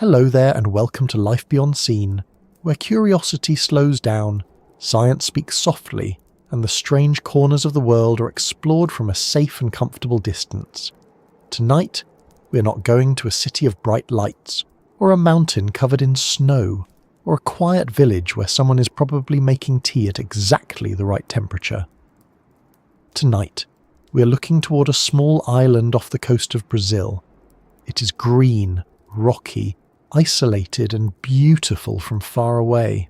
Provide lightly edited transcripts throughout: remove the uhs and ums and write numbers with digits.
Hello there and welcome to Life Beyond Seen, where curiosity slows down, science speaks softly, and the strange corners of the world are explored from a safe and comfortable distance. Tonight, we're not going to a city of bright lights, or a mountain covered in snow, or a quiet village where someone is probably making tea at exactly the right temperature. Tonight, we are looking toward a small island off the coast of Brazil. It is green, rocky, isolated and beautiful from far away.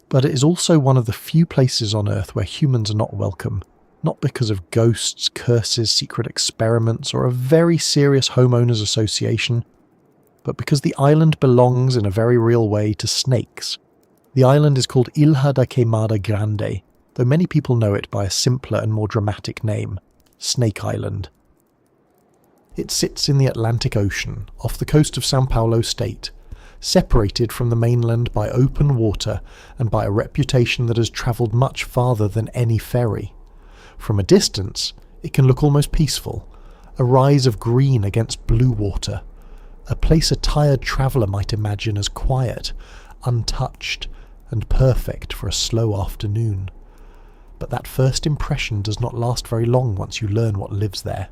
But it is also one of the few places on Earth where humans are not welcome, not because of ghosts, curses, secret experiments, or a very serious homeowners association, but because the island belongs in a very real way to snakes. The island is called Ilha da Queimada Grande, though many people know it by a simpler and more dramatic name, Snake Island. It sits in the Atlantic Ocean, off the coast of São Paulo state, separated from the mainland by open water and by a reputation that has travelled much farther than any ferry. From a distance, it can look almost peaceful, a rise of green against blue water, a place a tired traveller might imagine as quiet, untouched, and perfect for a slow afternoon. But that first impression does not last very long once you learn what lives there.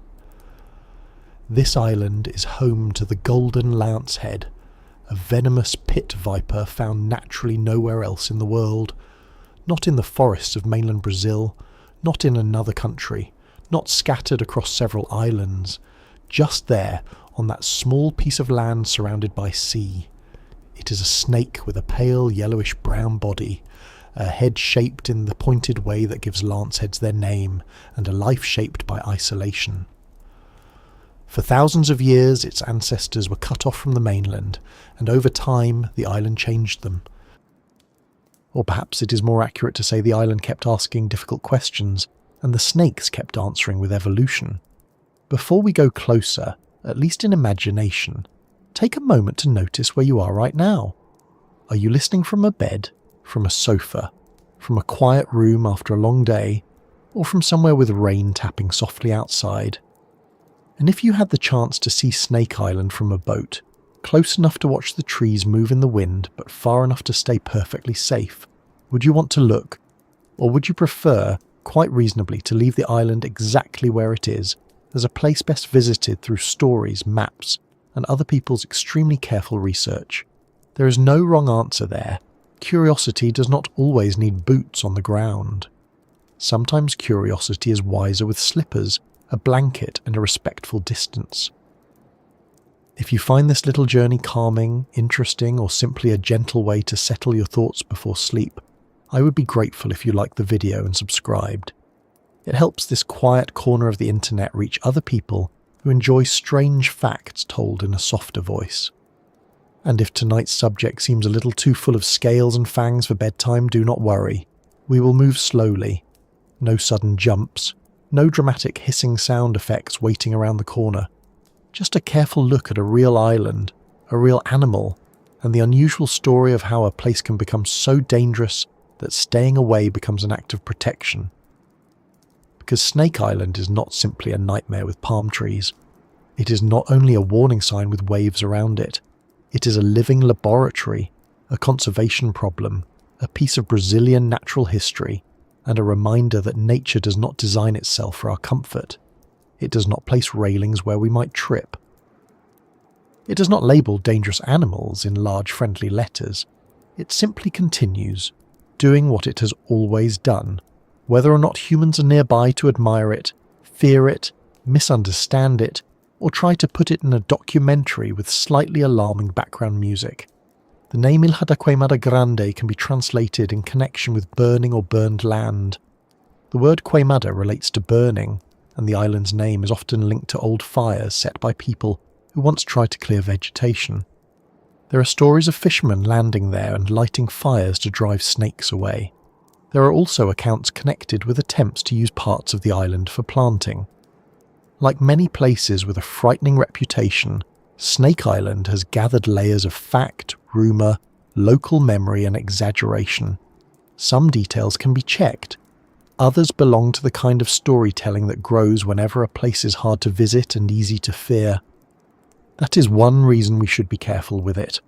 This island is home to the golden lancehead, a venomous pit viper found naturally nowhere else in the world, not in the forests of mainland Brazil, not in another country, not scattered across several islands, just there on that small piece of land surrounded by sea. It is a snake with a pale yellowish-brown body, a head shaped in the pointed way that gives lanceheads their name, and a life shaped by isolation. For thousands of years, its ancestors were cut off from the mainland, and over time, the island changed them. Or perhaps it is more accurate to say the island kept asking difficult questions, and the snakes kept answering with evolution. Before we go closer, at least in imagination, take a moment to notice where you are right now. Are you listening from a bed, from a sofa, from a quiet room after a long day, or from somewhere with rain tapping softly outside? And if you had the chance to see Snake Island from a boat, close enough to watch the trees move in the wind but far enough to stay perfectly safe, would you want to look? Or would you prefer, quite reasonably, to leave the island exactly where it is, as a place best visited through stories, maps, and other people's extremely careful research? There is no wrong answer there. Curiosity does not always need boots on the ground. Sometimes curiosity is wiser with slippers, a blanket and a respectful distance. If you find this little journey calming, interesting, or simply a gentle way to settle your thoughts before sleep, I would be grateful if you liked the video and subscribed. It helps this quiet corner of the internet reach other people who enjoy strange facts told in a softer voice. And if tonight's subject seems a little too full of scales and fangs for bedtime, do not worry. We will move slowly. No sudden jumps. No dramatic hissing sound effects waiting around the corner. Just a careful look at a real island, a real animal, and the unusual story of how a place can become so dangerous that staying away becomes an act of protection. Because Snake Island is not simply a nightmare with palm trees. It is not only a warning sign with waves around it. It is a living laboratory, a conservation problem, a piece of Brazilian natural history, and a reminder that nature does not design itself for our comfort. It does not place railings where we might trip. It does not label dangerous animals in large friendly letters. It simply continues, doing what it has always done, whether or not humans are nearby to admire it, fear it, misunderstand it, or try to put it in a documentary with slightly alarming background music. The name Ilha da Queimada Grande can be translated in connection with burning or burned land. The word Queimada relates to burning, and the island's name is often linked to old fires set by people who once tried to clear vegetation. There are stories of fishermen landing there and lighting fires to drive snakes away. There are also accounts connected with attempts to use parts of the island for planting. Like many places with a frightening reputation, Snake Island has gathered layers of fact, rumour, local memory and exaggeration. Some details can be checked. Others belong to the kind of storytelling that grows whenever a place is hard to visit and easy to fear. That is one reason we should be careful with it.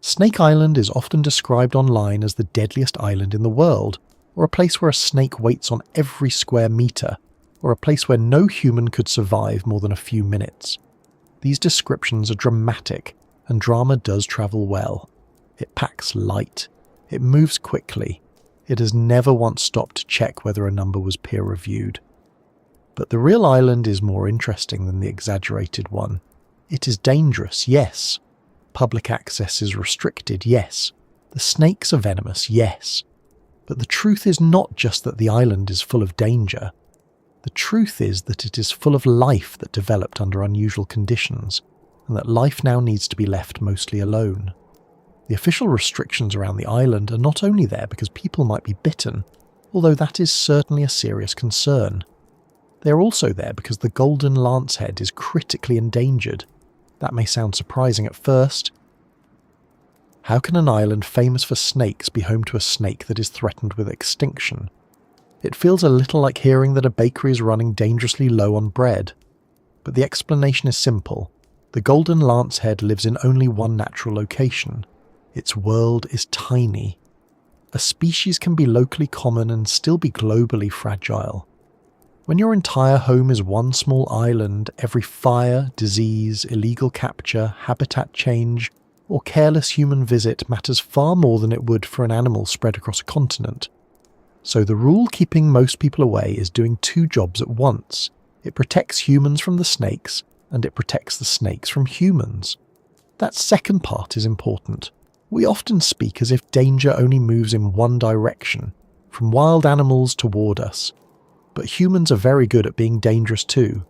Snake Island is often described online as the deadliest island in the world, or a place where a snake waits on every square metre, or a place where no human could survive more than a few minutes. These descriptions are dramatic, and drama does travel well. It packs light. It moves quickly. It has never once stopped to check whether a number was peer-reviewed. But the real island is more interesting than the exaggerated one. It is dangerous, yes. Public access is restricted, yes. The snakes are venomous, yes. But the truth is not just that the island is full of danger. The truth is that it is full of life that developed under unusual conditions, and that life now needs to be left mostly alone. The official restrictions around the island are not only there because people might be bitten, although that is certainly a serious concern. They are also there because the golden lancehead is critically endangered. That may sound surprising at first. How can an island famous for snakes be home to a snake that is threatened with extinction? It feels a little like hearing that a bakery is running dangerously low on bread. But the explanation is simple. The golden lancehead lives in only one natural location. Its world is tiny. A species can be locally common and still be globally fragile. When your entire home is one small island, every fire, disease, illegal capture, habitat change, or careless human visit matters far more than it would for an animal spread across a continent. So the rule keeping most people away is doing two jobs at once. It protects humans from the snakes, and it protects the snakes from humans. That second part is important. We often speak as if danger only moves in one direction, from wild animals toward us. But humans are very good at being dangerous too.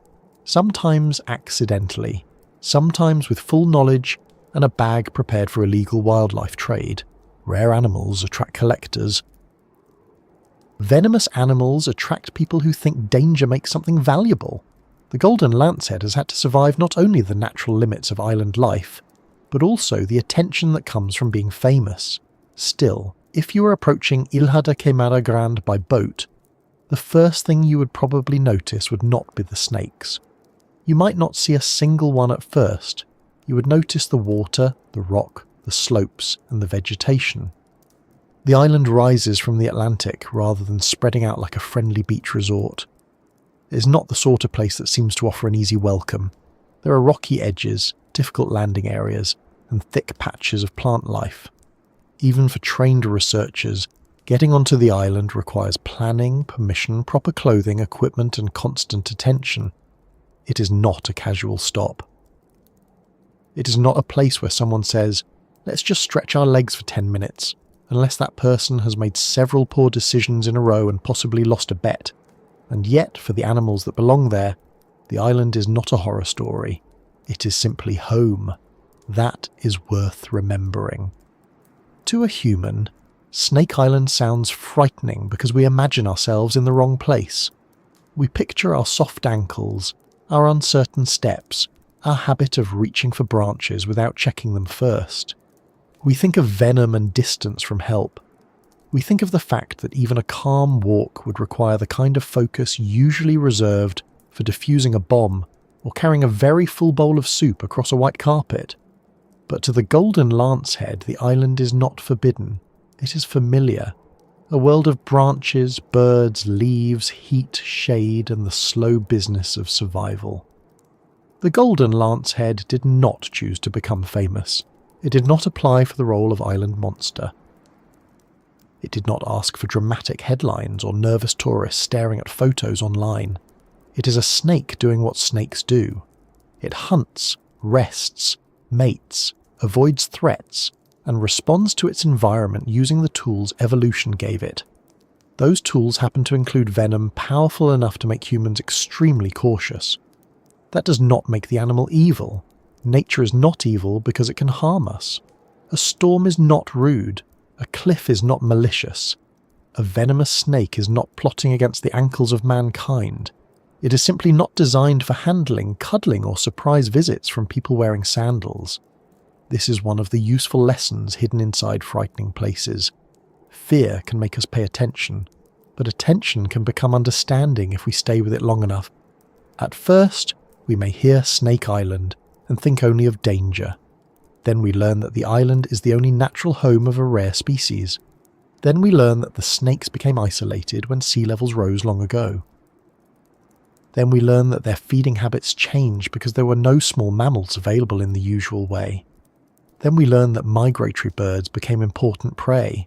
Sometimes accidentally, sometimes with full knowledge and a bag prepared for illegal wildlife trade. Rare animals attract collectors. Venomous animals attract people who think danger makes something valuable. The golden lancehead has had to survive not only the natural limits of island life, but also the attention that comes from being famous. Still, if you were approaching Ilha da Queimada Grande by boat, the first thing you would probably notice would not be the snakes. You might not see a single one at first. You would notice the water, the rock, the slopes, and the vegetation. The island rises from the Atlantic rather than spreading out like a friendly beach resort. It is not the sort of place that seems to offer an easy welcome. There are rocky edges, difficult landing areas, and thick patches of plant life. Even for trained researchers, getting onto the island requires planning, permission, proper clothing, equipment, and constant attention. It is not a casual stop. It is not a place where someone says, "Let's just stretch our legs for 10 minutes," unless that person has made several poor decisions in a row and possibly lost a bet. And yet, for the animals that belong there, the island is not a horror story. It is simply home. That is worth remembering. To a human, Snake Island sounds frightening because we imagine ourselves in the wrong place. We picture our soft ankles, our uncertain steps, our habit of reaching for branches without checking them first. We think of venom and distance from help. We think of the fact that even a calm walk would require the kind of focus usually reserved for defusing a bomb or carrying a very full bowl of soup across a white carpet. But to the golden lancehead, the island is not forbidden. It is familiar. A world of branches, birds, leaves, heat, shade, and the slow business of survival. The golden lancehead did not choose to become famous. It did not apply for the role of island monster. It did not ask for dramatic headlines or nervous tourists staring at photos online. It is a snake doing what snakes do. It hunts, rests, mates, avoids threats, and responds to its environment using the tools evolution gave it. Those tools happen to include venom powerful enough to make humans extremely cautious. That does not make the animal evil. Nature is not evil because it can harm us. A storm is not rude. A cliff is not malicious. A venomous snake is not plotting against the ankles of mankind. It is simply not designed for handling, cuddling, or surprise visits from people wearing sandals. This is one of the useful lessons hidden inside frightening places. Fear can make us pay attention, but attention can become understanding if we stay with it long enough. At first, we may hear Snake Island, and think only of danger. Then we learn that the island is the only natural home of a rare species. Then we learn that the snakes became isolated when sea levels rose long ago. Then we learn that their feeding habits changed because there were no small mammals available in the usual way. Then we learn that migratory birds became important prey.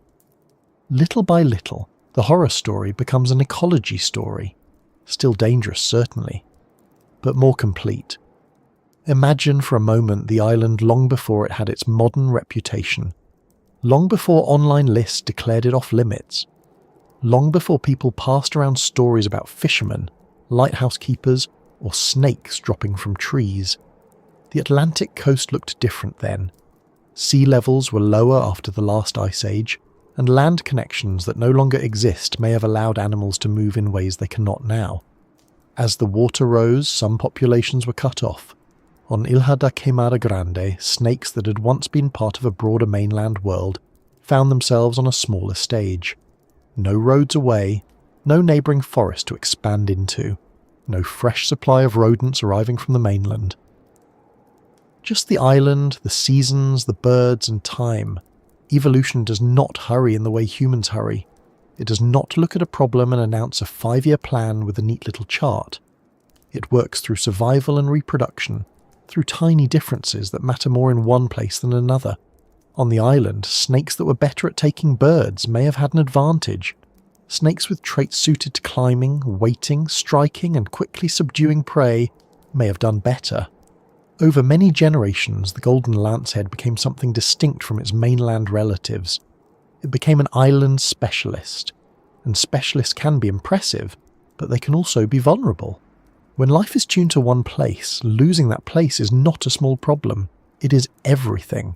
Little by little, the horror story becomes an ecology story. Still dangerous, certainly, but more complete. Imagine for a moment the island long before it had its modern reputation. Long before online lists declared it off limits. Long before people passed around stories about fishermen, lighthouse keepers, or snakes dropping from trees. The Atlantic coast looked different then. Sea levels were lower after the last ice age, and land connections that no longer exist may have allowed animals to move in ways they cannot now. As the water rose, some populations were cut off. On Ilha da Queimada Grande, snakes that had once been part of a broader mainland world found themselves on a smaller stage. No roads away, no neighbouring forest to expand into, no fresh supply of rodents arriving from the mainland. Just the island, the seasons, the birds and time. Evolution does not hurry in the way humans hurry. It does not look at a problem and announce a 5-year plan with a neat little chart. It works through survival and reproduction, through tiny differences that matter more in one place than another. On the island, snakes that were better at taking birds may have had an advantage. Snakes with traits suited to climbing, waiting, striking and quickly subduing prey may have done better. Over many generations, the golden lancehead became something distinct from its mainland relatives. It became an island specialist, and specialists can be impressive, but they can also be vulnerable. When life is tuned to one place, losing that place is not a small problem. It is everything.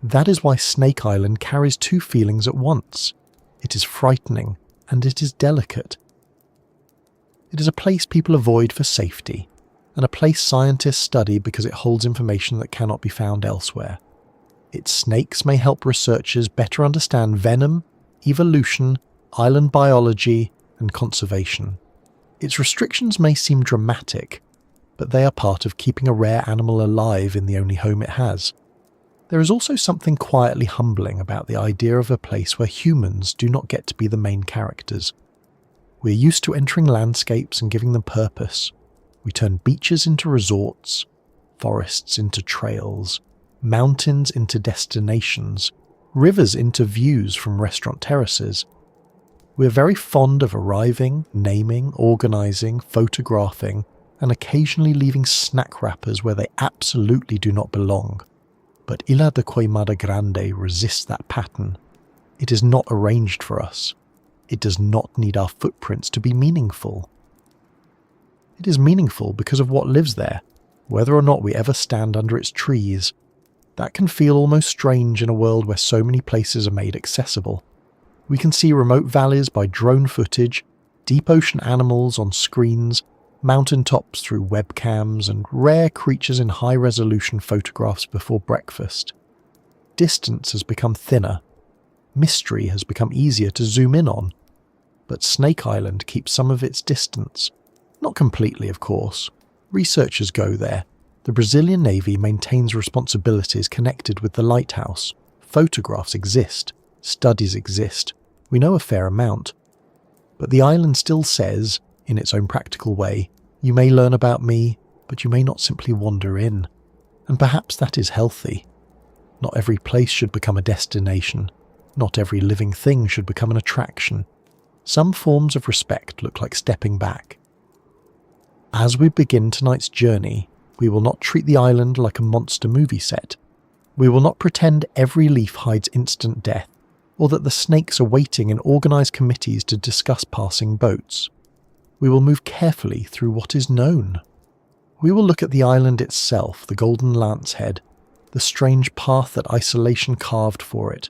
That is why Snake Island carries two feelings at once. It is frightening, and it is delicate. It is a place people avoid for safety, and a place scientists study because it holds information that cannot be found elsewhere. Its snakes may help researchers better understand venom, evolution, island biology, and conservation. Its restrictions may seem dramatic, but they are part of keeping a rare animal alive in the only home it has. There is also something quietly humbling about the idea of a place where humans do not get to be the main characters. We're used to entering landscapes and giving them purpose. We turn beaches into resorts, forests into trails, mountains into destinations, rivers into views from restaurant terraces. We're very fond of arriving, naming, organising, photographing, and occasionally leaving snack wrappers where they absolutely do not belong. But Ilha da Queimada Grande resists that pattern. It is not arranged for us. It does not need our footprints to be meaningful. It is meaningful because of what lives there, whether or not we ever stand under its trees. That can feel almost strange in a world where so many places are made accessible. We can see remote valleys by drone footage, deep ocean animals on screens, mountaintops through webcams, and rare creatures in high-resolution photographs before breakfast. Distance has become thinner. Mystery has become easier to zoom in on. But Snake Island keeps some of its distance. Not completely, of course. Researchers go there. The Brazilian Navy maintains responsibilities connected with the Lighthouse. Photographs exist. Studies exist. We know a fair amount. But the island still says, in its own practical way, you may learn about me, but you may not simply wander in. And perhaps that is healthy. Not every place should become a destination. Not every living thing should become an attraction. Some forms of respect look like stepping back. As we begin tonight's journey, we will not treat the island like a monster movie set. We will not pretend every leaf hides instant death, or that the snakes are waiting in organised committees to discuss passing boats. We will move carefully through what is known. We will look at the island itself, the golden lancehead, the strange path that isolation carved for it,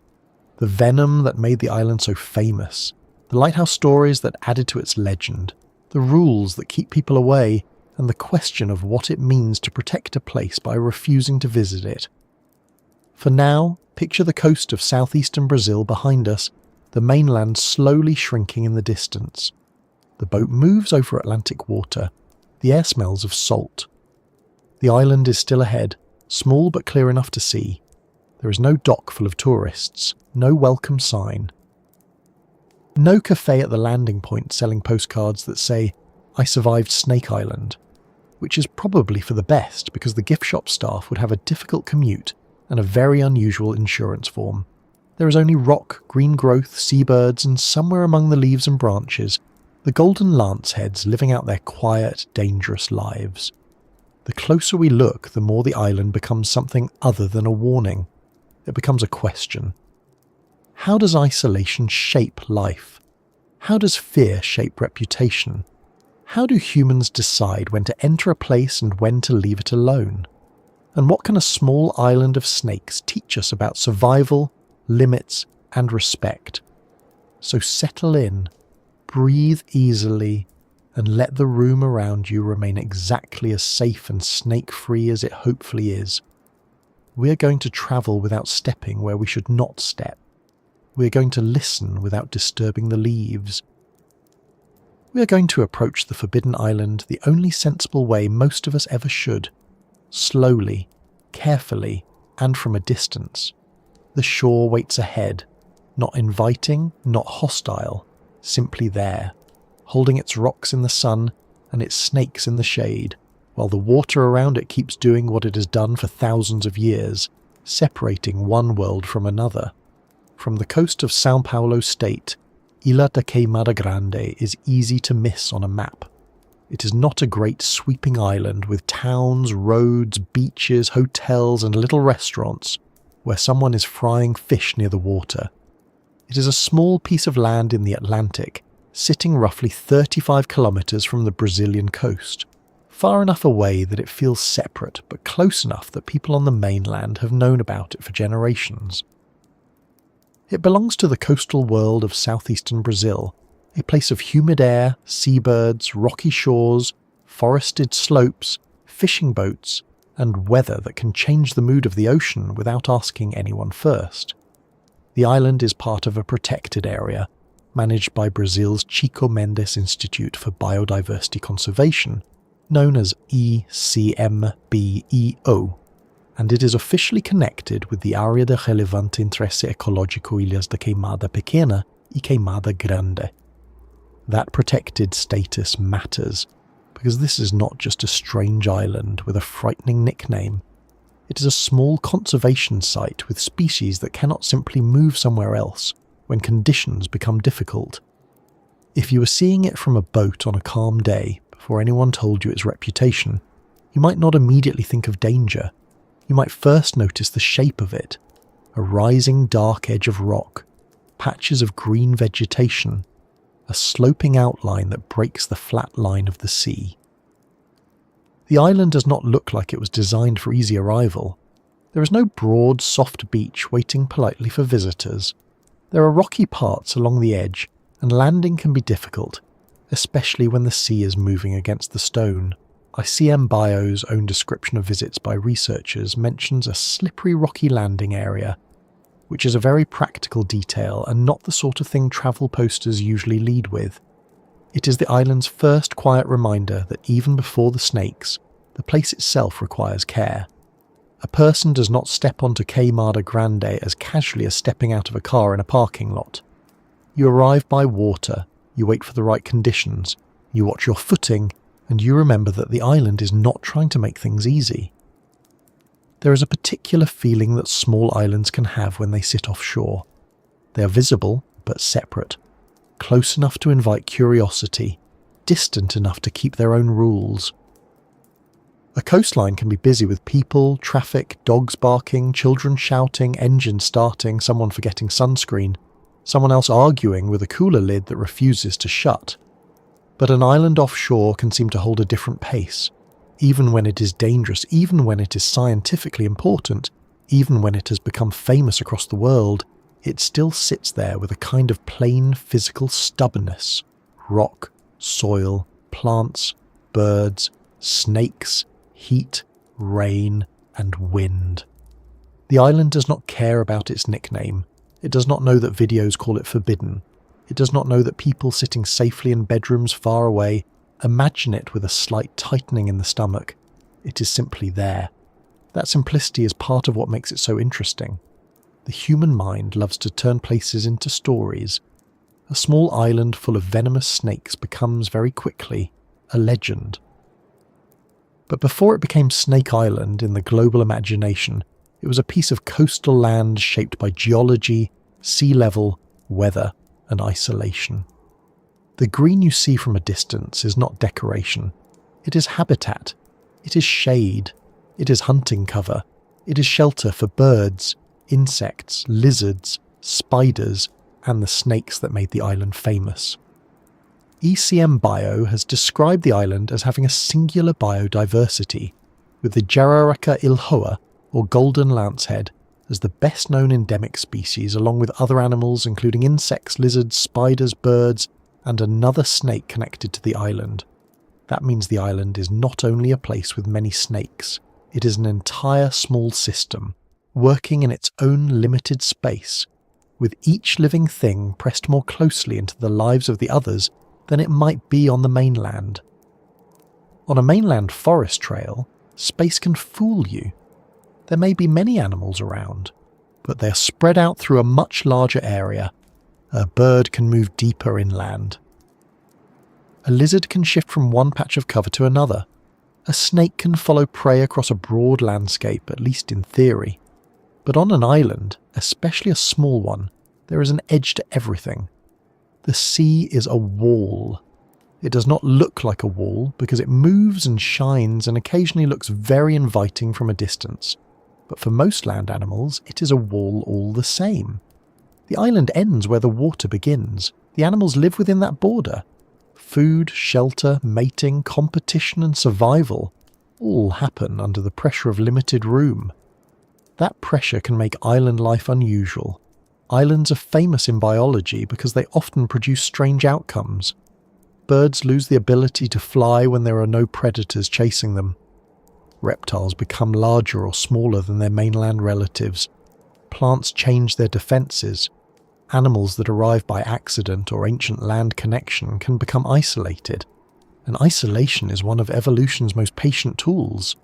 the venom that made the island so famous, the lighthouse stories that added to its legend, the rules that keep people away, and the question of what it means to protect a place by refusing to visit it. For now, picture the coast of southeastern Brazil behind us, the mainland slowly shrinking in the distance. The boat moves over Atlantic water. The air smells of salt. The island is still ahead, small but clear enough to see. There is no dock full of tourists, no welcome sign. No cafe at the landing point selling postcards that say, "I survived Snake Island," which is probably for the best because the gift shop staff would have a difficult commute and a very unusual insurance form. There is only rock, green growth, seabirds, and somewhere among the leaves and branches, the golden lanceheads living out their quiet, dangerous lives. The closer we look, the more the island becomes something other than a warning. It becomes a question. How does isolation shape life? How does fear shape reputation? How do humans decide when to enter a place and when to leave it alone? And what can a small island of snakes teach us about survival, limits, and respect? So settle in, breathe easily, and let the room around you remain exactly as safe and snake-free as it hopefully is. We are going to travel without stepping where we should not step. We are going to listen without disturbing the leaves. We are going to approach the Forbidden Island the only sensible way most of us ever should. Slowly, carefully, and from a distance. The shore waits ahead, not inviting, not hostile, simply there, holding its rocks in the sun and its snakes in the shade, while the water around it keeps doing what it has done for thousands of years, separating one world from another. From the coast of São Paulo state, Ilha da Queimada Grande is easy to miss on a map. It is not a great sweeping island with towns, roads, beaches, hotels and little restaurants where someone is frying fish near the water. It is a small piece of land in the Atlantic, sitting roughly 35 kilometers from the Brazilian coast, far enough away that it feels separate but close enough that people on the mainland have known about it for generations. It belongs to the coastal world of southeastern Brazil, a place of humid air, seabirds, rocky shores, forested slopes, fishing boats, and weather that can change the mood of the ocean without asking anyone first. The island is part of a protected area, managed by Brazil's Chico Mendes Institute for Biodiversity Conservation, known as ECMBEO, and it is officially connected with the Área de Relevante Interesse Ecológico Ilhas da Queimada Pequena e Queimada Grande. That protected status matters, because this is not just a strange island with a frightening nickname. It is a small conservation site with species that cannot simply move somewhere else when conditions become difficult. If you were seeing it from a boat on a calm day before anyone told you its reputation, you might not immediately think of danger. You might first notice the shape of it, a rising dark edge of rock, patches of green vegetation, a sloping outline that breaks the flat line of the sea. The island does not look like it was designed for easy arrival. There is no broad, soft beach waiting politely for visitors. There are rocky parts along the edge, and landing can be difficult, especially when the sea is moving against the stone. ICM Bio's own description of visits by researchers mentions a slippery rocky landing area, which is a very practical detail and not the sort of thing travel posters usually lead with. It is the island's first quiet reminder that even before the snakes, the place itself requires care. A person does not step onto Queimada Grande as casually as stepping out of a car in a parking lot. You arrive by water, you wait for the right conditions, you watch your footing, and you remember that the island is not trying to make things easy. There is a particular feeling that small islands can have when they sit offshore. They are visible, but separate, close enough to invite curiosity, distant enough to keep their own rules. A coastline can be busy with people, traffic, dogs barking, children shouting, engines starting, someone forgetting sunscreen, someone else arguing with a cooler lid that refuses to shut. But an island offshore can seem to hold a different pace, even when it is dangerous, even when it is scientifically important, even when it has become famous across the world, it still sits there with a kind of plain physical stubbornness. Rock, soil, plants, birds, snakes, heat, rain, and wind. The island does not care about its nickname. It does not know that videos call it forbidden. It does not know that people sitting safely in bedrooms far away imagine it with a slight tightening in the stomach. It is simply there. That simplicity is part of what makes it so interesting. The human mind loves to turn places into stories. A small island full of venomous snakes becomes very quickly a legend. But before it became Snake Island in the global imagination, it was a piece of coastal land shaped by geology, sea level, weather, and isolation. The green you see from a distance is not decoration. It is habitat. It is shade. It is hunting cover. It is shelter for birds, insects, lizards, spiders, and the snakes that made the island famous. ECM Bio has described the island as having a singular biodiversity, with the Jararaca ilhoa, or golden lancehead, as the best-known endemic species, along with other animals including insects, lizards, spiders, birds, and another snake connected to the island. That means the island is not only a place with many snakes, it is an entire small system, working in its own limited space, with each living thing pressed more closely into the lives of the others than it might be on the mainland. On a mainland forest trail, space can fool you. There may be many animals around, but they are spread out through a much larger area. A bird can move deeper inland. A lizard can shift from one patch of cover to another. A snake can follow prey across a broad landscape, at least in theory. But on an island, especially a small one, there is an edge to everything. The sea is a wall. It does not look like a wall because it moves and shines and occasionally looks very inviting from a distance. But for most land animals, it is a wall all the same. The island ends where the water begins. The animals live within that border. Food, shelter, mating, competition and survival all happen under the pressure of limited room. That pressure can make island life unusual. Islands are famous in biology because they often produce strange outcomes. Birds lose the ability to fly when there are no predators chasing them. Reptiles become larger or smaller than their mainland relatives. Plants change their defences. Animals that arrive by accident or ancient land connection can become isolated. And isolation is one of evolution's most patient tools.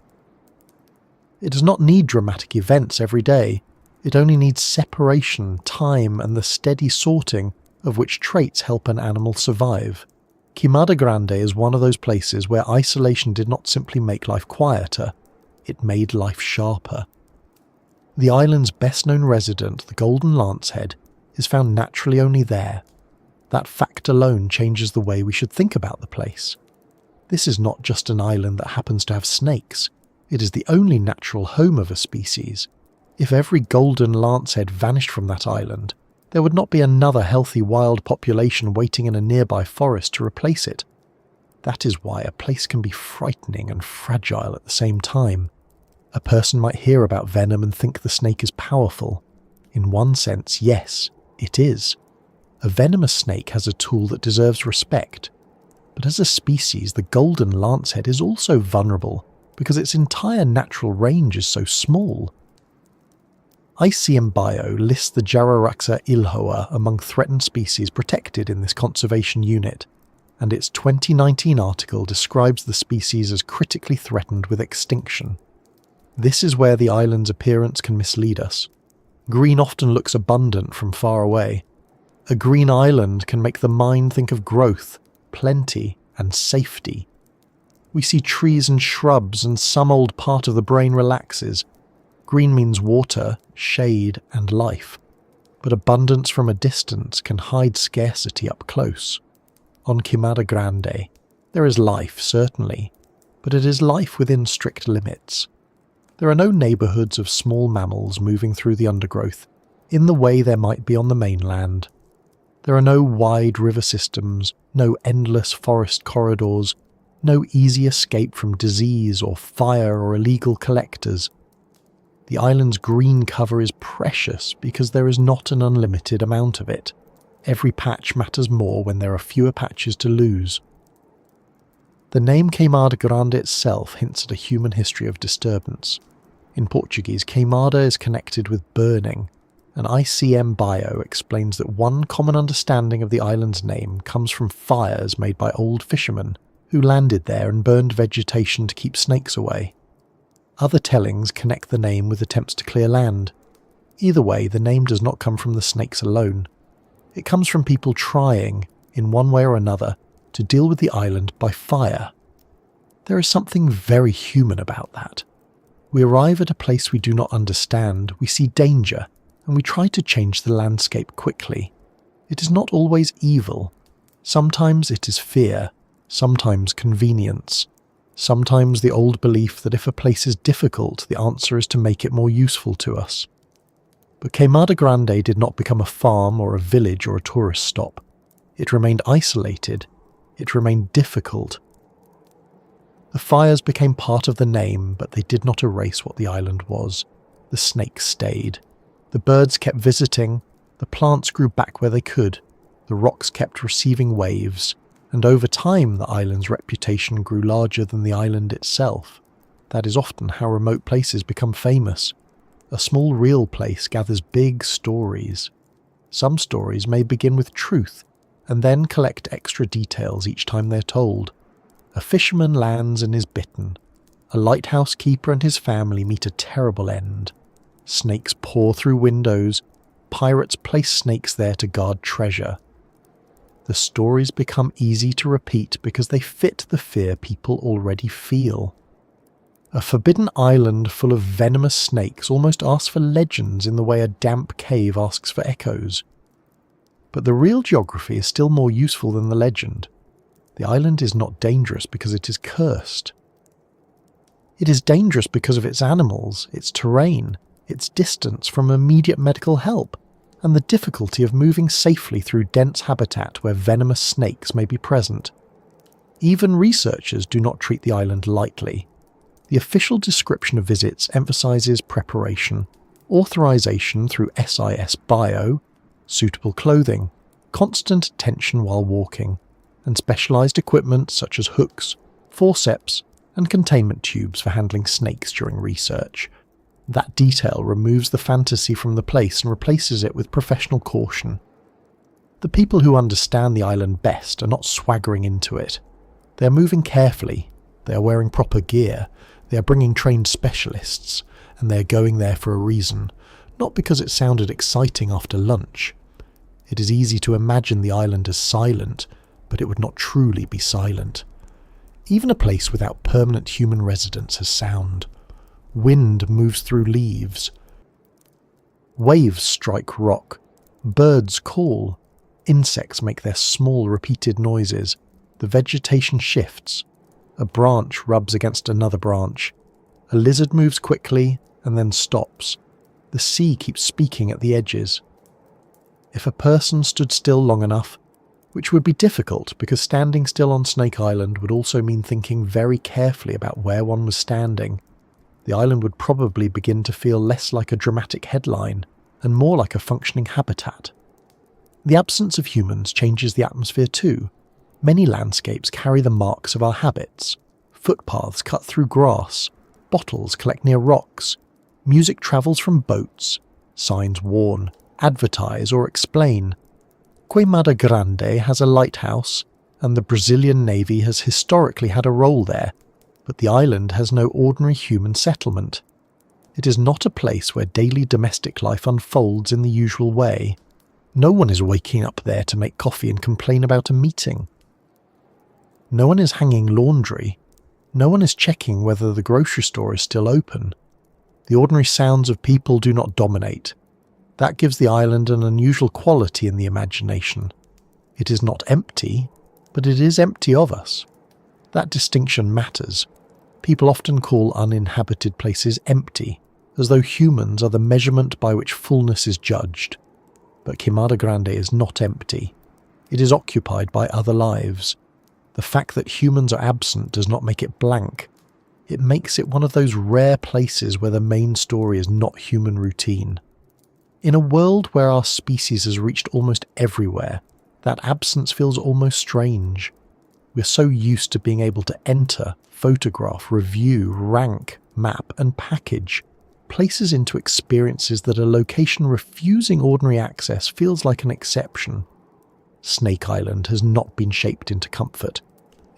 It does not need dramatic events every day. It only needs separation, time, and the steady sorting of which traits help an animal survive. Queimada Grande is one of those places where isolation did not simply make life quieter, it made life sharper. The island's best-known resident, the golden lancehead, is found naturally only there. That fact alone changes the way we should think about the place. This is not just an island that happens to have snakes. It is the only natural home of a species. If every golden lancehead vanished from that island, there would not be another healthy wild population waiting in a nearby forest to replace it. That is why a place can be frightening and fragile at the same time. A person might hear about Venom and think the snake is powerful. In one sense, yes, it is. A venomous snake has a tool that deserves respect. But as a species, the golden lancehead is also vulnerable because its entire natural range is so small. ICM Bio lists the Jararaca ilhoa among threatened species protected in this conservation unit, and its 2019 article describes the species as critically threatened with extinction. This is where the island's appearance can mislead us. Green often looks abundant from far away. A green island can make the mind think of growth, plenty, and safety. We see trees and shrubs, and some old part of the brain relaxes. Green means water, shade, and life. But abundance from a distance can hide scarcity up close. On Queimada Grande, there is life, certainly, but it is life within strict limits. There are no neighbourhoods of small mammals moving through the undergrowth, in the way there might be on the mainland. There are no wide river systems, no endless forest corridors, no easy escape from disease or fire or illegal collectors. The island's green cover is precious because there is not an unlimited amount of it. Every patch matters more when there are fewer patches to lose. The name Queimada Grande itself hints at a human history of disturbance. In Portuguese, queimada is connected with burning, and ICM Bio explains that one common understanding of the island's name comes from fires made by old fishermen who landed there and burned vegetation to keep snakes away. Other tellings connect the name with attempts to clear land. Either way, the name does not come from the snakes alone. It comes from people trying, in one way or another, to deal with the island by fire. There is something very human about that. We arrive at a place we do not understand, we see danger, and we try to change the landscape quickly. It is not always evil. Sometimes it is fear, sometimes convenience, sometimes the old belief that if a place is difficult, the answer is to make it more useful to us. But Queimada Grande did not become a farm or a village or a tourist stop. It remained isolated. It remained difficult. The fires became part of the name, but they did not erase what the island was. The snakes stayed. The birds kept visiting. The plants grew back where they could. The rocks kept receiving waves. And over time, the island's reputation grew larger than the island itself. That is often how remote places become famous. A small real place gathers big stories. Some stories may begin with truth, and then collect extra details each time they're told. A fisherman lands and is bitten. A lighthouse keeper and his family meet a terrible end. Snakes pour through windows. Pirates place snakes there to guard treasure. The stories become easy to repeat because they fit the fear people already feel. A forbidden island full of venomous snakes almost asks for legends in the way a damp cave asks for echoes. But the real geography is still more useful than the legend. The island is not dangerous because it is cursed. It is dangerous because of its animals, its terrain, its distance from immediate medical help, and the difficulty of moving safely through dense habitat where venomous snakes may be present. Even researchers do not treat the island lightly. The official description of visits emphasizes preparation, authorization through SIS Bio, suitable clothing, constant attention while walking, and specialized equipment such as hooks, forceps, and containment tubes for handling snakes during research. That detail removes the fantasy from the place and replaces it with professional caution. The people who understand the island best are not swaggering into it. They are moving carefully, they are wearing proper gear, they are bringing trained specialists, and they are going there for a reason, not because it sounded exciting after lunch. It is easy to imagine the island as silent, but it would not truly be silent. Even a place without permanent human residence has sound. Wind moves through leaves. Waves strike rock. Birds call. Insects make their small repeated noises. The vegetation shifts. A branch rubs against another branch. A lizard moves quickly and then stops. The sea keeps speaking at the edges. If a person stood still long enough, which would be difficult because standing still on Snake Island would also mean thinking very carefully about where one was standing, the island would probably begin to feel less like a dramatic headline and more like a functioning habitat. The absence of humans changes the atmosphere too. Many landscapes carry the marks of our habits. Footpaths cut through grass, bottles collect near rocks, music travels from boats, signs warn, advertise or explain. Queimada Grande has a lighthouse, and the Brazilian Navy has historically had a role there, but the island has no ordinary human settlement. It is not a place where daily domestic life unfolds in the usual way. No one is waking up there to make coffee and complain about a meeting. No one is hanging laundry. No one is checking whether the grocery store is still open. The ordinary sounds of people do not dominate. That gives the island an unusual quality in the imagination. It is not empty, but it is empty of us. That distinction matters. People often call uninhabited places empty, as though humans are the measurement by which fullness is judged. But Queimada Grande is not empty. It is occupied by other lives. The fact that humans are absent does not make it blank. It makes it one of those rare places where the main story is not human routine. In a world where our species has reached almost everywhere, that absence feels almost strange. We're so used to being able to enter, photograph, review, rank, map, and package places into experiences that a location refusing ordinary access feels like an exception. Snake Island has not been shaped into comfort.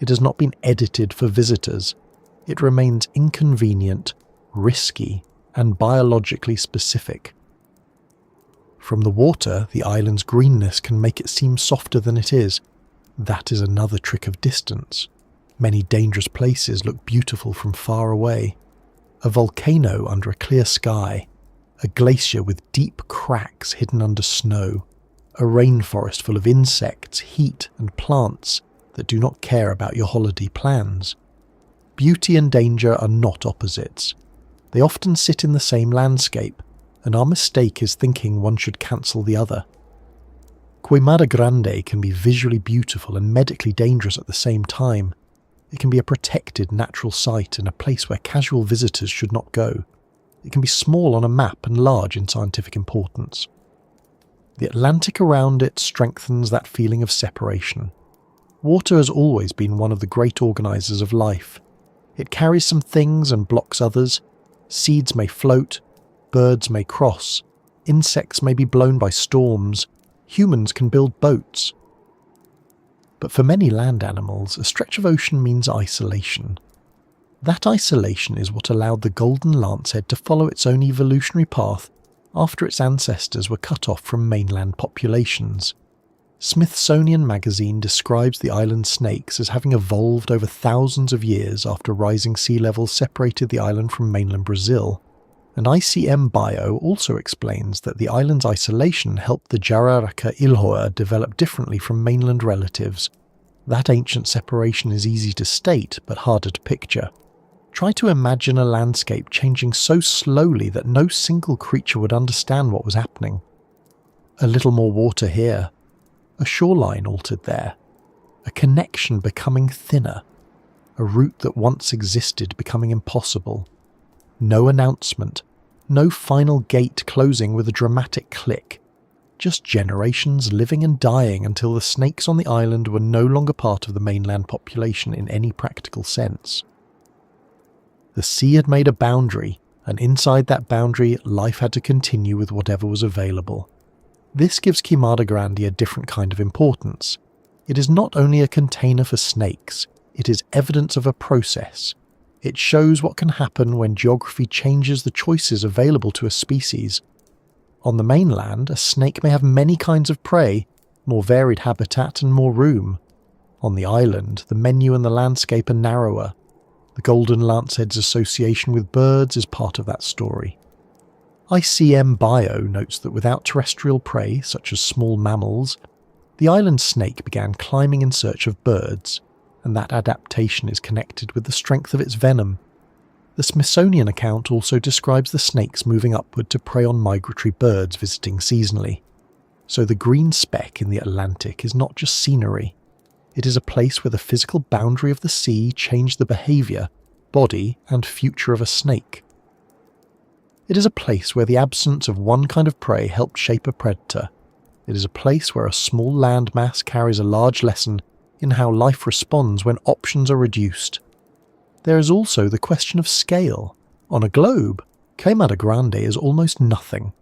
It has not been edited for visitors. It remains inconvenient, risky, and biologically specific. From the water, the island's greenness can make it seem softer than it is. That is another trick of distance. Many dangerous places look beautiful from far away. A volcano under a clear sky, a glacier with deep cracks hidden under snow, a rainforest full of insects, heat, and plants that do not care about your holiday plans. Beauty and danger are not opposites. They often sit in the same landscape, and our mistake is thinking one should cancel the other. Queimada Grande can be visually beautiful and medically dangerous at the same time. It can be a protected natural site and a place where casual visitors should not go. It can be small on a map and large in scientific importance. The Atlantic around it strengthens that feeling of separation. Water has always been one of the great organisers of life. It carries some things and blocks others. Seeds may float, birds may cross, insects may be blown by storms, humans can build boats. But for many land animals, a stretch of ocean means isolation. That isolation is what allowed the golden lancehead to follow its own evolutionary path after its ancestors were cut off from mainland populations. Smithsonian magazine describes the island snakes as having evolved over thousands of years after rising sea levels separated the island from mainland Brazil, and ICM Bio also explains that the island's isolation helped the Jararaca Ilhoa develop differently from mainland relatives. That ancient separation is easy to state, but harder to picture. Try to imagine a landscape changing so slowly that no single creature would understand what was happening. A little more water here, a shoreline altered there, a connection becoming thinner, a route that once existed becoming impossible. No announcement, no final gate closing with a dramatic click, just generations living and dying until the snakes on the island were no longer part of the mainland population in any practical sense. The sea had made a boundary, and inside that boundary life had to continue with whatever was available. This gives Queimada Grande a different kind of importance. It is not only a container for snakes, it is evidence of a process. It shows what can happen when geography changes the choices available to a species. On the mainland, a snake may have many kinds of prey, more varied habitat and more room. On the island, the menu and the landscape are narrower. The golden lancehead's association with birds is part of that story. ICM Bio notes that without terrestrial prey, such as small mammals, the island snake began climbing in search of birds, and that adaptation is connected with the strength of its venom. The Smithsonian account also describes the snakes moving upward to prey on migratory birds visiting seasonally. So the green speck in the Atlantic is not just scenery. It is a place where the physical boundary of the sea changed the behaviour, body, and future of a snake. It is a place where the absence of one kind of prey helped shape a predator. It is a place where a small landmass carries a large lesson in how life responds when options are reduced. There is also the question of scale. On a globe, Queimada Grande is almost nothing.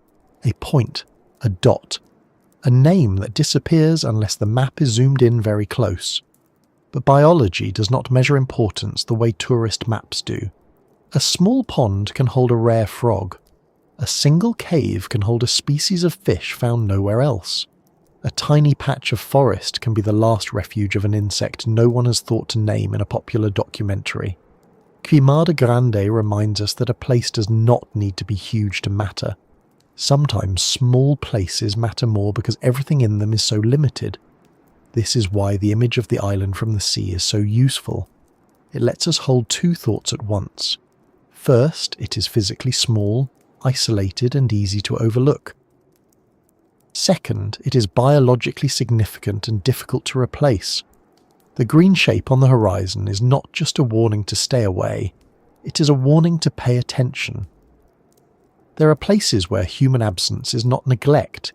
A point, a dot, a name that disappears unless the map is zoomed in very close. But biology does not measure importance the way tourist maps do. A small pond can hold a rare frog. A single cave can hold a species of fish found nowhere else. A tiny patch of forest can be the last refuge of an insect no one has thought to name in a popular documentary. Queimada Grande reminds us that a place does not need to be huge to matter. Sometimes small places matter more because everything in them is so limited. This is why the image of the island from the sea is so useful. It lets us hold two thoughts at once. First, it is physically small, isolated and easy to overlook. Second, it is biologically significant and difficult to replace. The green shape on the horizon is not just a warning to stay away, it is a warning to pay attention. There are places where human absence is not neglect,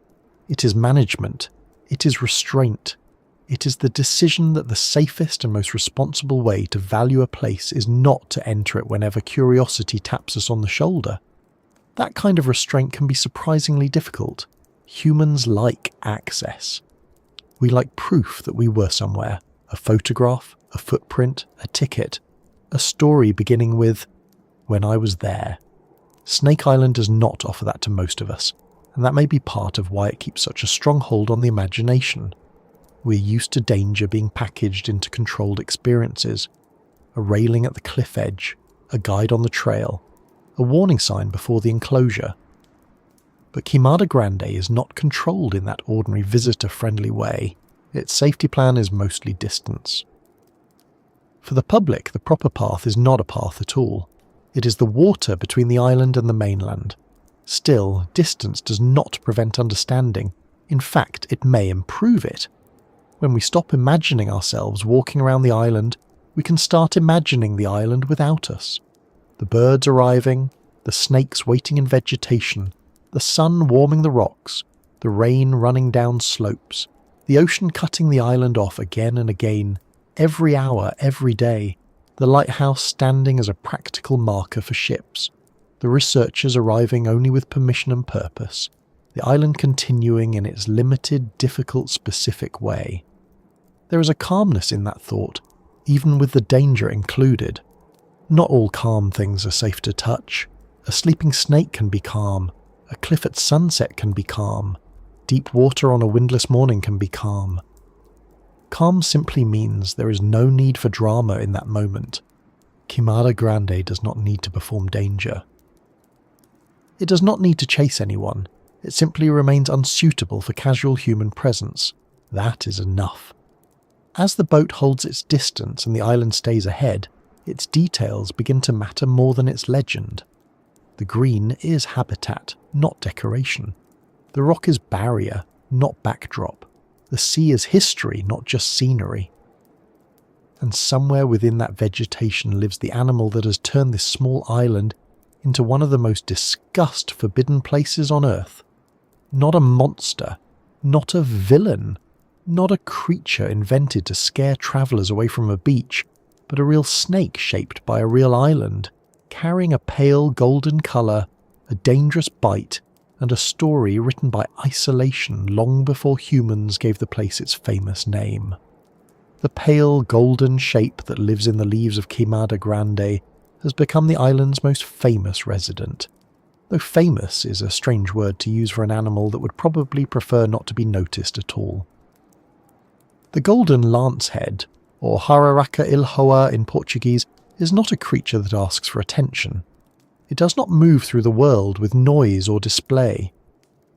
it is management, it is restraint. It is the decision that the safest and most responsible way to value a place is not to enter it whenever curiosity taps us on the shoulder. That kind of restraint can be surprisingly difficult. Humans like access. We like proof that we were somewhere. A photograph, a footprint, a ticket. A story beginning with, "When I was there." Snake Island does not offer that to most of us, and that may be part of why it keeps such a strong hold on the imagination. We're used to danger being packaged into controlled experiences. A railing at the cliff edge, a guide on the trail, a warning sign before the enclosure. But Queimada Grande is not controlled in that ordinary visitor-friendly way. Its safety plan is mostly distance. For the public, the proper path is not a path at all. It is the water between the island and the mainland. Still, distance does not prevent understanding. In fact, it may improve it. When we stop imagining ourselves walking around the island, we can start imagining the island without us. The birds arriving, the snakes waiting in vegetation, the sun warming the rocks, the rain running down slopes, the ocean cutting the island off again and again, every hour, every day, the lighthouse standing as a practical marker for ships, the researchers arriving only with permission and purpose, the island continuing in its limited, difficult, specific way. There is a calmness in that thought, even with the danger included. Not all calm things are safe to touch. A sleeping snake can be calm. A cliff at sunset can be calm. Deep water on a windless morning can be calm. Calm simply means there is no need for drama in that moment. Queimada Grande does not need to perform danger. It does not need to chase anyone. It simply remains unsuitable for casual human presence. That is enough. As the boat holds its distance and the island stays ahead, its details begin to matter more than its legend. The green is habitat, not decoration. The rock is barrier, not backdrop. The sea is history, not just scenery. And somewhere within that vegetation lives the animal that has turned this small island into one of the most discussed, forbidden places on Earth. Not a monster, not a villain, not a creature invented to scare travellers away from a beach, but a real snake shaped by a real island, carrying a pale golden colour, a dangerous bite, and a story written by isolation long before humans gave the place its famous name. The pale golden shape that lives in the leaves of Queimada Grande has become the island's most famous resident, though famous is a strange word to use for an animal that would probably prefer not to be noticed at all. The golden lancehead, or Jararaca ilhoa in Portuguese, is not a creature that asks for attention. It does not move through the world with noise or display.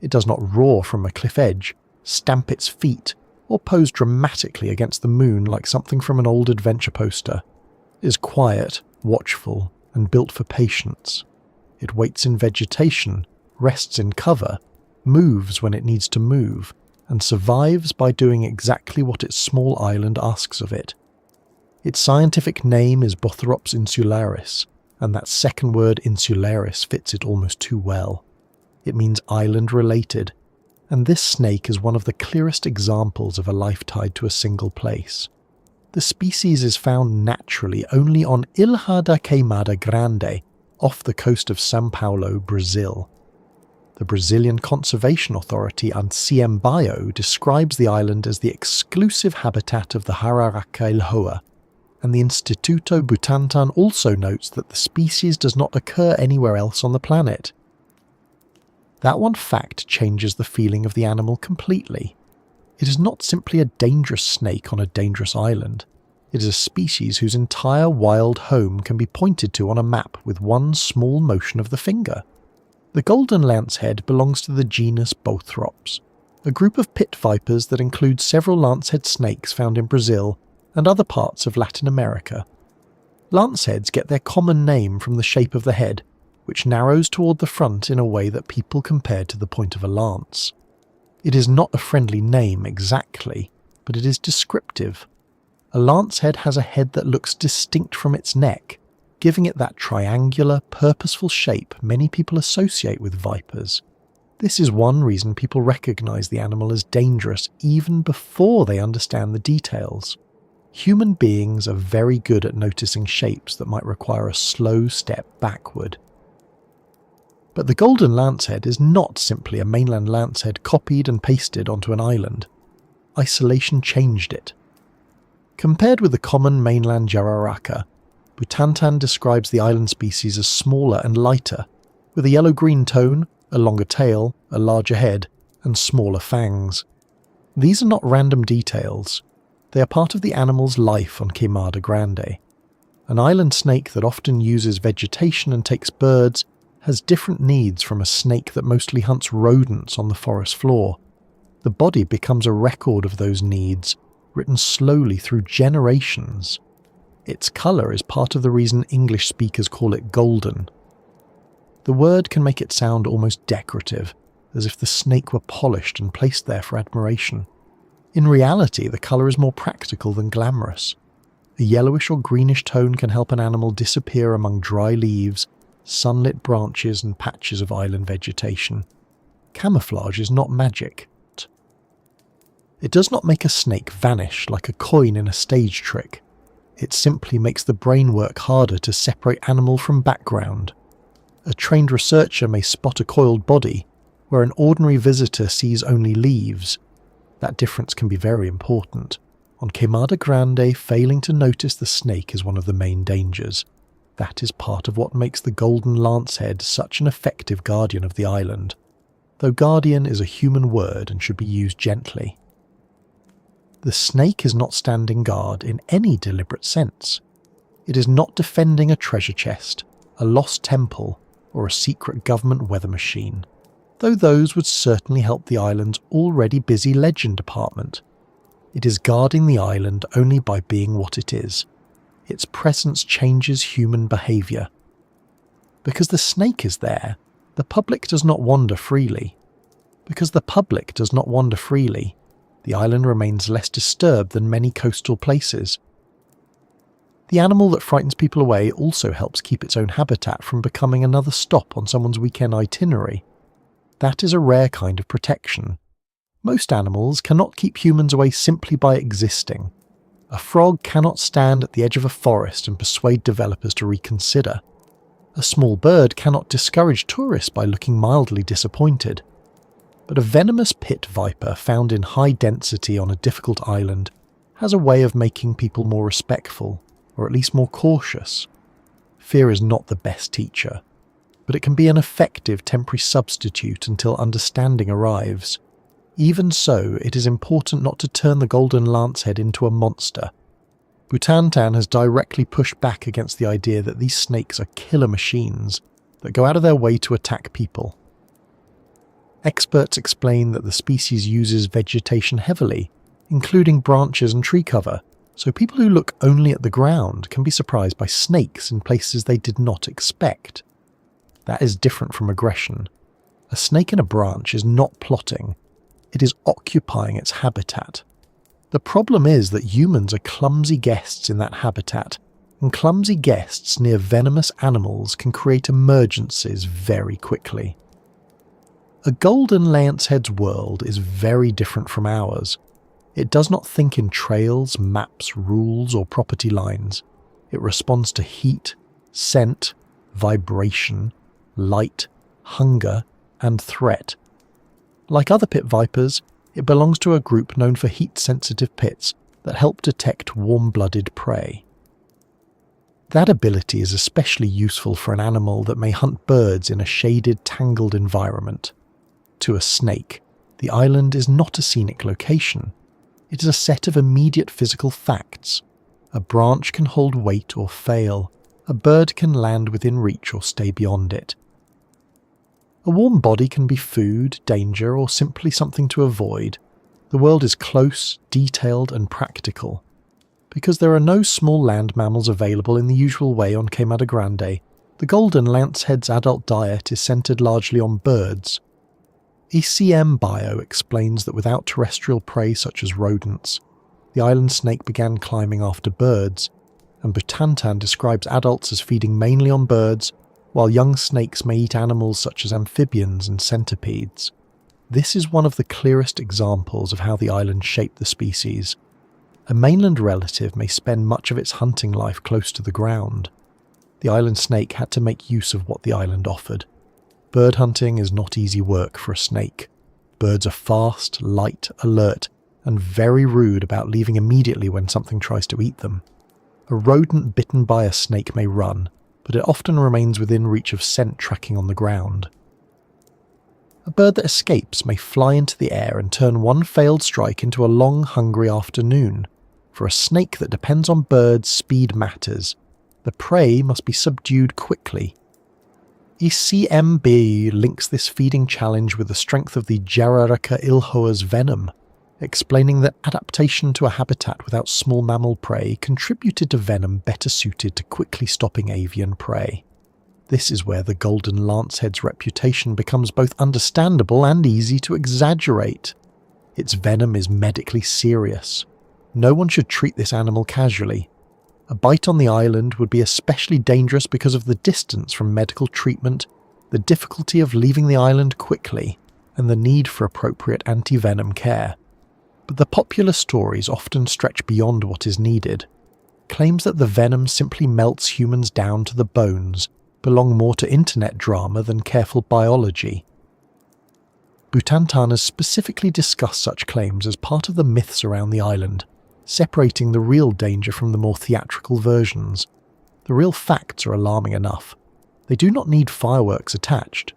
It does not roar from a cliff edge, stamp its feet, or pose dramatically against the moon like something from an old adventure poster. It is quiet, watchful, and built for patience. It waits in vegetation, rests in cover, moves when it needs to move, and survives by doing exactly what its small island asks of it. Its scientific name is Bothrops insularis, and that second word insularis fits it almost too well. It means island-related, and this snake is one of the clearest examples of a life tied to a single place. The species is found naturally only on Ilha da Queimada Grande, off the coast of São Paulo, Brazil. The Brazilian Conservation Authority Antivenom describes the island as the exclusive habitat of the Jararaca ilhoa, and the Instituto Butantan also notes that the species does not occur anywhere else on the planet. That one fact changes the feeling of the animal completely. It is not simply a dangerous snake on a dangerous island. It is a species whose entire wild home can be pointed to on a map with one small motion of the finger. The golden lancehead belongs to the genus Bothrops, a group of pit vipers that includes several lancehead snakes found in Brazil and other parts of Latin America. Lanceheads get their common name from the shape of the head, which narrows toward the front in a way that people compared to the point of a lance. It is not a friendly name exactly, but it is descriptive. A lancehead has a head that looks distinct from its neck, giving it that triangular, purposeful shape many people associate with vipers. This is one reason people recognize the animal as dangerous even before they understand the details. Human beings are very good at noticing shapes that might require a slow step backward. But the golden lancehead is not simply a mainland lancehead copied and pasted onto an island. Isolation changed it. Compared with the common mainland Jararaca, Butantan describes the island species as smaller and lighter, with a yellow-green tone, a longer tail, a larger head, and smaller fangs. These are not random details. They are part of the animal's life on Queimada Grande. An island snake that often uses vegetation and takes birds has different needs from a snake that mostly hunts rodents on the forest floor. The body becomes a record of those needs, written slowly through generations. Its colour is part of the reason English speakers call it golden. The word can make it sound almost decorative, as if the snake were polished and placed there for admiration. In reality, the colour is more practical than glamorous. A yellowish or greenish tone can help an animal disappear among dry leaves, sunlit branches and patches of island vegetation. Camouflage is not magic. It does not make a snake vanish like a coin in a stage trick. It simply makes the brain work harder to separate animal from background. A trained researcher may spot a coiled body, where an ordinary visitor sees only leaves. That difference can be very important. On Queimada Grande, failing to notice the snake is one of the main dangers. That is part of what makes the golden lancehead such an effective guardian of the island, though guardian is a human word and should be used gently. The snake is not standing guard in any deliberate sense. It is not defending a treasure chest, a lost temple, or a secret government weather machine, though those would certainly help the island's already busy legend department. It is guarding the island only by being what it is. Its presence changes human behaviour. Because the snake is there, the public does not wander freely. Because the public does not wander freely, the island remains less disturbed than many coastal places. The animal that frightens people away also helps keep its own habitat from becoming another stop on someone's weekend itinerary. That is a rare kind of protection. Most animals cannot keep humans away simply by existing. A frog cannot stand at the edge of a forest and persuade developers to reconsider. A small bird cannot discourage tourists by looking mildly disappointed. But a venomous pit viper found in high density on a difficult island has a way of making people more respectful, or at least more cautious. Fear is not the best teacher, but it can be an effective temporary substitute until understanding arrives. Even so, it is important not to turn the golden lancehead into a monster. Butantan has directly pushed back against the idea that these snakes are killer machines that go out of their way to attack people. Experts explain that the species uses vegetation heavily, including branches and tree cover, so people who look only at the ground can be surprised by snakes in places they did not expect. That is different from aggression. A snake in a branch is not plotting. It is occupying its habitat. The problem is that humans are clumsy guests in that habitat, and clumsy guests near venomous animals can create emergencies very quickly. A golden lancehead's world is very different from ours. It does not think in trails, maps, rules, or property lines. It responds to heat, scent, vibration, light, hunger, and threat. Like other pit vipers, it belongs to a group known for heat-sensitive pits that help detect warm-blooded prey. That ability is especially useful for an animal that may hunt birds in a shaded, tangled environment. To a snake, the island is not a scenic location. It is a set of immediate physical facts. A branch can hold weight or fail. A bird can land within reach or stay beyond it. A warm body can be food, danger, or simply something to avoid. The world is close, detailed, and practical. Because there are no small land mammals available in the usual way on Queimada Grande, the golden lancehead's adult diet is centered largely on birds. ECM Bio explains that without terrestrial prey such as rodents, the island snake began climbing after birds, and Butantan describes adults as feeding mainly on birds, while young snakes may eat animals such as amphibians and centipedes. This is one of the clearest examples of how the island shaped the species. A mainland relative may spend much of its hunting life close to the ground. The island snake had to make use of what the island offered. Bird hunting is not easy work for a snake. Birds are fast, light, alert, and very rude about leaving immediately when something tries to eat them. A rodent bitten by a snake may run, but but it often remains within reach of scent tracking on the ground. A bird that escapes may fly into the air and turn one failed strike into a long, hungry afternoon. For a snake that depends on birds, speed matters. The prey must be subdued quickly. ECMB links this feeding challenge with the strength of the Jararaca ilhoa's venom, explaining that adaptation to a habitat without small mammal prey contributed to venom better suited to quickly stopping avian prey. This is where the golden lancehead's reputation becomes both understandable and easy to exaggerate. Its venom is medically serious. No one should treat this animal casually. A bite on the island would be especially dangerous because of the distance from medical treatment, the difficulty of leaving the island quickly, and the need for appropriate antivenom care. But the popular stories often stretch beyond what is needed. Claims that the venom simply melts humans down to the bones belong more to internet drama than careful biology. Butantan has specifically discussed such claims as part of the myths around the island, separating the real danger from the more theatrical versions. The real facts are alarming enough. They do not need fireworks attached.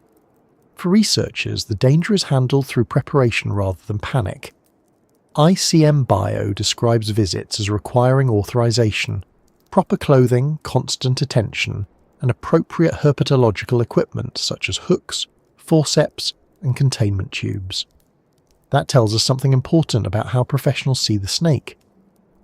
For researchers, the danger is handled through preparation rather than panic. ICM Bio describes visits as requiring authorization, proper clothing, constant attention, and appropriate herpetological equipment such as hooks, forceps, and containment tubes. That tells us something important about how professionals see the snake.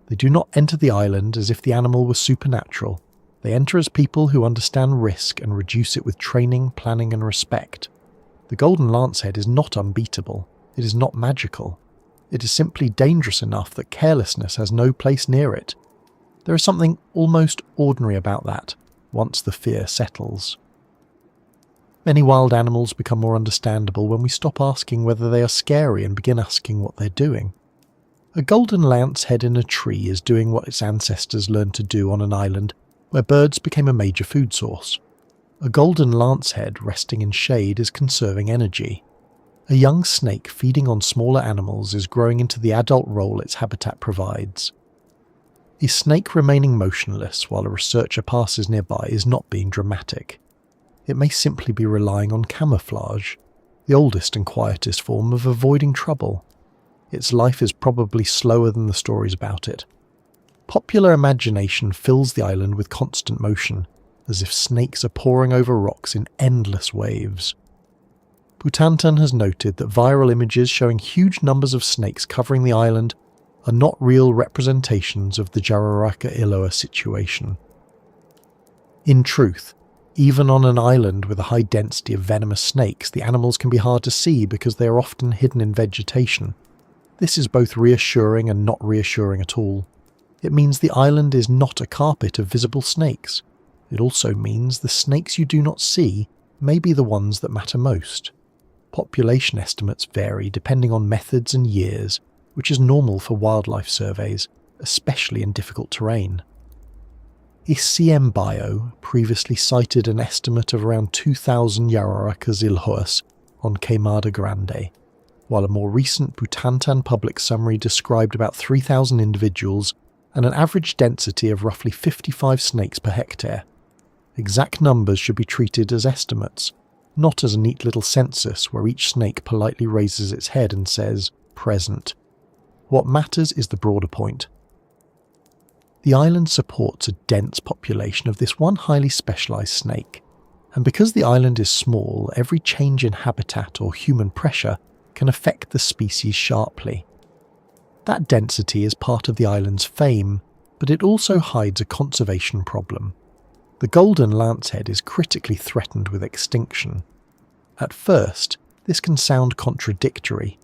They do not enter the island as if the animal was supernatural. They enter as people who understand risk and reduce it with training, planning, and respect. The golden lancehead is not unbeatable. It is not magical. It is simply dangerous enough that carelessness has no place near it. There is something almost ordinary about that, once the fear settles. Many wild animals become more understandable when we stop asking whether they are scary and begin asking what they're doing. A golden lancehead in a tree is doing what its ancestors learned to do on an island where birds became a major food source. A golden lancehead resting in shade is conserving energy. A young snake feeding on smaller animals is growing into the adult role its habitat provides. A snake remaining motionless while a researcher passes nearby is not being dramatic. It may simply be relying on camouflage, the oldest and quietest form of avoiding trouble. Its life is probably slower than the stories about it. Popular imagination fills the island with constant motion, as if snakes are pouring over rocks in endless waves. Butantan has noted that viral images showing huge numbers of snakes covering the island are not real representations of the Jararaca Ilhoa situation. In truth, even on an island with a high density of venomous snakes, the animals can be hard to see because they are often hidden in vegetation. This is both reassuring and not reassuring at all. It means the island is not a carpet of visible snakes. It also means the snakes you do not see may be the ones that matter most. Population estimates vary depending on methods and years, which is normal for wildlife surveys, especially in difficult terrain. ICM Bio previously cited an estimate of around 2,000 Jararacas ilhoas on Queimada Grande, while a more recent Butantan public summary described about 3,000 individuals and an average density of roughly 55 snakes per hectare. Exact numbers should be treated as estimates, not as a neat little census where each snake politely raises its head and says, "present." What matters is the broader point. The island supports a dense population of this one highly specialised snake, and because the island is small, every change in habitat or human pressure can affect the species sharply. That density is part of the island's fame, but it also hides a conservation problem. The golden lancehead is critically threatened with extinction. At first, this can sound contradictory.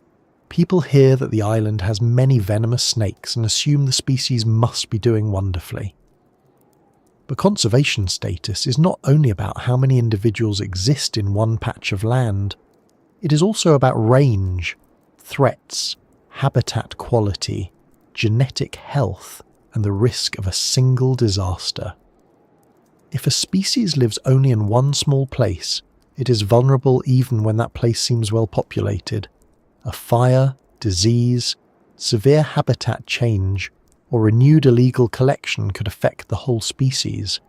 People hear that the island has many venomous snakes and assume the species must be doing wonderfully. But conservation status is not only about how many individuals exist in one patch of land. It is also about range, threats, habitat quality, genetic health, and the risk of a single disaster. If a species lives only in one small place, it is vulnerable even when that place seems well populated. A fire, disease, severe habitat change, or renewed illegal collection could affect the whole species.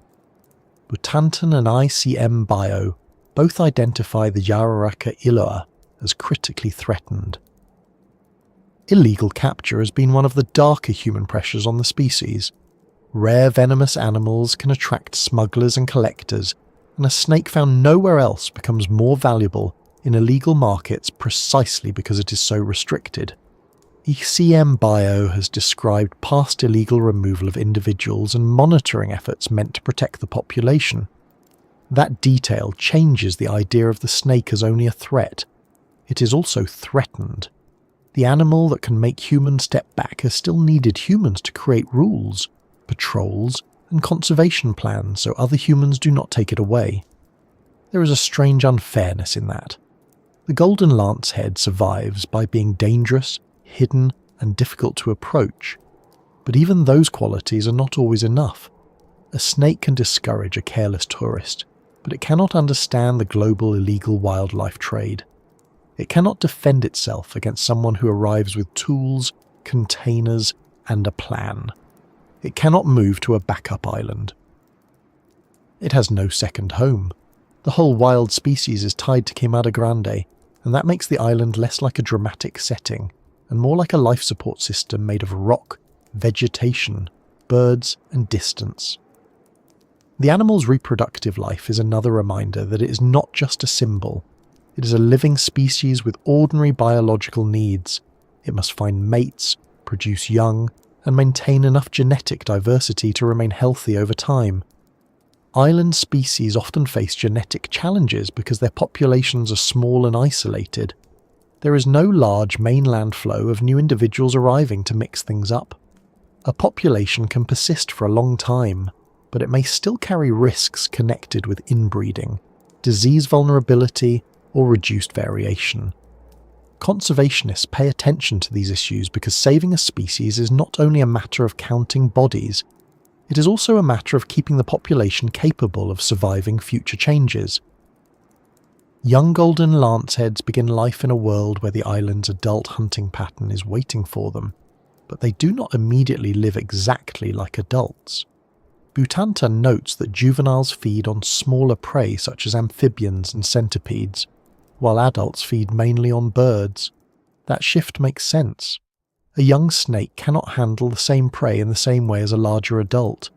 Butantan and ICM Bio both identify the Jararaca Iloa as critically threatened. Illegal capture has been one of the darker human pressures on the species. Rare venomous animals can attract smugglers and collectors, and a snake found nowhere else becomes more valuable in illegal markets precisely because it is so restricted. ECM Bio has described past illegal removal of individuals and monitoring efforts meant to protect the population. That detail changes the idea of the snake as only a threat. It is also threatened. The animal that can make humans step back has still needed humans to create rules, patrols, and conservation plans so other humans do not take it away. There is a strange unfairness in that. The golden lancehead survives by being dangerous, hidden, and difficult to approach. But even those qualities are not always enough. A snake can discourage a careless tourist, but it cannot understand the global illegal wildlife trade. It cannot defend itself against someone who arrives with tools, containers, and a plan. It cannot move to a backup island. It has no second home. The whole wild species is tied to Queimada Grande, and that makes the island less like a dramatic setting and more like a life support system made of rock, vegetation, birds, and distance. The animal's reproductive life is another reminder that it is not just a symbol. It is a living species with ordinary biological needs. It must find mates, produce young, and maintain enough genetic diversity to remain healthy over time. Island species often face genetic challenges because their populations are small and isolated. There is no large mainland flow of new individuals arriving to mix things up. A population can persist for a long time, but it may still carry risks connected with inbreeding, disease vulnerability, or reduced variation. Conservationists pay attention to these issues because saving a species is not only a matter of counting bodies, it is also a matter of keeping the population capable of surviving future changes. Young golden lanceheads begin life in a world where the island's adult hunting pattern is waiting for them, but they do not immediately live exactly like adults. Butanta notes that juveniles feed on smaller prey such as amphibians and centipedes, while adults feed mainly on birds. That shift makes sense. A young snake cannot handle the same prey in the same way as a larger adult.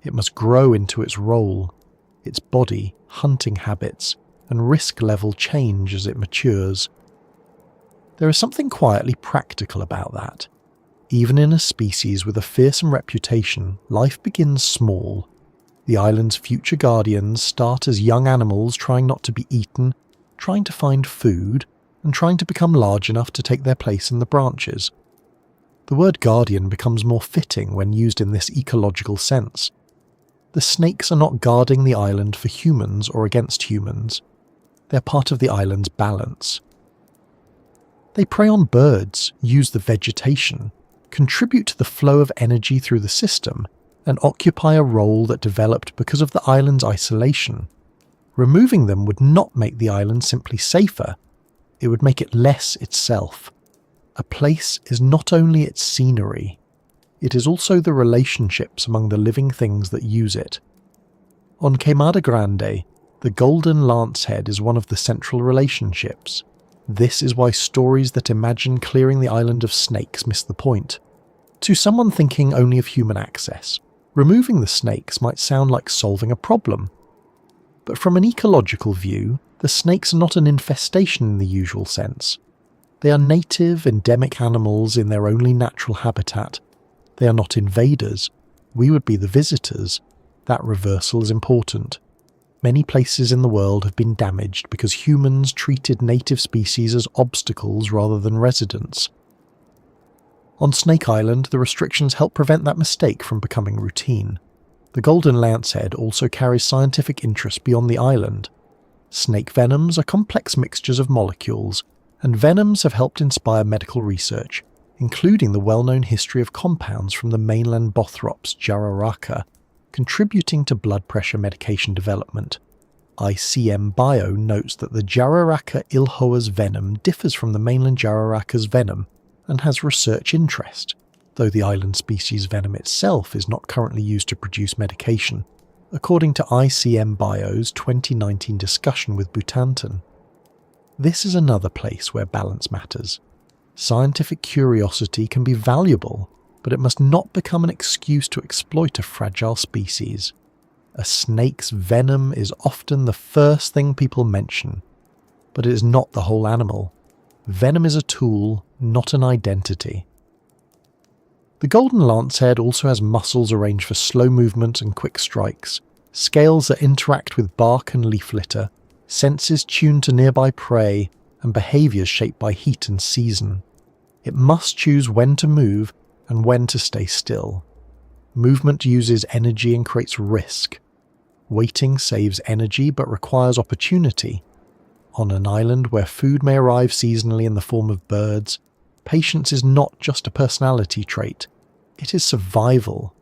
It must grow into its role. Its body, hunting habits, and risk level change as it matures. There is something quietly practical about that. Even in a species with a fearsome reputation, life begins small. The island's future guardians start as young animals trying not to be eaten, trying to find food, and trying to become large enough to take their place in the branches. The word guardian becomes more fitting when used in this ecological sense. The snakes are not guarding the island for humans or against humans. They're part of the island's balance. They prey on birds, use the vegetation, contribute to the flow of energy through the system, and occupy a role that developed because of the island's isolation. Removing them would not make the island simply safer, it would make it less itself. A place is not only its scenery, it is also the relationships among the living things that use it. On Queimada Grande, the golden lancehead is one of the central relationships. This is why stories that imagine clearing the island of snakes miss the point. To someone thinking only of human access, removing the snakes might sound like solving a problem. But from an ecological view, the snakes are not an infestation in the usual sense. They are native, endemic animals in their only natural habitat. They are not invaders. We would be the visitors. That reversal is important. Many places in the world have been damaged because humans treated native species as obstacles rather than residents. On Snake Island, the restrictions help prevent that mistake from becoming routine. The golden lancehead also carries scientific interest beyond the island. Snake venoms are complex mixtures of molecules, and venoms have helped inspire medical research, including the well-known history of compounds from the mainland Bothrops Jararaca, contributing to blood pressure medication development. ICM Bio notes that the Jararaca Ilhoa's venom differs from the mainland Jararaca's venom and has research interest, though the island species venom itself is not currently used to produce medication. according to ICM Bio's 2019 discussion with Butantan. This is another place where balance matters. Scientific curiosity can be valuable, but it must not become an excuse to exploit a fragile species. A snake's venom is often the first thing people mention, but it is not the whole animal. Venom is a tool, not an identity. The golden lancehead also has muscles arranged for slow movement and quick strikes, scales that interact with bark and leaf litter, senses tuned to nearby prey, and behaviours shaped by heat and season. It must choose when to move and when to stay still. Movement uses energy and creates risk. Waiting saves energy but requires opportunity. On an island where food may arrive seasonally in the form of birds, patience is not just a personality trait, it is survival.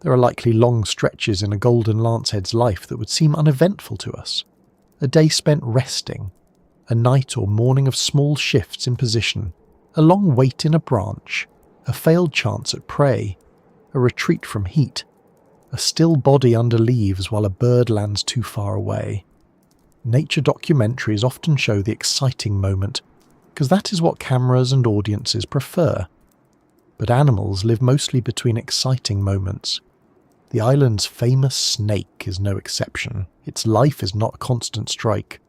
There are likely long stretches in a golden lancehead's life that would seem uneventful to us. A day spent resting, a night or morning of small shifts in position, a long wait in a branch, a failed chance at prey, a retreat from heat, a still body under leaves while a bird lands too far away. Nature documentaries often show the exciting moment, because that is what cameras and audiences prefer. But animals live mostly between exciting moments. The island's famous snake is no exception. Its life is not a constant strike.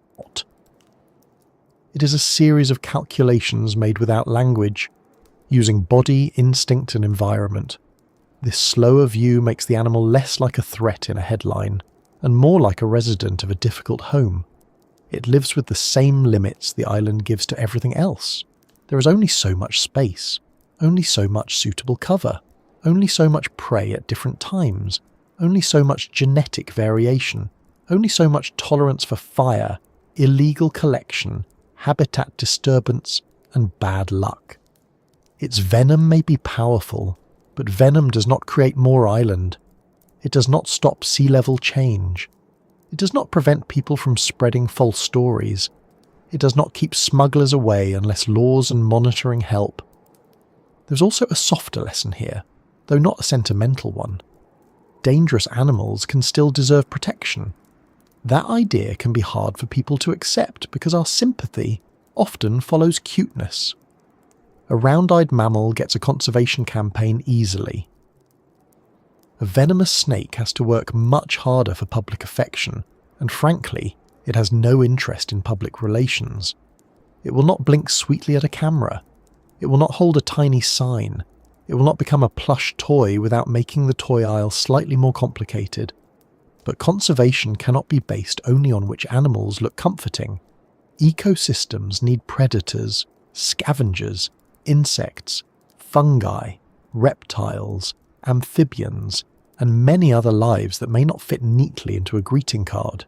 It is a series of calculations made without language, using body, instinct and environment. This slower view makes the animal less like a threat in a headline, and more like a resident of a difficult home. It lives with the same limits the island gives to everything else. There is only so much space, only so much suitable cover, only so much prey at different times, only so much genetic variation, only so much tolerance for fire, illegal collection, habitat disturbance, and bad luck. Its venom may be powerful, but venom does not create more island. It does not stop sea level change. It does not prevent people from spreading false stories. It does not keep smugglers away unless laws and monitoring help. There's also a softer lesson here, though not a sentimental one. Dangerous animals can still deserve protection. That idea can be hard for people to accept because our sympathy often follows cuteness. A round-eyed mammal gets a conservation campaign easily. A venomous snake has to work much harder for public affection, and frankly, it has no interest in public relations. It will not blink sweetly at a camera. It will not hold a tiny sign. It will not become a plush toy without making the toy aisle slightly more complicated. But conservation cannot be based only on which animals look comforting. Ecosystems need predators, scavengers, insects, fungi, reptiles, amphibians, and many other lives that may not fit neatly into a greeting card.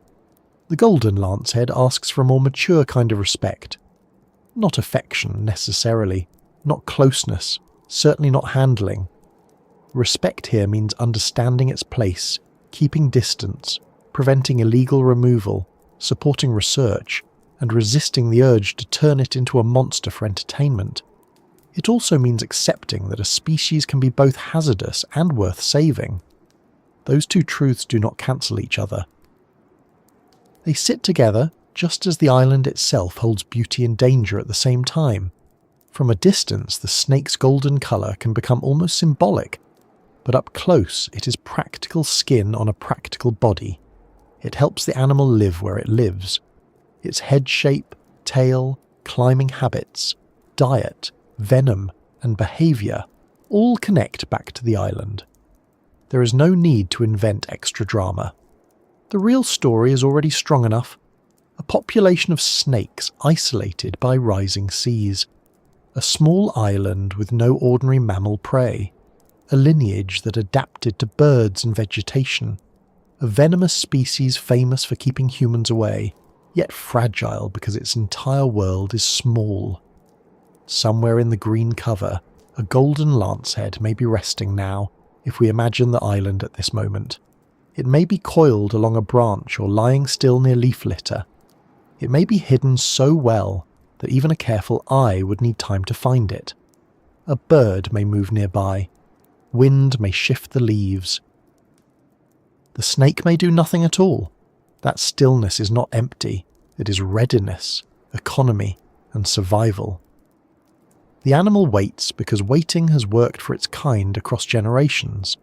The golden lancehead asks for a more mature kind of respect. Not affection, necessarily, not closeness, certainly not handling. Respect here means understanding its place, keeping distance, preventing illegal removal, supporting research, and resisting the urge to turn it into a monster for entertainment. It also means accepting that a species can be both hazardous and worth saving. Those two truths do not cancel each other. They sit together just as the island itself holds beauty and danger at the same time. From a distance, the snake's golden colour can become almost symbolic, but up close it is practical skin on a practical body. It helps the animal live where it lives. Its head shape, tail, climbing habits, diet, venom, and behaviour all connect back to the island. There is no need to invent extra drama. The real story is already strong enough. A population of snakes isolated by rising seas. A small island with no ordinary mammal prey. A lineage that adapted to birds and vegetation. A venomous species famous for keeping humans away, yet fragile because its entire world is small. Somewhere in the green cover, a golden lancehead may be resting now, if we imagine the island at this moment. It may be coiled along a branch or lying still near leaf litter. It may be hidden so well that even a careful eye would need time to find it. A bird may move nearby. Wind may shift the leaves. The snake may do nothing at all. That stillness is not empty, it is readiness, economy, and survival. The animal waits because waiting has worked for its kind across generations,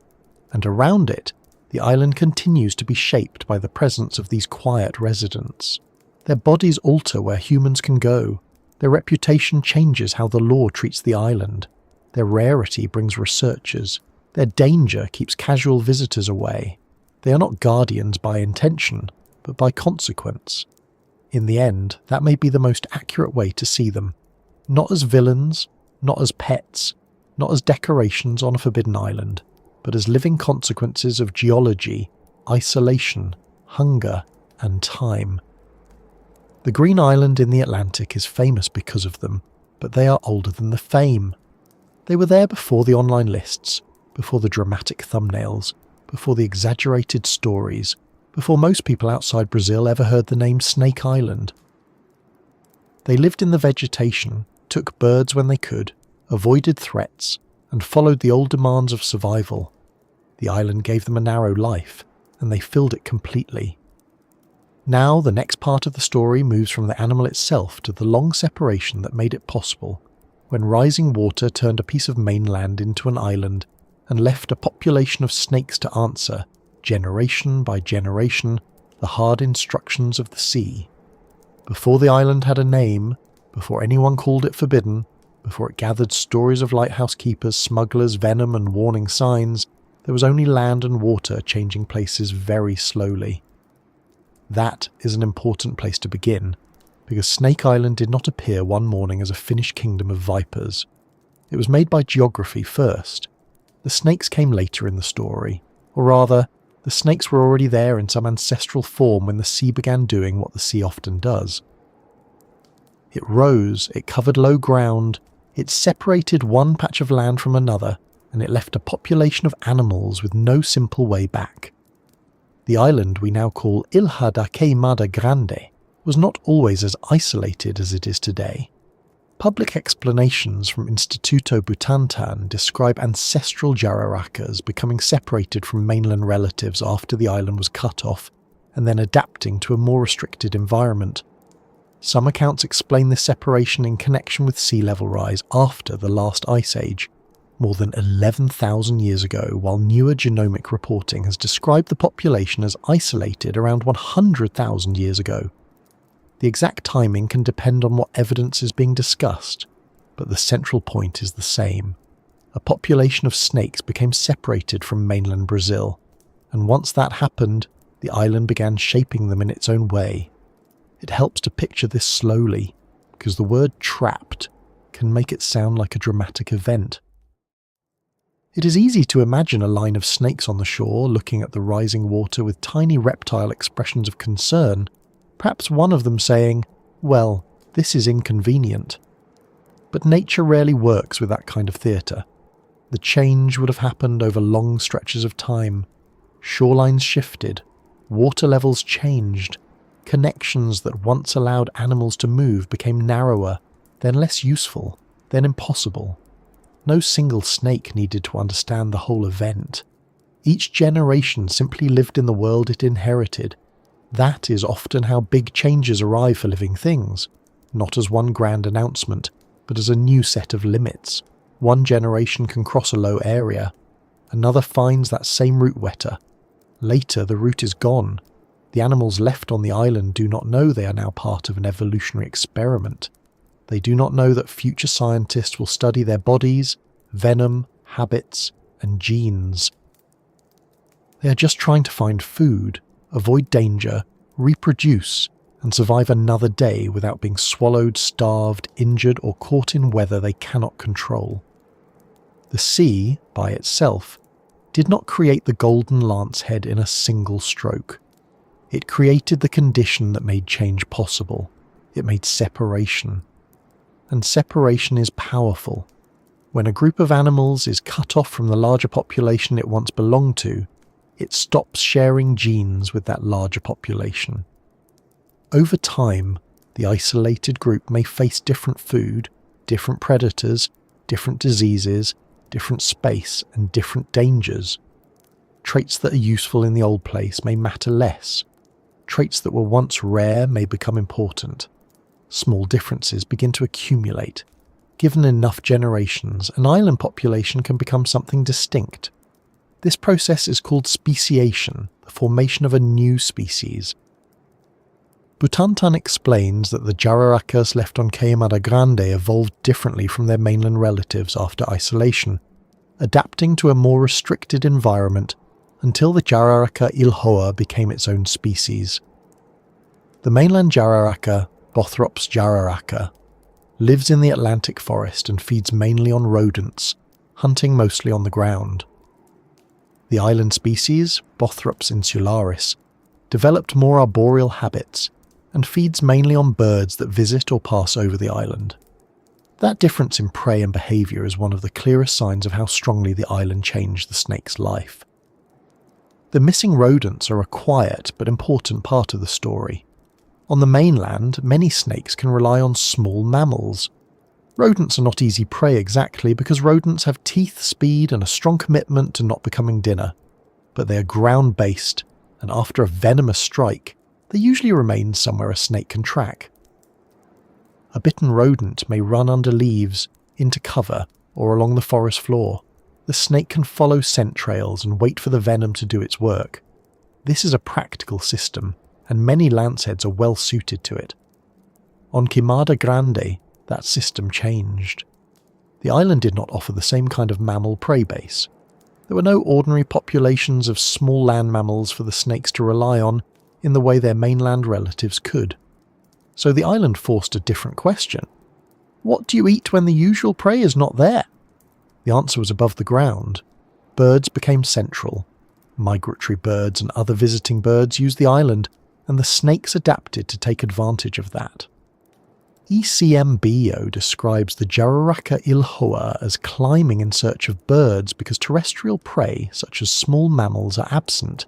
and around it, the island continues to be shaped by the presence of these quiet residents. Their bodies alter where humans can go, their reputation changes how the law treats the island, their rarity brings researchers, their danger keeps casual visitors away. They are not guardians by intention, but by consequence. In the end, that may be the most accurate way to see them. Not as villains, not as pets, not as decorations on a forbidden island, but as living consequences of geology, isolation, hunger, and time. The Green Island in the Atlantic is famous because of them, but they are older than the fame. They were there before the online lists, before the dramatic thumbnails, before the exaggerated stories, before most people outside Brazil ever heard the name Snake Island. They lived in the vegetation, took birds when they could, avoided threats, and followed the old demands of survival. The island gave them a narrow life, and they filled it completely. Now the next part of the story moves from the animal itself to the long separation that made it possible, when rising water turned a piece of mainland into an island and left a population of snakes to answer, generation by generation, the hard instructions of the sea. Before the island had a name, before anyone called it forbidden, before it gathered stories of lighthouse keepers, smugglers, venom and warning signs, there was only land and water changing places very slowly. That is an important place to begin, because Snake Island did not appear one morning as a finished kingdom of vipers. It was made by geography first. The snakes came later in the story, or rather, the snakes were already there in some ancestral form when the sea began doing what the sea often does. It rose, it covered low ground, it separated one patch of land from another, and it left a population of animals with no simple way back. The island we now call Ilha da Queimada Grande was not always as isolated as it is today. Public explanations from Instituto Butantan describe ancestral jararacas becoming separated from mainland relatives after the island was cut off, and then adapting to a more restricted environment. Some accounts explain this separation in connection with sea level rise after the last ice age, more than 11,000 years ago, while newer genomic reporting has described the population as isolated around 100,000 years ago. The exact timing can depend on what evidence is being discussed, but the central point is the same. A population of snakes became separated from mainland Brazil, and once that happened, the island began shaping them in its own way. It helps to picture this slowly, because the word trapped can make it sound like a dramatic event. It is easy to imagine a line of snakes on the shore looking at the rising water with tiny reptile expressions of concern, perhaps one of them saying, "Well, this is inconvenient." But nature rarely works with that kind of theatre. The change would have happened over long stretches of time. Shorelines shifted, water levels changed, connections that once allowed animals to move became narrower, then less useful, then impossible. No single snake needed to understand the whole event. Each generation simply lived in the world it inherited. That is often how big changes arrive for living things, not as one grand announcement, but as a new set of limits. One generation can cross a low area, another finds that same route wetter. Later the route is gone. The animals left on the island do not know they are now part of an evolutionary experiment. They do not know that future scientists will study their bodies, venom, habits, and genes. They are just trying to find food, avoid danger, reproduce, and survive another day without being swallowed, starved, injured, or caught in weather they cannot control. The sea, by itself, did not create the golden lancehead in a single stroke. It created the condition that made change possible. It made separation. And separation is powerful. When a group of animals is cut off from the larger population it once belonged to, it stops sharing genes with that larger population. Over time, the isolated group may face different food, different predators, different diseases, different space, and different dangers. Traits that are useful in the old place may matter less. Traits that were once rare may become important. Small differences begin to accumulate. Given enough generations, an island population can become something distinct. This process is called speciation, the formation of a new species. Butantan explains that the jararacas left on Queimada Grande evolved differently from their mainland relatives after isolation, adapting to a more restricted environment until the jararaca Ilhoa became its own species. The mainland jararaca, Bothrops jararaca, lives in the Atlantic forest and feeds mainly on rodents, hunting mostly on the ground. The island species, Bothrops insularis, developed more arboreal habits and feeds mainly on birds that visit or pass over the island. That difference in prey and behaviour is one of the clearest signs of how strongly the island changed the snake's life. The missing rodents are a quiet but important part of the story. On the mainland, many snakes can rely on small mammals. Rodents are not easy prey exactly because rodents have teeth, speed and a strong commitment to not becoming dinner. But they are ground-based, and after a venomous strike, they usually remain somewhere a snake can track. A bitten rodent may run under leaves, into cover, or along the forest floor. The snake can follow scent trails and wait for the venom to do its work. This is a practical system, and many lanceheads are well suited to it. On Queimada Grande, that system changed. The island did not offer the same kind of mammal prey base. There were no ordinary populations of small land mammals for the snakes to rely on in the way their mainland relatives could. So the island forced a different question. What do you eat when the usual prey is not there? The answer was above the ground. Birds became central. Migratory birds and other visiting birds used the island, and the snakes adapted to take advantage of that. ECMBO describes the jararaca Ilhoa as climbing in search of birds because terrestrial prey, such as small mammals, are absent,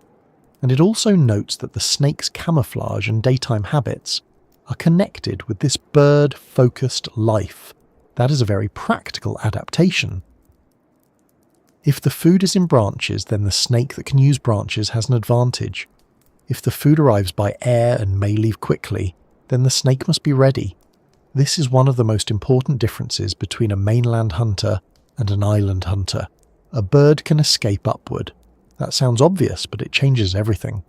and it also notes that the snake's camouflage and daytime habits are connected with this bird-focused life. That is a very practical adaptation. If the food is in branches, then the snake that can use branches has an advantage. If the food arrives by air and may leave quickly, then the snake must be ready. This is one of the most important differences between a mainland hunter and an island hunter. A bird can escape upward. That sounds obvious, but it changes everything.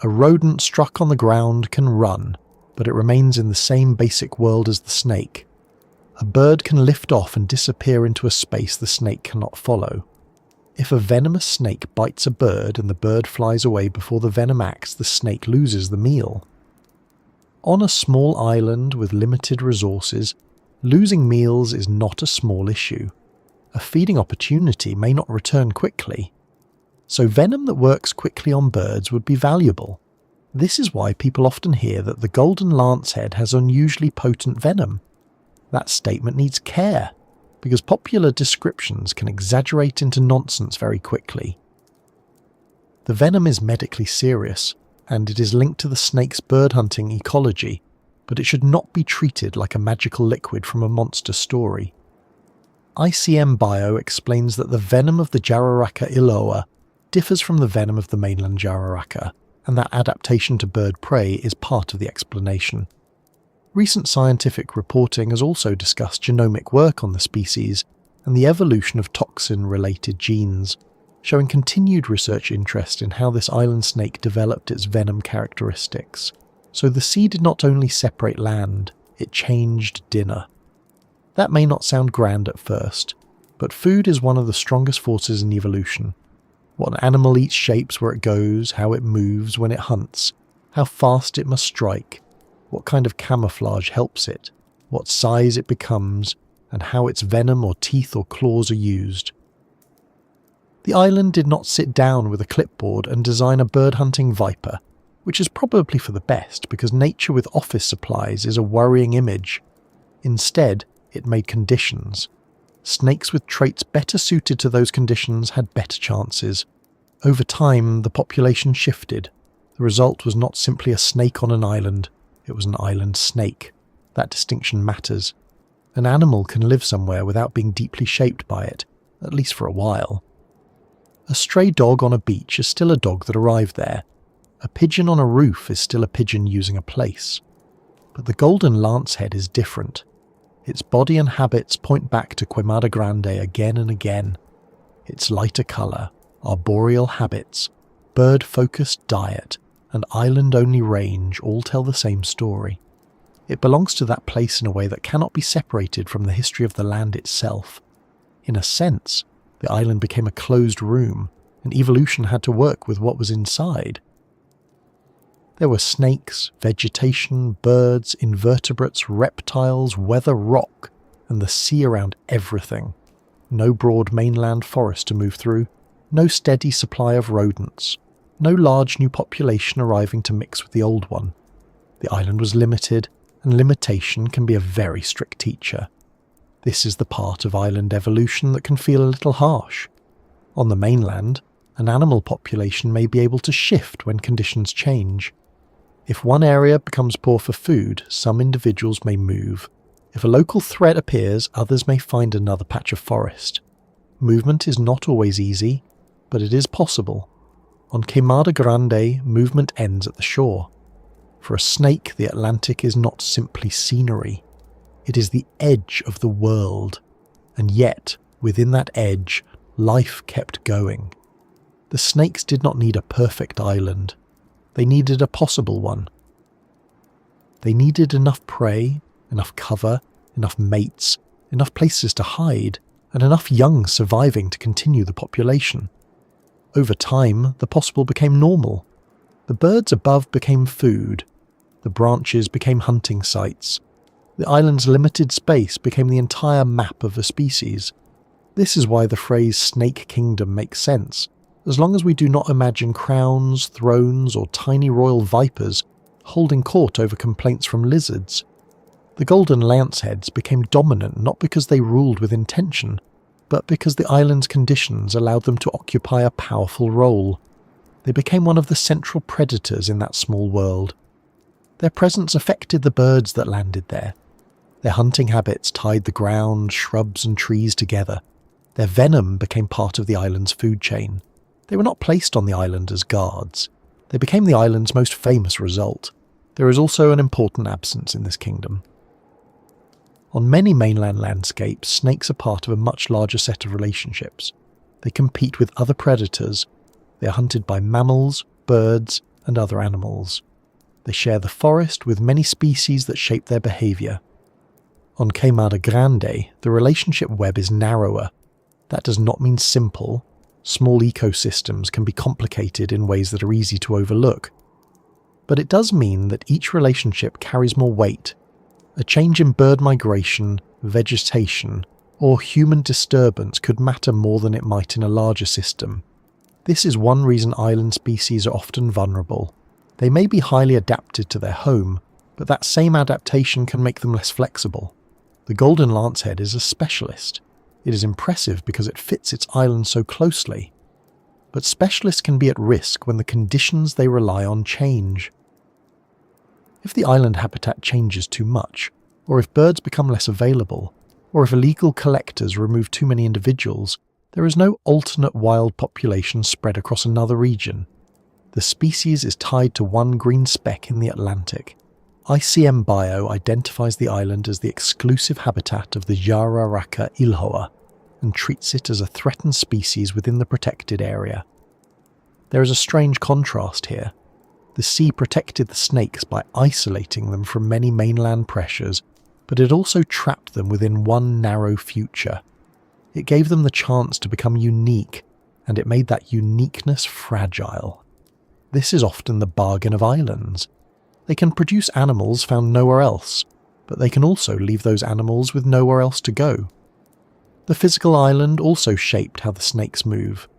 A rodent struck on the ground can run, but it remains in the same basic world as the snake. A bird can lift off and disappear into a space the snake cannot follow. If a venomous snake bites a bird and the bird flies away before the venom acts, the snake loses the meal. On a small island with limited resources, losing meals is not a small issue. A feeding opportunity may not return quickly. So venom that works quickly on birds would be valuable. This is why people often hear that the golden lancehead has unusually potent venom. That statement needs care, because popular descriptions can exaggerate into nonsense very quickly. The venom is medically serious, and it is linked to the snake's bird hunting ecology, but it should not be treated like a magical liquid from a monster story. ICM Bio explains that the venom of the jararaca Ilhoa differs from the venom of the mainland jararaca, and that adaptation to bird prey is part of the explanation. Recent scientific reporting has also discussed genomic work on the species and the evolution of toxin-related genes, showing continued research interest in how this island snake developed its venom characteristics. So the sea did not only separate land, it changed dinner. That may not sound grand at first, but food is one of the strongest forces in evolution. What an animal eats shapes where it goes, how it moves when it hunts, how fast it must strike, what kind of camouflage helps it, what size it becomes, and how its venom or teeth or claws are used. The island did not sit down with a clipboard and design a bird-hunting viper, which is probably for the best because nature with office supplies is a worrying image. Instead, it made conditions. Snakes with traits better suited to those conditions had better chances. Over time, the population shifted. The result was not simply a snake on an island, it was an island snake. That distinction matters. An animal can live somewhere without being deeply shaped by it, at least for a while. A stray dog on a beach is still a dog that arrived there. A pigeon on a roof is still a pigeon using a place. But the golden lancehead is different. Its body and habits point back to Queimada Grande again and again. Its lighter colour, arboreal habits, bird-focused diet, and island-only range all tell the same story. It belongs to that place in a way that cannot be separated from the history of the land itself. In a sense, the island became a closed room, and evolution had to work with what was inside. There were snakes, vegetation, birds, invertebrates, reptiles, weather, rock, and the sea around everything. No broad mainland forest to move through, no steady supply of rodents, no large new population arriving to mix with the old one. The island was limited, and limitation can be a very strict teacher. This is the part of island evolution that can feel a little harsh. On the mainland, an animal population may be able to shift when conditions change. If one area becomes poor for food, some individuals may move. If a local threat appears, others may find another patch of forest. Movement is not always easy, but it is possible. On Queimada Grande, movement ends at the shore. For a snake, the Atlantic is not simply scenery. It is the edge of the world, and yet, within that edge, life kept going. The snakes did not need a perfect island. They needed a possible one. They needed enough prey, enough cover, enough mates, enough places to hide, and enough young surviving to continue the population. Over time, the possible became normal. The birds above became food. The branches became hunting sites. The island's limited space became the entire map of a species. This is why the phrase Snake Kingdom makes sense, as long as we do not imagine crowns, thrones, or tiny royal vipers holding court over complaints from lizards. The golden lanceheads became dominant not because they ruled with intention, but because the island's conditions allowed them to occupy a powerful role. They became one of the central predators in that small world. Their presence affected the birds that landed there. Their hunting habits tied the ground, shrubs and trees together. Their venom became part of the island's food chain. They were not placed on the island as guards. They became the island's most famous result. There is also an important absence in this kingdom. On many mainland landscapes, snakes are part of a much larger set of relationships. They compete with other predators. They are hunted by mammals, birds, and other animals. They share the forest with many species that shape their behaviour. On Queimada Grande, the relationship web is narrower. That does not mean simple. Small ecosystems can be complicated in ways that are easy to overlook. But it does mean that each relationship carries more weight. A change in bird migration, vegetation, or human disturbance could matter more than it might in a larger system. This is one reason island species are often vulnerable. They may be highly adapted to their home, but that same adaptation can make them less flexible. The golden lancehead is a specialist. It is impressive because it fits its island so closely. But specialists can be at risk when the conditions they rely on change. If the island habitat changes too much, or if birds become less available, or if illegal collectors remove too many individuals, there is no alternate wild population spread across another region. The species is tied to one green speck in the Atlantic. ICM Bio identifies the island as the exclusive habitat of the Jararaca ilhoa and treats it as a threatened species within the protected area. There is a strange contrast here. The sea protected the snakes by isolating them from many mainland pressures, but it also trapped them within one narrow future. It gave them the chance to become unique, and it made that uniqueness fragile. This is often the bargain of islands. They can produce animals found nowhere else, but they can also leave those animals with nowhere else to go. The physical island also shaped how the snakes move.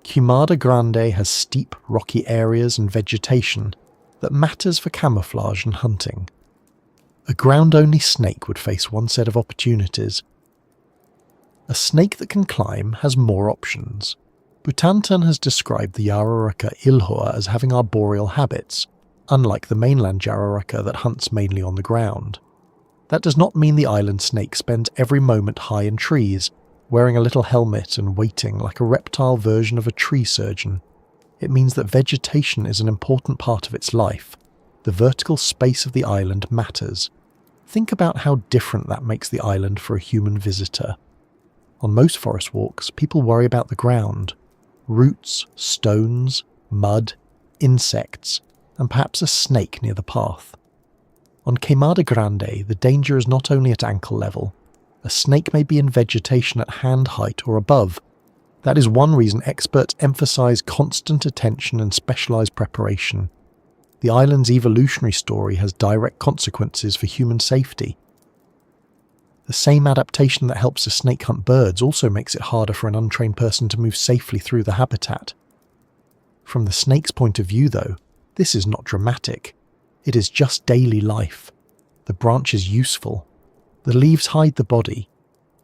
Queimada Grande has steep, rocky areas and vegetation that matters for camouflage and hunting. A ground-only snake would face one set of opportunities. A snake that can climb has more options. Butantan has described the Jararaca ilhoa as having arboreal habits, unlike the mainland Jararaca that hunts mainly on the ground. That does not mean the island snake spends every moment high in trees, wearing a little helmet and waiting like a reptile version of a tree surgeon. It means that vegetation is an important part of its life. The vertical space of the island matters. Think about how different that makes the island for a human visitor. On most forest walks, people worry about the ground. Roots, stones, mud, insects, and perhaps a snake near the path. On Queimada Grande, the danger is not only at ankle level. A snake may be in vegetation at hand height or above. That is one reason experts emphasize constant attention and specialized preparation. The island's evolutionary story has direct consequences for human safety. The same adaptation that helps a snake hunt birds also makes it harder for an untrained person to move safely through the habitat. From the snake's point of view, though, this is not dramatic. It is just daily life. The branch is useful. The leaves hide the body.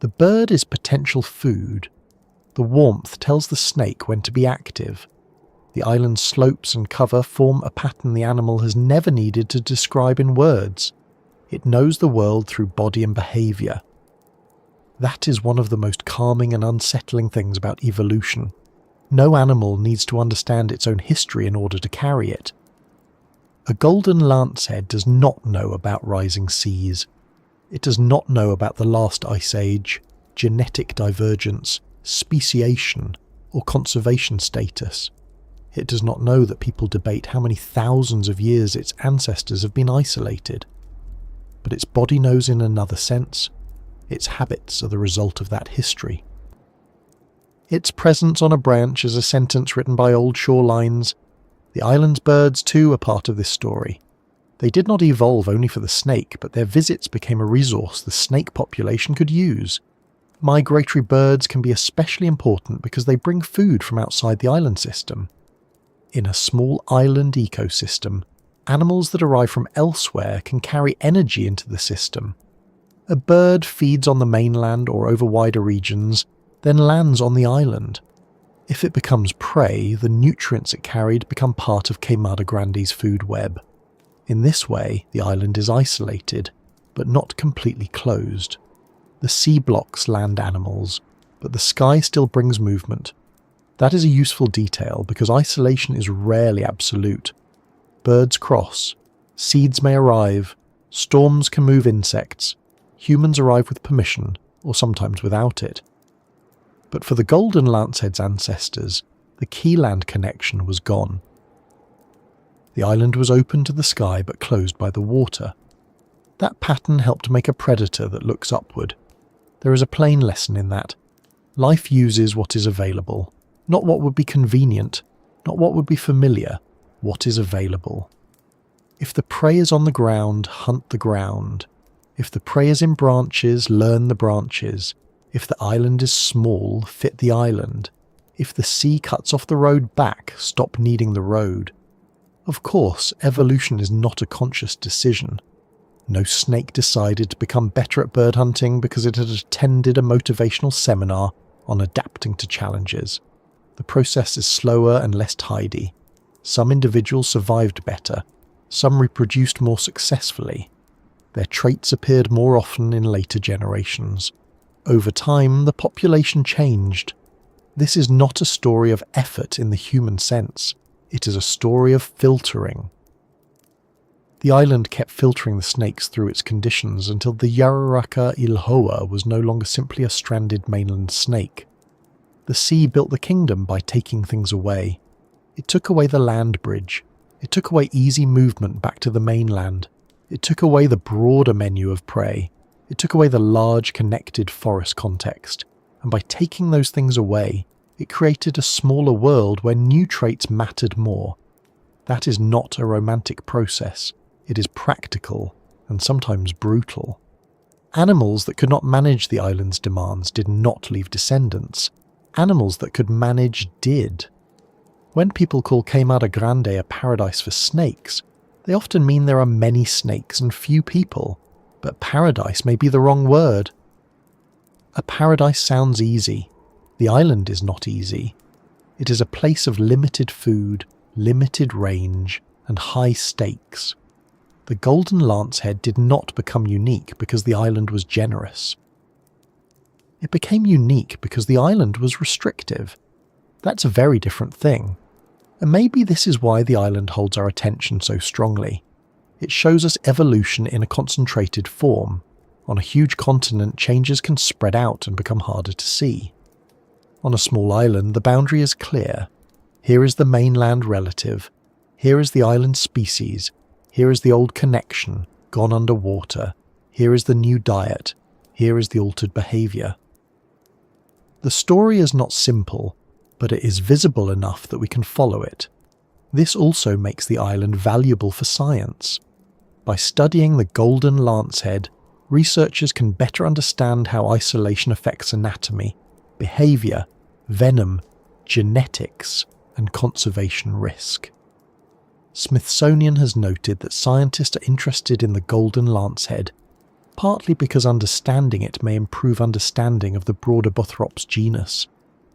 The bird is potential food. The warmth tells the snake when to be active. The island's slopes and cover form a pattern the animal has never needed to describe in words. It knows the world through body and behaviour. That is one of the most calming and unsettling things about evolution. No animal needs to understand its own history in order to carry it. A golden lancehead does not know about rising seas. It does not know about the last ice age, genetic divergence, speciation, or conservation status. It does not know that people debate how many thousands of years its ancestors have been isolated. But its body knows in another sense. Its habits are the result of that history. Its presence on a branch is a sentence written by old shorelines. The island's birds too are part of this story. They did not evolve only for the snake, but their visits became a resource the snake population could use. Migratory birds can be especially important because they bring food from outside the island system. In a small island ecosystem, animals that arrive from elsewhere can carry energy into the system. A bird feeds on the mainland or over wider regions, then lands on the island. If it becomes prey, the nutrients it carried become part of Queimada Grande's food web. In this way, the island is isolated, but not completely closed. The sea blocks land animals, but the sky still brings movement. That is a useful detail because isolation is rarely absolute. Birds cross, seeds may arrive, storms can move insects, humans arrive with permission, or sometimes without it. But for the golden lancehead's ancestors, the key land connection was gone. The island was open to the sky but closed by the water. That pattern helped make a predator that looks upward. There is a plain lesson in that. Life uses what is available, not what would be convenient, not what would be familiar, what is available. If the prey is on the ground, hunt the ground. If the prey is in branches, learn the branches. If the island is small, fit the island. If the sea cuts off the road back, stop needing the road. Of course, evolution is not a conscious decision. No snake decided to become better at bird hunting because it had attended a motivational seminar on adapting to challenges. The process is slower and less tidy. Some individuals survived better. Some reproduced more successfully. Their traits appeared more often in later generations. Over time, the population changed. This is not a story of effort in the human sense. It is a story of filtering. The island kept filtering the snakes through its conditions until the Yararaka Ilhoa was no longer simply a stranded mainland snake. The sea built the kingdom by taking things away. It took away the land bridge. It took away easy movement back to the mainland. It took away the broader menu of prey. It took away the large connected forest context. And by taking those things away, it created a smaller world where new traits mattered more. That is not a romantic process. It is practical and sometimes brutal. Animals that could not manage the island's demands did not leave descendants. Animals that could manage did. When people call Queimada Grande a paradise for snakes, they often mean there are many snakes and few people, but paradise may be the wrong word. A paradise sounds easy. The island is not easy. It is a place of limited food, limited range, and high stakes. The golden lancehead did not become unique because the island was generous. It became unique because the island was restrictive. That's a very different thing. And maybe this is why the island holds our attention so strongly. It shows us evolution in a concentrated form. On a huge continent, changes can spread out and become harder to see. On a small island, the boundary is clear. Here is the mainland relative. Here is the island species. Here is the old connection, gone underwater. Here is the new diet. Here is the altered behaviour. The story is not simple, but it is visible enough that we can follow it. This also makes the island valuable for science. By studying the golden lancehead, researchers can better understand how isolation affects anatomy, behaviour, venom, genetics, and conservation risk. Smithsonian has noted that scientists are interested in the golden lancehead, partly because understanding it may improve understanding of the broader Bothrops genus,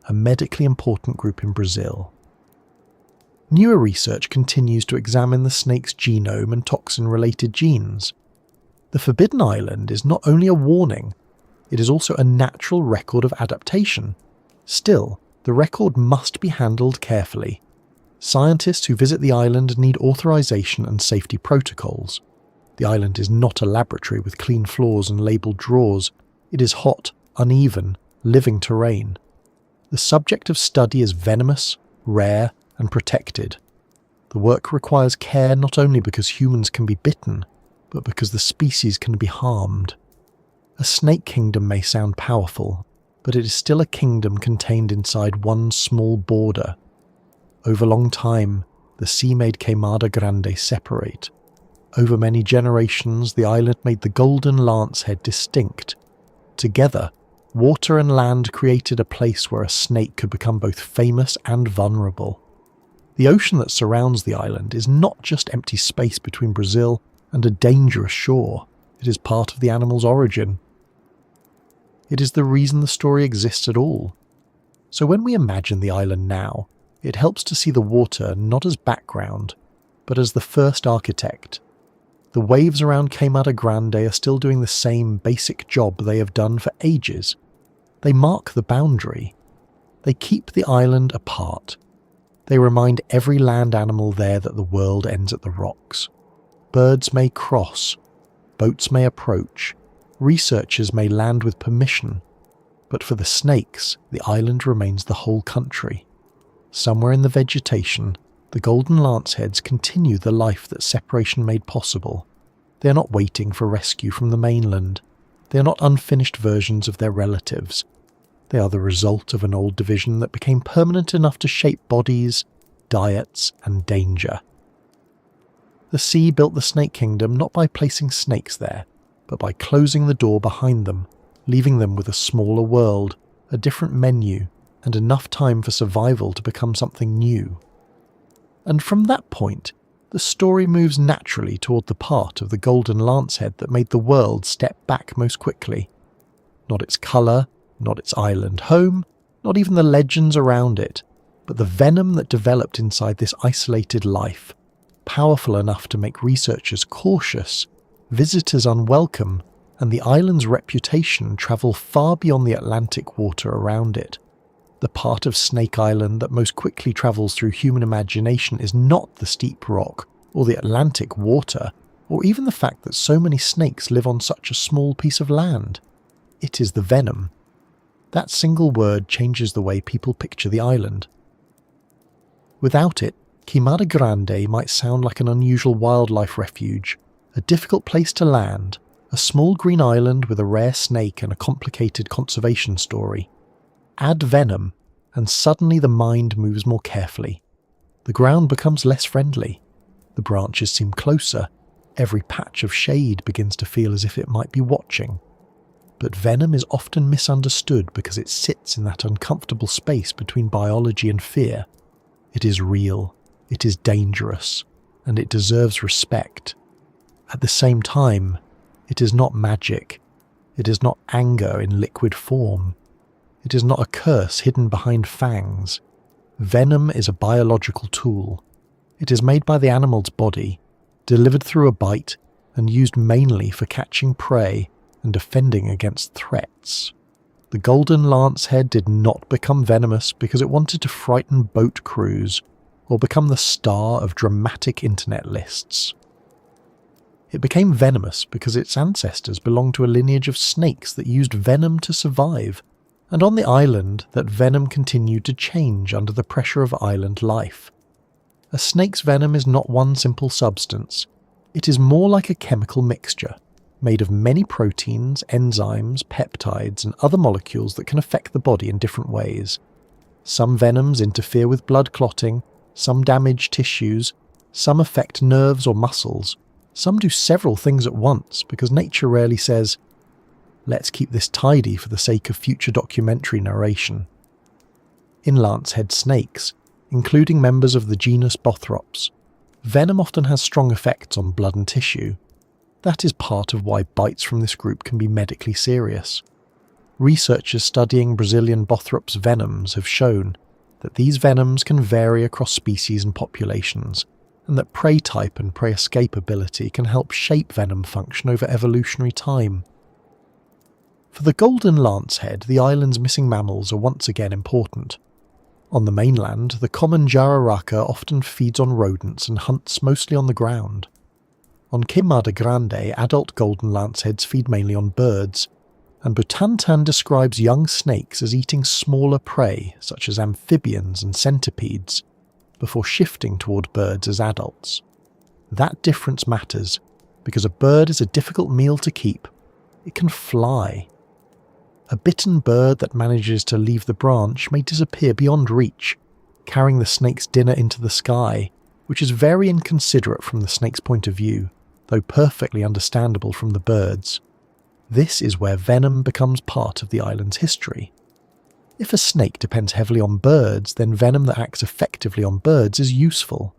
a medically important group in Brazil. Newer research continues to examine the snake's genome and toxin-related genes. The Forbidden Island is not only a warning, it is also a natural record of adaptation. Still, the record must be handled carefully. Scientists who visit the island need authorization and safety protocols. The island is not a laboratory with clean floors and labelled drawers. It is hot, uneven, living terrain. The subject of study is venomous, rare, and protected. The work requires care not only because humans can be bitten, but because the species can be harmed. A snake kingdom may sound powerful, but it is still a kingdom contained inside one small border. Over long time, the sea made Queimada Grande separate. Over many generations, the island made the golden lancehead distinct. Together, water and land created a place where a snake could become both famous and vulnerable. The ocean that surrounds the island is not just empty space between Brazil and a dangerous shore. It is part of the animal's origin. It is the reason the story exists at all. So when we imagine the island now, it helps to see the water not as background, but as the first architect. The waves around Queimada Grande are still doing the same basic job they have done for ages. They mark the boundary. They keep the island apart. They remind every land animal there that the world ends at the rocks. Birds may cross, boats may approach, researchers may land with permission, but for the snakes, the island remains the whole country. Somewhere in the vegetation, the golden lanceheads continue the life that separation made possible. They are not waiting for rescue from the mainland. They are not unfinished versions of their relatives. They are the result of an old division that became permanent enough to shape bodies, diets, and danger. The sea built the snake kingdom not by placing snakes there, but by closing the door behind them, leaving them with a smaller world, a different menu, and enough time for survival to become something new. And from that point, the story moves naturally toward the part of the golden lancehead that made the world step back most quickly. Not its colour, not its island home, not even the legends around it, but the venom that developed inside this isolated life, powerful enough to make researchers cautious, visitors unwelcome, and the island's reputation travel far beyond the Atlantic water around it. The part of Snake Island that most quickly travels through human imagination is not the steep rock, or the Atlantic water, or even the fact that so many snakes live on such a small piece of land. It is the venom. That single word changes the way people picture the island. Without it, Queimada Grande might sound like an unusual wildlife refuge, a difficult place to land, a small green island with a rare snake and a complicated conservation story. Add venom, and suddenly the mind moves more carefully. The ground becomes less friendly. The branches seem closer. Every patch of shade begins to feel as if it might be watching. But venom is often misunderstood because it sits in that uncomfortable space between biology and fear. It is real, it is dangerous, and it deserves respect. At the same time, it is not magic. It is not anger in liquid form. It is not a curse hidden behind fangs. Venom is a biological tool. It is made by the animal's body, delivered through a bite, and used mainly for catching prey and defending against threats. The golden lancehead did not become venomous because it wanted to frighten boat crews or become the star of dramatic internet lists. It became venomous because its ancestors belonged to a lineage of snakes that used venom to survive, and on the island that venom continued to change under the pressure of island life. A snake's venom is not one simple substance. It is more like a chemical mixture, made of many proteins, enzymes, peptides, and other molecules that can affect the body in different ways. Some venoms interfere with blood clotting, some damage tissues, some affect nerves or muscles, some do several things at once because nature rarely says, "Let's keep this tidy for the sake of future documentary narration." In lancehead snakes, including members of the genus Bothrops, venom often has strong effects on blood and tissue. That is part of why bites from this group can be medically serious. Researchers studying Brazilian Bothrops venoms have shown that these venoms can vary across species and populations, and that prey type and prey escape ability can help shape venom function over evolutionary time. For the golden lancehead, the island's missing mammals are once again important. On the mainland, the common jararaca often feeds on rodents and hunts mostly on the ground. On Queimada Grande, adult golden lanceheads feed mainly on birds, and Butantan describes young snakes as eating smaller prey such as amphibians and centipedes, before shifting toward birds as adults. That difference matters, because a bird is a difficult meal to keep. It can fly. A bitten bird that manages to leave the branch may disappear beyond reach, carrying the snake's dinner into the sky, which is very inconsiderate from the snake's point of view, though perfectly understandable from the bird's. This is where venom becomes part of the island's history. If a snake depends heavily on birds, then venom that acts effectively on birds is useful.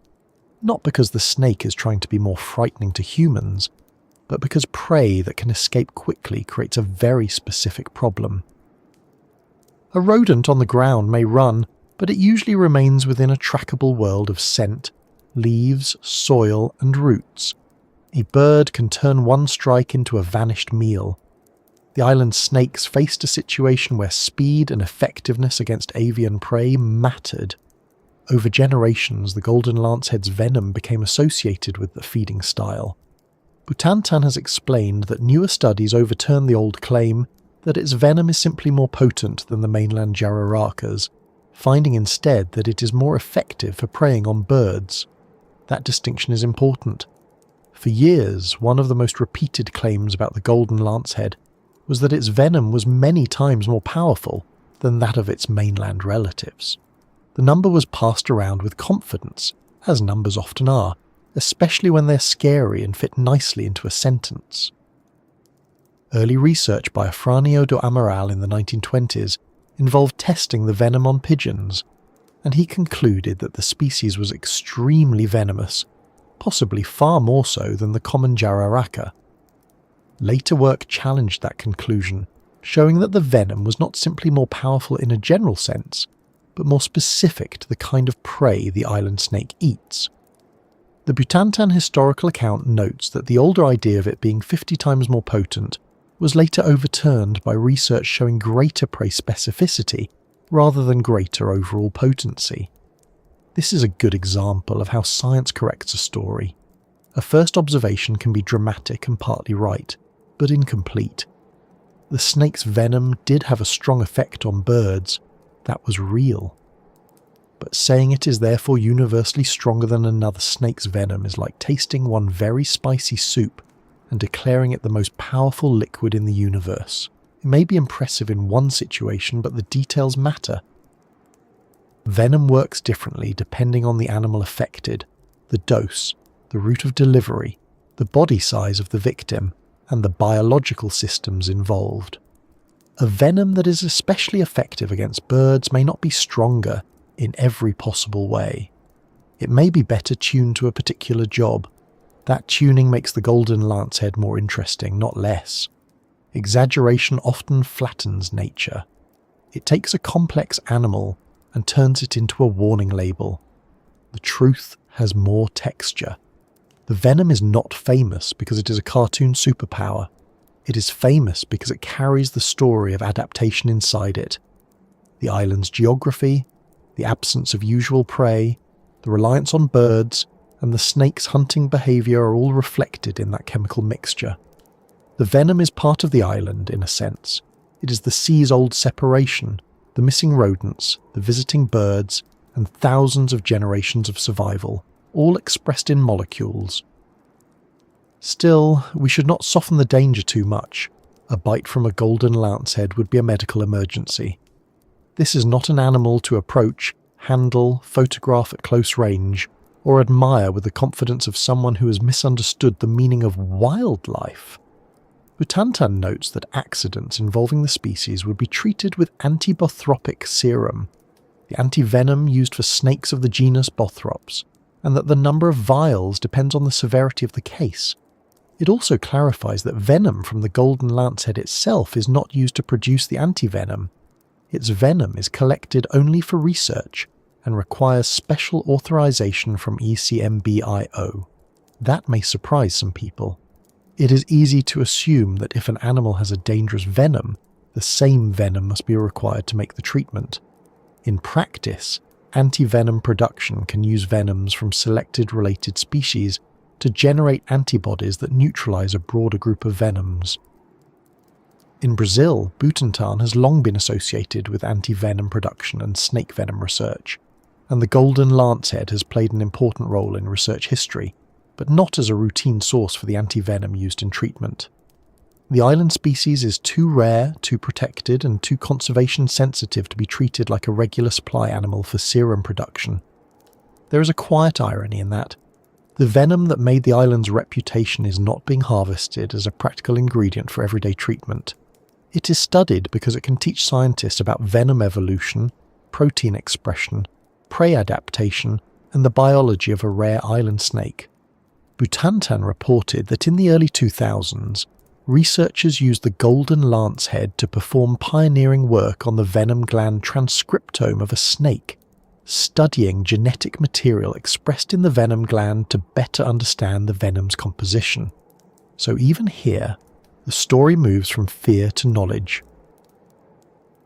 Not because the snake is trying to be more frightening to humans, but because prey that can escape quickly creates a very specific problem. A rodent on the ground may run, but it usually remains within a trackable world of scent, leaves, soil, and roots. A bird can turn one strike into a vanished meal. The island's snakes faced a situation where speed and effectiveness against avian prey mattered. Over generations, the golden lancehead's venom became associated with the feeding style. Butantan has explained that newer studies overturn the old claim that its venom is simply more potent than the mainland jararaca's, finding instead that it is more effective for preying on birds. That distinction is important. For years, one of the most repeated claims about the golden lancehead was that its venom was many times more powerful than that of its mainland relatives. The number was passed around with confidence, as numbers often are, especially when they're scary and fit nicely into a sentence. Early research by Afrânio do Amaral in the 1920s involved testing the venom on pigeons, and he concluded that the species was extremely venomous, possibly far more so than the common jararaca. Later work challenged that conclusion, showing that the venom was not simply more powerful in a general sense, but more specific to the kind of prey the island snake eats. The Butantan historical account notes that the older idea of it being 50 times more potent was later overturned by research showing greater prey specificity rather than greater overall potency. This is a good example of how science corrects a story. A first observation can be dramatic and partly right, but incomplete. The snake's venom did have a strong effect on birds. That was real. But saying it is therefore universally stronger than another snake's venom is like tasting one very spicy soup and declaring it the most powerful liquid in the universe. It may be impressive in one situation, but the details matter. Venom works differently depending on the animal affected, the dose, the route of delivery, the body size of the victim, and the biological systems involved. A venom that is especially effective against birds may not be stronger in every possible way. It may be better tuned to a particular job. That tuning makes the golden lancehead more interesting, not less. Exaggeration often flattens nature. It takes a complex animal and turns it into a warning label. The truth has more texture. The venom is not famous because it is a cartoon superpower. It is famous because it carries the story of adaptation inside it. The island's geography, the absence of usual prey, the reliance on birds, and the snake's hunting behaviour are all reflected in that chemical mixture. The venom is part of the island, in a sense. It is the sea's old separation, the missing rodents, the visiting birds, and thousands of generations of survival, all expressed in molecules. Still, we should not soften the danger too much. A bite from a golden lancehead would be a medical emergency. This is not an animal to approach, handle, photograph at close range, or admire with the confidence of someone who has misunderstood the meaning of wildlife. Butantan notes that accidents involving the species would be treated with antibothropic serum, the antivenom used for snakes of the genus Bothrops, and that the number of vials depends on the severity of the case. It also clarifies that venom from the golden lancehead itself is not used to produce the antivenom. Its venom is collected only for research and requires special authorization from ECMBIO. That may surprise some people. It is easy to assume that if an animal has a dangerous venom, the same venom must be required to make the treatment. In practice, antivenom production can use venoms from selected related species to generate antibodies that neutralize a broader group of venoms. In Brazil, Butantan has long been associated with antivenom production and snake venom research, and the golden lancehead has played an important role in research history, but not as a routine source for the antivenom used in treatment. The island species is too rare, too protected, and too conservation sensitive to be treated like a regular supply animal for serum production. There is a quiet irony in that. The venom that made the island's reputation is not being harvested as a practical ingredient for everyday treatment. It is studied because it can teach scientists about venom evolution, protein expression, prey adaptation, and the biology of a rare island snake. Butantan reported that in the early 2000s, researchers used the golden lancehead to perform pioneering work on the venom gland transcriptome of a snake, studying genetic material expressed in the venom gland to better understand the venom's composition. So even here, the story moves from fear to knowledge.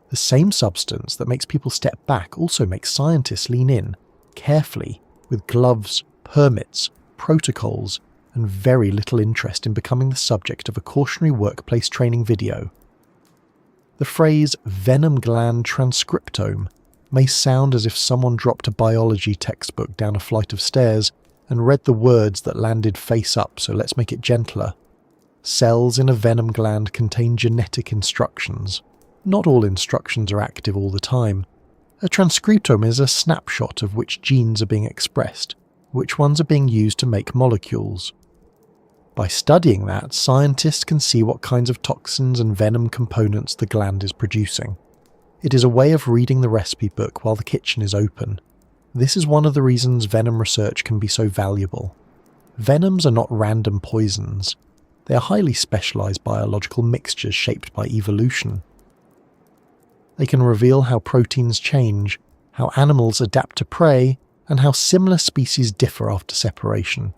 The same substance that makes people step back also makes scientists lean in, carefully, with gloves, permits, protocols, and very little interest in becoming the subject of a cautionary workplace training video. The phrase venom gland transcriptome may sound as if someone dropped a biology textbook down a flight of stairs and read the words that landed face up, so let's make it gentler. Cells in a venom gland contain genetic instructions. Not all instructions are active all the time. A transcriptome is a snapshot of which genes are being expressed, which ones are being used to make molecules. By studying that, scientists can see what kinds of toxins and venom components the gland is producing. It is a way of reading the recipe book while the kitchen is open. This is one of the reasons venom research can be so valuable. Venoms are not random poisons. They are highly specialized biological mixtures shaped by evolution. They can reveal how proteins change, how animals adapt to prey, and how similar species differ after separation.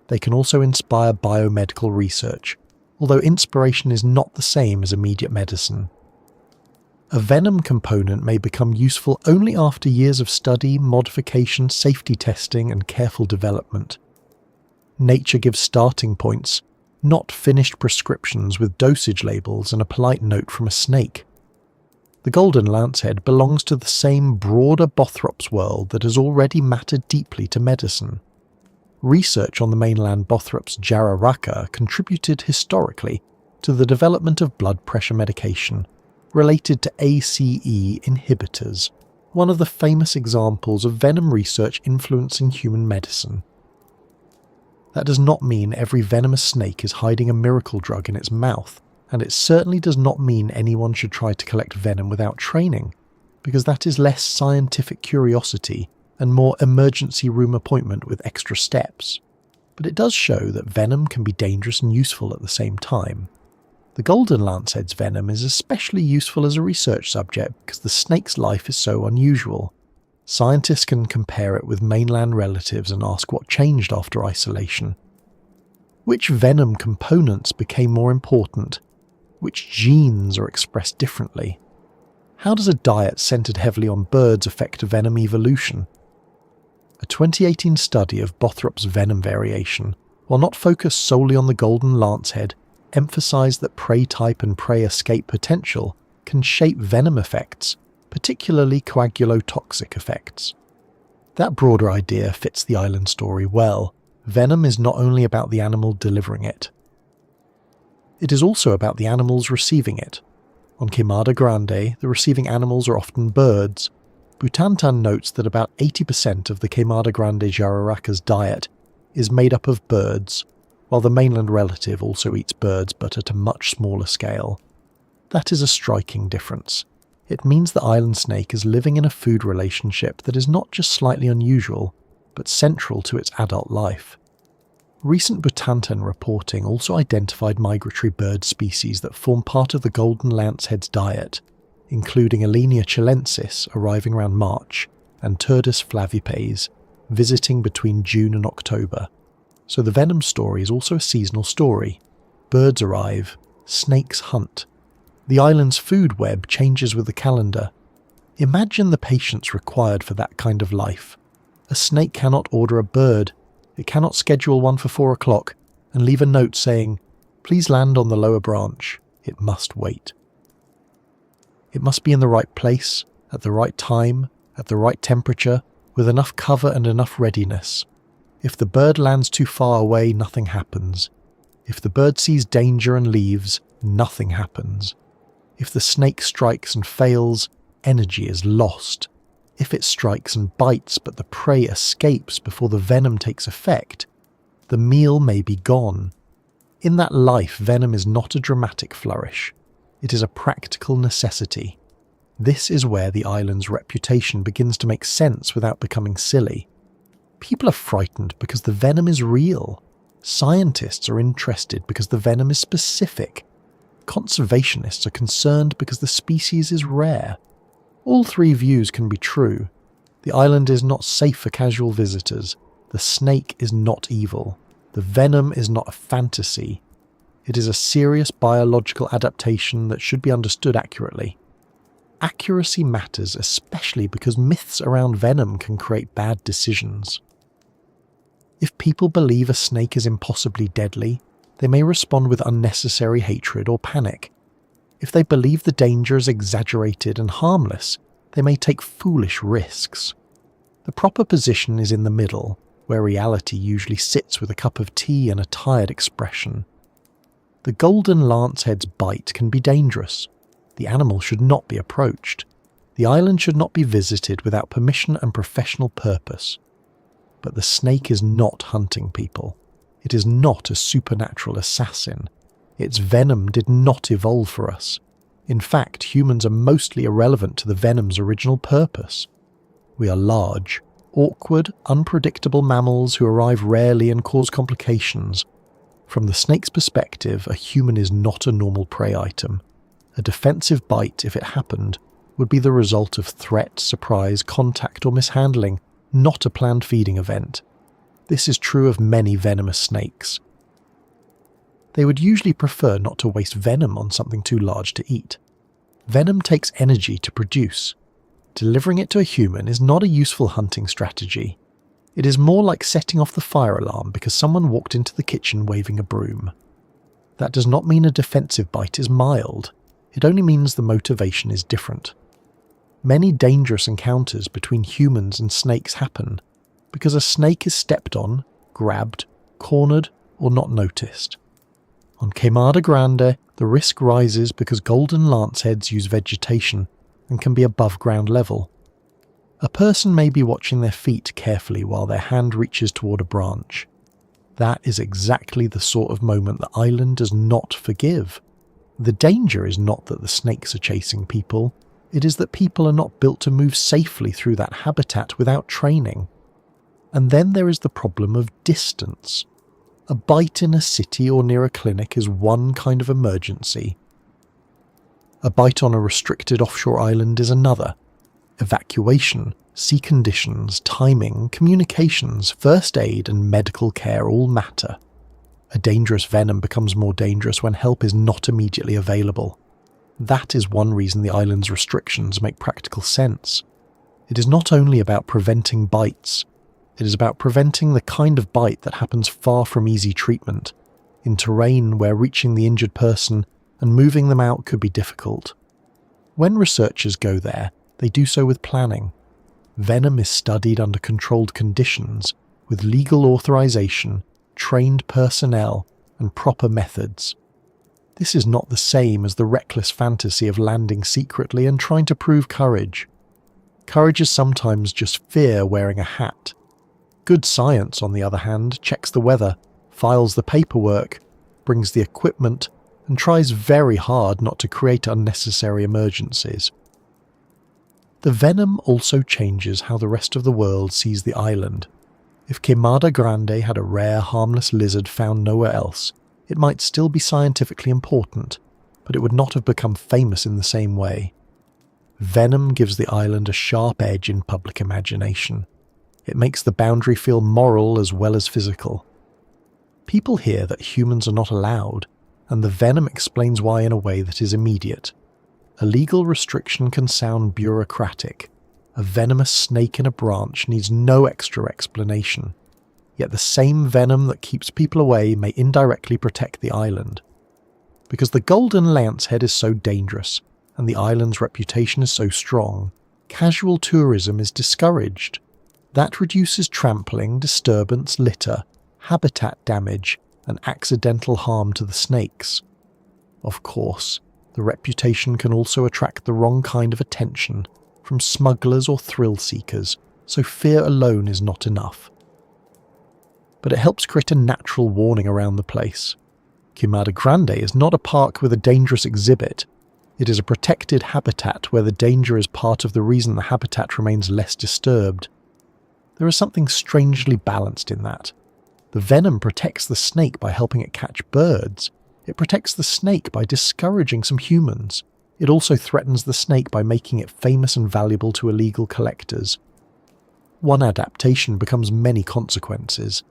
They can also inspire biomedical research, although inspiration is not the same as immediate medicine. A venom component may become useful only after years of study, modification, safety testing, and careful development. Nature gives starting points, not finished prescriptions with dosage labels and a polite note from a snake. The golden lancehead belongs to the same broader Bothrops world that has already mattered deeply to medicine. Research on the mainland Bothrops Jararaca contributed historically to the development of blood pressure medication, related to ACE inhibitors, one of the famous examples of venom research influencing human medicine. That does not mean every venomous snake is hiding a miracle drug in its mouth, and it certainly does not mean anyone should try to collect venom without training, because that is less scientific curiosity and more emergency room appointment with extra steps. But it does show that venom can be dangerous and useful at the same time. The golden lancehead's venom is especially useful as a research subject because the snake's life is so unusual. Scientists can compare it with mainland relatives and ask what changed after isolation. Which venom components became more important, Which genes are expressed differently? How does a diet centered heavily on birds affect venom evolution? A 2018 study of Bothrop's venom variation, while not focused solely on the golden lancehead, emphasized that prey type and prey escape potential can shape venom effects, particularly coagulotoxic effects. That broader idea fits the island story well. Venom is not only about the animal delivering it. It is also about the animals receiving it. On Queimada Grande, the receiving animals are often birds. Butantan notes that about 80% of the Queimada Grande jararaca's diet is made up of birds, while the mainland relative also eats birds but at a much smaller scale. That is a striking difference. It means the island snake is living in a food relationship that is not just slightly unusual, but central to its adult life. Recent Butantan reporting also identified migratory bird species that form part of the golden lancehead's diet, including Alenia chilensis arriving around March and Turdus flavipes visiting between June and October. So the venom story is also a seasonal story. Birds arrive, snakes hunt. The island's food web changes with the calendar. Imagine the patience required for that kind of life. A snake cannot order a bird. It cannot schedule one for 4 o'clock and leave a note saying, "Please land on the lower branch." It must wait. It must be in the right place, at the right time, at the right temperature, with enough cover and enough readiness. If the bird lands too far away, nothing happens. If the bird sees danger and leaves, nothing happens. If the snake strikes and fails, energy is lost. If it strikes and bites but the prey escapes before the venom takes effect, the meal may be gone. In that life, venom is not a dramatic flourish. It is a practical necessity. This is where the island's reputation begins to make sense without becoming silly. People are frightened because the venom is real. Scientists are interested because the venom is specific. Conservationists are concerned because the species is rare. All three views can be true. The island is not safe for casual visitors. The snake is not evil. The venom is not a fantasy. It is a serious biological adaptation that should be understood accurately. Accuracy matters, especially because myths around venom can create bad decisions. If people believe a snake is impossibly deadly, they may respond with unnecessary hatred or panic. If they believe the danger is exaggerated and harmless, they may take foolish risks. The proper position is in the middle, where reality usually sits with a cup of tea and a tired expression. The golden lancehead's bite can be dangerous. The animal should not be approached. The island should not be visited without permission and professional purpose. But the snake is not hunting people. It is not a supernatural assassin. Its venom did not evolve for us. In fact, humans are mostly irrelevant to the venom's original purpose. We are large, awkward, unpredictable mammals who arrive rarely and cause complications. From the snake's perspective, a human is not a normal prey item. A defensive bite, if it happened, would be the result of threat, surprise, contact or mishandling, not a planned feeding event. This is true of many venomous snakes. They would usually prefer not to waste venom on something too large to eat. Venom takes energy to produce. Delivering it to a human is not a useful hunting strategy. It is more like setting off the fire alarm because someone walked into the kitchen waving a broom. That does not mean a defensive bite is mild. It only means the motivation is different. Many dangerous encounters between humans and snakes happen because a snake is stepped on, grabbed, cornered, or not noticed. On Queimada Grande, the risk rises because golden lanceheads use vegetation and can be above ground level. A person may be watching their feet carefully while their hand reaches toward a branch. That is exactly the sort of moment the island does not forgive. The danger is not that the snakes are chasing people, it is that people are not built to move safely through that habitat without training. And then there is the problem of distance. A bite in a city or near a clinic is one kind of emergency. A bite on a restricted offshore island is another. Evacuation, sea conditions, timing, communications, first aid and medical care all matter. A dangerous venom becomes more dangerous when help is not immediately available. That is one reason the island's restrictions make practical sense. It is not only about preventing bites, it is about preventing the kind of bite that happens far from easy treatment, in terrain where reaching the injured person and moving them out could be difficult. When researchers go there, they do so with planning. Venom is studied under controlled conditions, with legal authorization, trained personnel, and proper methods. This is not the same as the reckless fantasy of landing secretly and trying to prove courage. Courage is sometimes just fear wearing a hat. Good science, on the other hand, checks the weather, files the paperwork, brings the equipment, and tries very hard not to create unnecessary emergencies. The venom also changes how the rest of the world sees the island. If Queimada Grande had a rare, harmless lizard found nowhere else, it might still be scientifically important, but it would not have become famous in the same way. Venom gives the island a sharp edge in public imagination. It makes the boundary feel moral as well as physical. People hear that humans are not allowed, and the venom explains why in a way that is immediate. A legal restriction can sound bureaucratic. A venomous snake in a branch needs no extra explanation. Yet the same venom that keeps people away may indirectly protect the island. Because the golden lancehead is so dangerous, and the island's reputation is so strong, casual tourism is discouraged. That reduces trampling, disturbance, litter, habitat damage, and accidental harm to the snakes. Of course, the reputation can also attract the wrong kind of attention from smugglers or thrill seekers, so fear alone is not enough. But it helps create a natural warning around the place. Queimada Grande is not a park with a dangerous exhibit. It is a protected habitat where the danger is part of the reason the habitat remains less disturbed. There is something strangely balanced in that. The venom protects the snake by helping it catch birds. It protects the snake by discouraging some humans. It also threatens the snake by making it famous and valuable to illegal collectors. One adaptation becomes many consequences.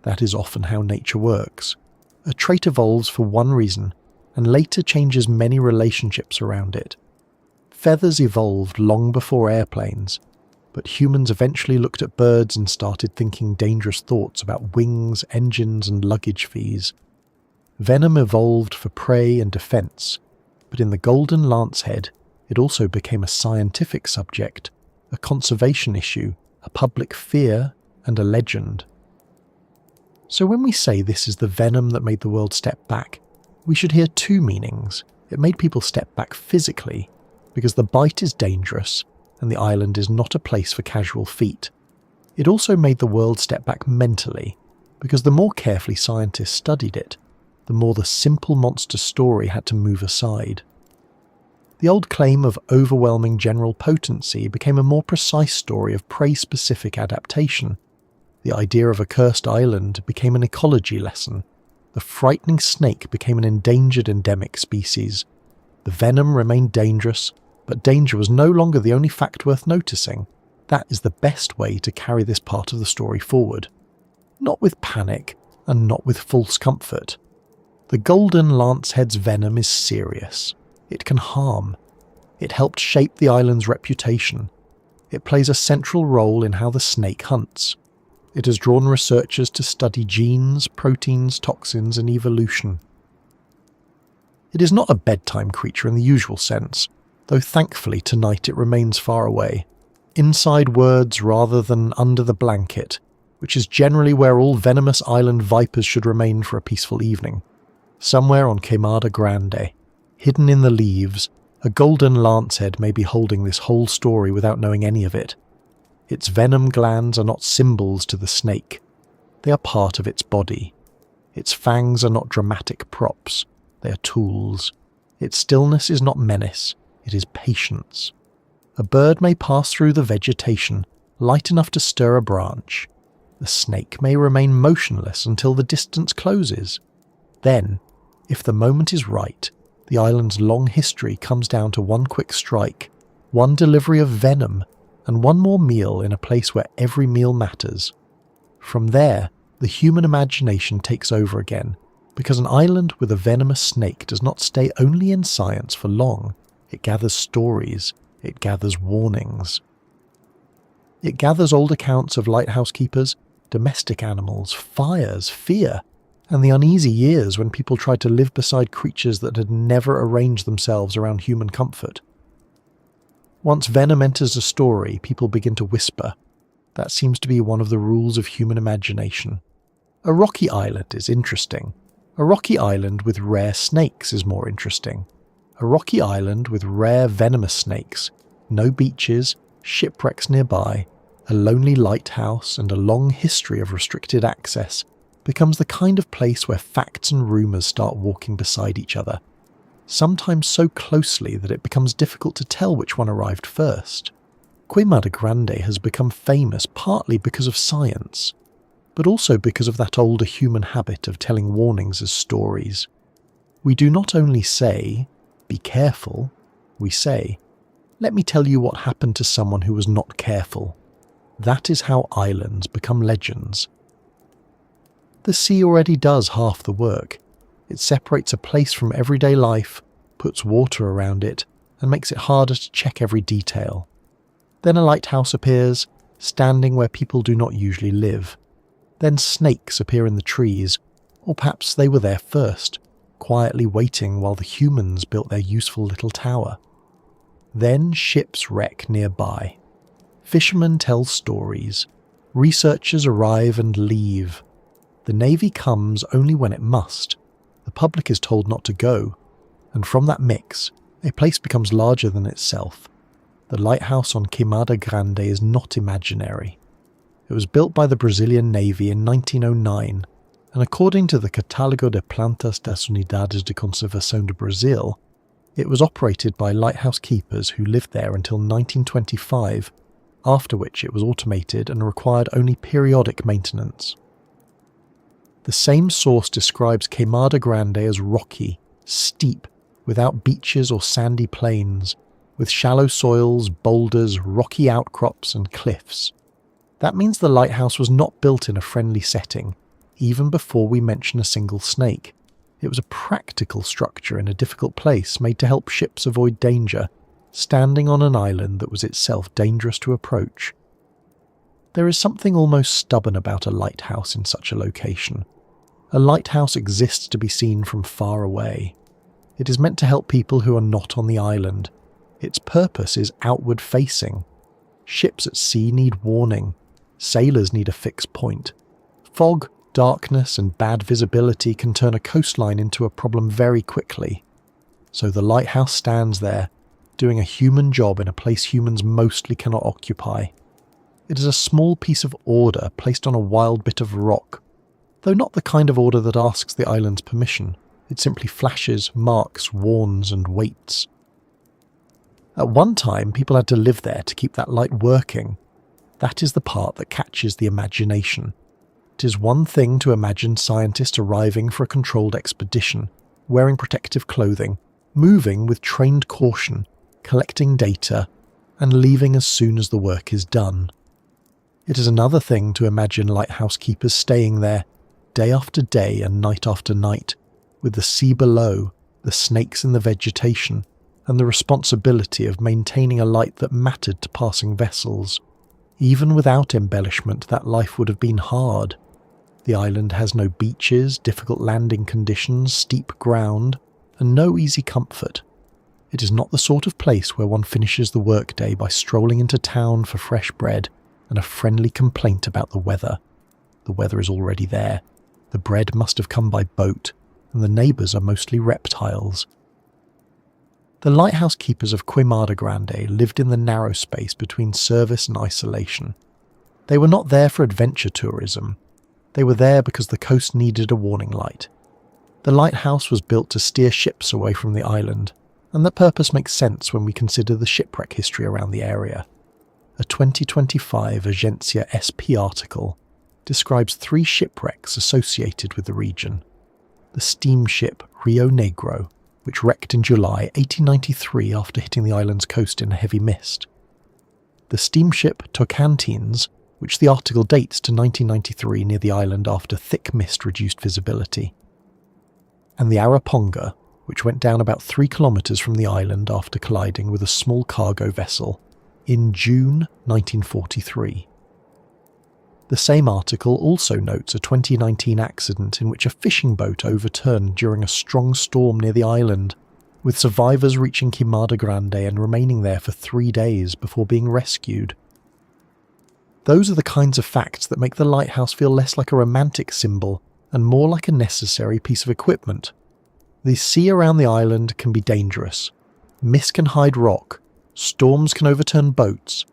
That is often how nature works. A trait evolves for one reason, and later changes many relationships around it. Feathers evolved long before airplanes, but humans eventually looked at birds and started thinking dangerous thoughts about wings, engines, and luggage fees. Venom evolved for prey and defense, but in the golden lancehead, it also became a scientific subject, a conservation issue, a public fear, and a legend. So when we say this is the venom that made the world step back, we should hear two meanings. It made people step back physically, because the bite is dangerous, and the island is not a place for casual feet. It also made the world step back mentally, because the more carefully scientists studied it, the more the simple monster story had to move aside. The old claim of overwhelming general potency became a more precise story of prey-specific adaptation. The idea of a cursed island became an ecology lesson. The frightening snake became an endangered endemic species. The venom remained dangerous, but danger was no longer the only fact worth noticing. That is the best way to carry this part of the story forward. Not with panic, and not with false comfort. The golden lancehead's venom is serious. It can harm. It helped shape the island's reputation. It plays a central role in how the snake hunts. It has drawn researchers to study genes, proteins, toxins, and evolution. It is not a bedtime creature in the usual sense, though thankfully tonight it remains far away, inside words rather than under the blanket, which is generally where all venomous island vipers should remain for a peaceful evening. Somewhere on Queimada Grande, hidden in the leaves, a golden lancehead may be holding this whole story without knowing any of it. Its venom glands are not symbols to the snake. They are part of its body. Its fangs are not dramatic props. They are tools. Its stillness is not menace. It is patience. A bird may pass through the vegetation, light enough to stir a branch. The snake may remain motionless until the distance closes. Then, if the moment is right, the island's long history comes down to one quick strike, one delivery of venom, and one more meal in a place where every meal matters. From there, the human imagination takes over again, because an island with a venomous snake does not stay only in science for long. It gathers stories, it gathers warnings. It gathers old accounts of lighthouse keepers, domestic animals, fires, fear, and the uneasy years when people tried to live beside creatures that had never arranged themselves around human comfort. Once venom enters a story, people begin to whisper. That seems to be one of the rules of human imagination. A rocky island is interesting. A rocky island with rare snakes is more interesting. A rocky island with rare venomous snakes, no beaches, shipwrecks nearby, a lonely lighthouse, and a long history of restricted access becomes the kind of place where facts and rumours start walking beside each other, sometimes so closely that it becomes difficult to tell which one arrived first. Queimada Grande has become famous partly because of science, but also because of that older human habit of telling warnings as stories. We do not only say, "Be careful," we say, "Let me tell you what happened to someone who was not careful." That is how islands become legends. The sea already does half the work. It separates a place from everyday life, puts water around it, and makes it harder to check every detail. Then a lighthouse appears, standing where people do not usually live. Then snakes appear in the trees, or perhaps they were there first, quietly waiting while the humans built their useful little tower. Then ships wreck nearby. Fishermen tell stories. Researchers arrive and leave. The Navy comes only when it must. The public is told not to go. And from that mix, a place becomes larger than itself. The lighthouse on Queimada Grande is not imaginary. It was built by the Brazilian Navy in 1909, and according to the Catálogo de Plantas das Unidades de Conservação de Brazil, it was operated by lighthouse keepers who lived there until 1925, after which it was automated and required only periodic maintenance. The same source describes Queimada Grande as rocky, steep, without beaches or sandy plains, with shallow soils, boulders, rocky outcrops and cliffs. That means the lighthouse was not built in a friendly setting, even before we mention a single snake. It was a practical structure in a difficult place made to help ships avoid danger, standing on an island that was itself dangerous to approach. There is something almost stubborn about a lighthouse in such a location. A lighthouse exists to be seen from far away. It is meant to help people who are not on the island. Its purpose is outward facing. Ships at sea need warning. Sailors need a fixed point. Fog, darkness, and bad visibility can turn a coastline into a problem very quickly. So the lighthouse stands there, doing a human job in a place humans mostly cannot occupy. It is a small piece of order placed on a wild bit of rock, though not the kind of order that asks the island's permission. It simply flashes, marks, warns, and waits. At one time, people had to live there to keep that light working. That is the part that catches the imagination. It is one thing to imagine scientists arriving for a controlled expedition, wearing protective clothing, moving with trained caution, collecting data, and leaving as soon as the work is done. It is another thing to imagine lighthouse keepers staying there, day after day and night after night, with the sea below, the snakes in the vegetation, and the responsibility of maintaining a light that mattered to passing vessels. Even without embellishment, that life would have been hard. The island has no beaches, difficult landing conditions, steep ground, and no easy comfort. It is not the sort of place where one finishes the workday by strolling into town for fresh bread and a friendly complaint about the weather. The weather is already there. The bread must have come by boat, and the neighbours are mostly reptiles. The lighthouse keepers of Queimada Grande lived in the narrow space between service and isolation. They were not there for adventure tourism. They were there because the coast needed a warning light. The lighthouse was built to steer ships away from the island, and that purpose makes sense when we consider the shipwreck history around the area. A 2025 Agência SP article describes 3 shipwrecks associated with the region. The steamship Rio Negro, which wrecked in July 1893 after hitting the island's coast in a heavy mist. The steamship Tocantins, which the article dates to 1993 near the island after thick mist reduced visibility. and the Araponga, which went down about 3 kilometres from the island after colliding with a small cargo vessel in June 1943. The same article also notes a 2019 accident in which a fishing boat overturned during a strong storm near the island, with survivors reaching Queimada Grande and remaining there for 3 days before being rescued. Those are the kinds of facts that make the lighthouse feel less like a romantic symbol and more like a necessary piece of equipment. The sea around the island can be dangerous. Mist can hide rock. Storms can overturn boats.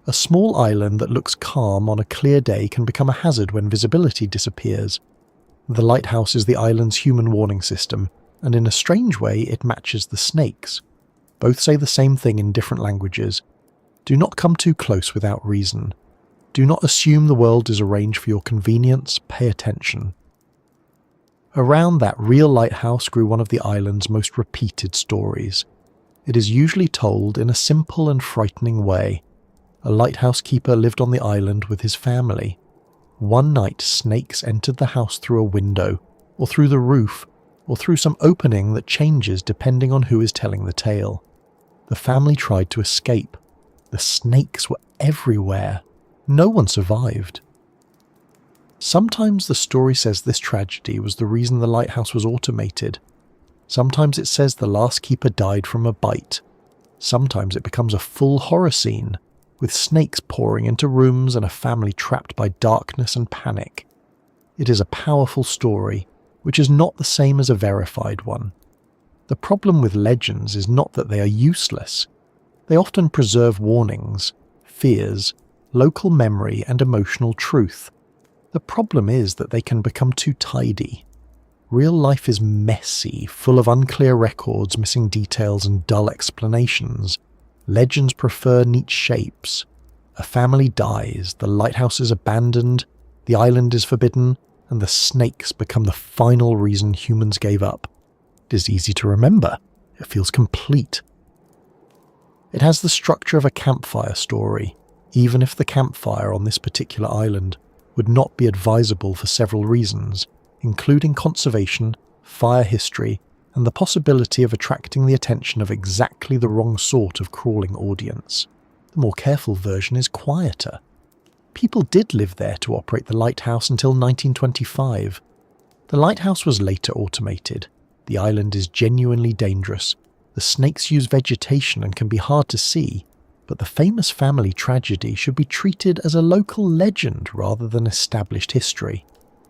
A small island that looks calm on a clear day can become a hazard when visibility disappears. The lighthouse is the island's human warning system, and in a strange way it matches the snakes. Both say the same thing in different languages. Do not come too close without reason. Do not assume the world is arranged for your convenience. Pay attention. Around that real lighthouse grew one of the island's most repeated stories. It is usually told in a simple and frightening way. A lighthouse keeper lived on the island with his family. One night snakes entered the house through a window, or through the roof, or through some opening that changes depending on who is telling the tale. The family tried to escape. The snakes were everywhere. No one survived. Sometimes the story says this tragedy was the reason the lighthouse was automated. Sometimes it says the last keeper died from a bite. Sometimes it becomes a full horror scene, with snakes pouring into rooms and a family trapped by darkness and panic. It is a powerful story, which is not the same as a verified one. The problem with legends is not that they are useless. They often preserve warnings, fears, local memory and emotional truth. The problem is that they can become too tidy. Real life is messy, full of unclear records, missing details and dull explanations. Legends prefer neat shapes. A family dies, the lighthouse is abandoned, the island is forbidden, and the snakes become the final reason humans gave up. It is easy to remember. It feels complete. It has the structure of a campfire story, even if the campfire on this particular island would not be advisable for several reasons, including conservation, fire history, and the possibility of attracting the attention of exactly the wrong sort of crawling audience. The more careful version is quieter. People did live there to operate the lighthouse until 1925. The lighthouse was later automated. The island is genuinely dangerous. The snakes use vegetation and can be hard to see, but the famous family tragedy should be treated as a local legend rather than established history.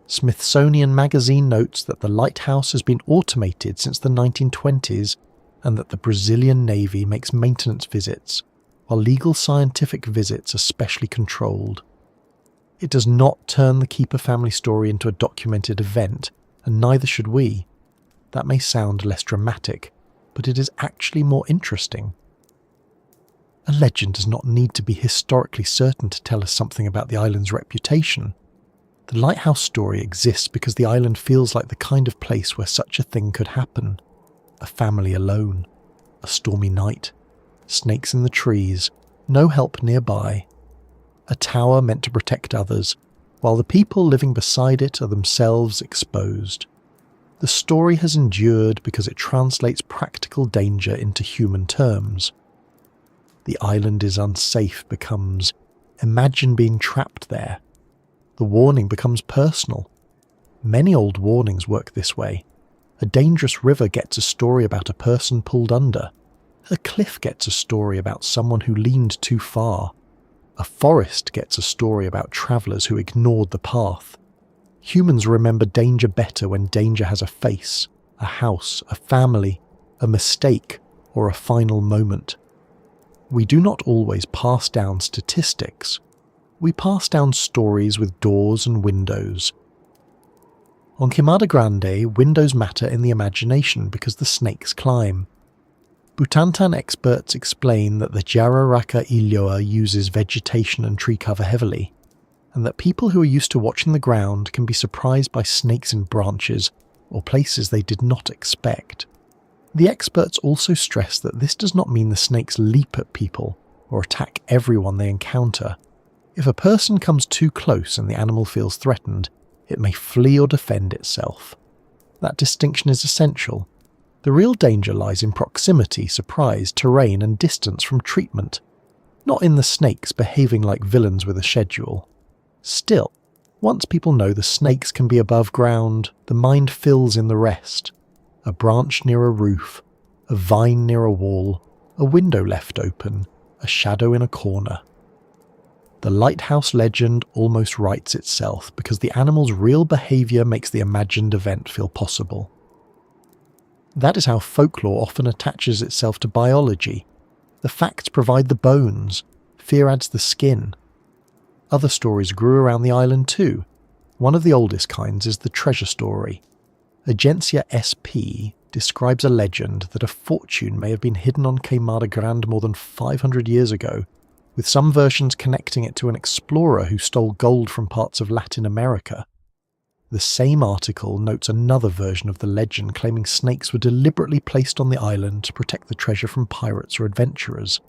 Smithsonian Magazine notes that the lighthouse has been automated since the 1920s and that the Brazilian Navy makes maintenance visits, while legal scientific visits are specially controlled. It does not turn the Keeper family story into a documented event, and neither should we. That may sound less dramatic, but it is actually more interesting. A legend does not need to be historically certain to tell us something about the island's reputation. The lighthouse story exists because the island feels like the kind of place where such a thing could happen. A family alone, a stormy night, snakes in the trees, no help nearby. A tower meant to protect others, while the people living beside it are themselves exposed. The story has endured because it translates practical danger into human terms. The island is unsafe becomes, imagine being trapped there. The warning becomes personal. Many old warnings work this way. A dangerous river gets a story about a person pulled under. A cliff gets a story about someone who leaned too far. A forest gets a story about travellers who ignored the path. Humans remember danger better when danger has a face, a house, a family, a mistake, or a final moment. We do not always pass down statistics. We pass down stories with doors and windows. On Queimada Grande, windows matter in the imagination because the snakes climb. Butantan experts explain that the Jararaca Ilha uses vegetation and tree cover heavily, and that people who are used to watching the ground can be surprised by snakes in branches or places they did not expect. The experts also stress that this does not mean the snakes leap at people or attack everyone they encounter. If a person comes too close and the animal feels threatened, it may flee or defend itself. That distinction is essential. The real danger lies in proximity, surprise, terrain, and distance from treatment, not in the snakes behaving like villains with a schedule. Still, once people know the snakes can be above ground, the mind fills in the rest. A branch near a roof, a vine near a wall, a window left open, a shadow in a corner. The Lighthouse legend almost writes itself because the animal's real behaviour makes the imagined event feel possible. That is how folklore often attaches itself to biology. The facts provide the bones, fear adds the skin. Other stories grew around the island too. One of the oldest kinds is the treasure story. Agencia SP describes a legend that a fortune may have been hidden on Queimada Grande more than 500 years ago, with some versions connecting it to an explorer who stole gold from parts of Latin America. The same article notes another version of the legend claiming snakes were deliberately placed on the island to protect the treasure from pirates or adventurers.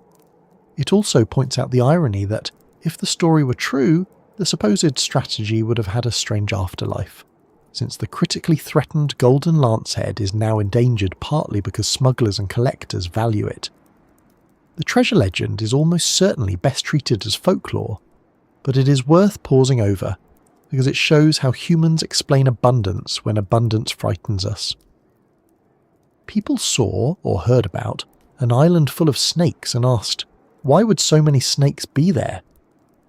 It also points out the irony that, if the story were true, the supposed strategy would have had a strange afterlife, since the critically threatened golden lancehead is now endangered partly because smugglers and collectors value it. The treasure legend is almost certainly best treated as folklore, but it is worth pausing over because it shows how humans explain abundance when abundance frightens us. People saw, or heard about, an island full of snakes and asked, why would so many snakes be there?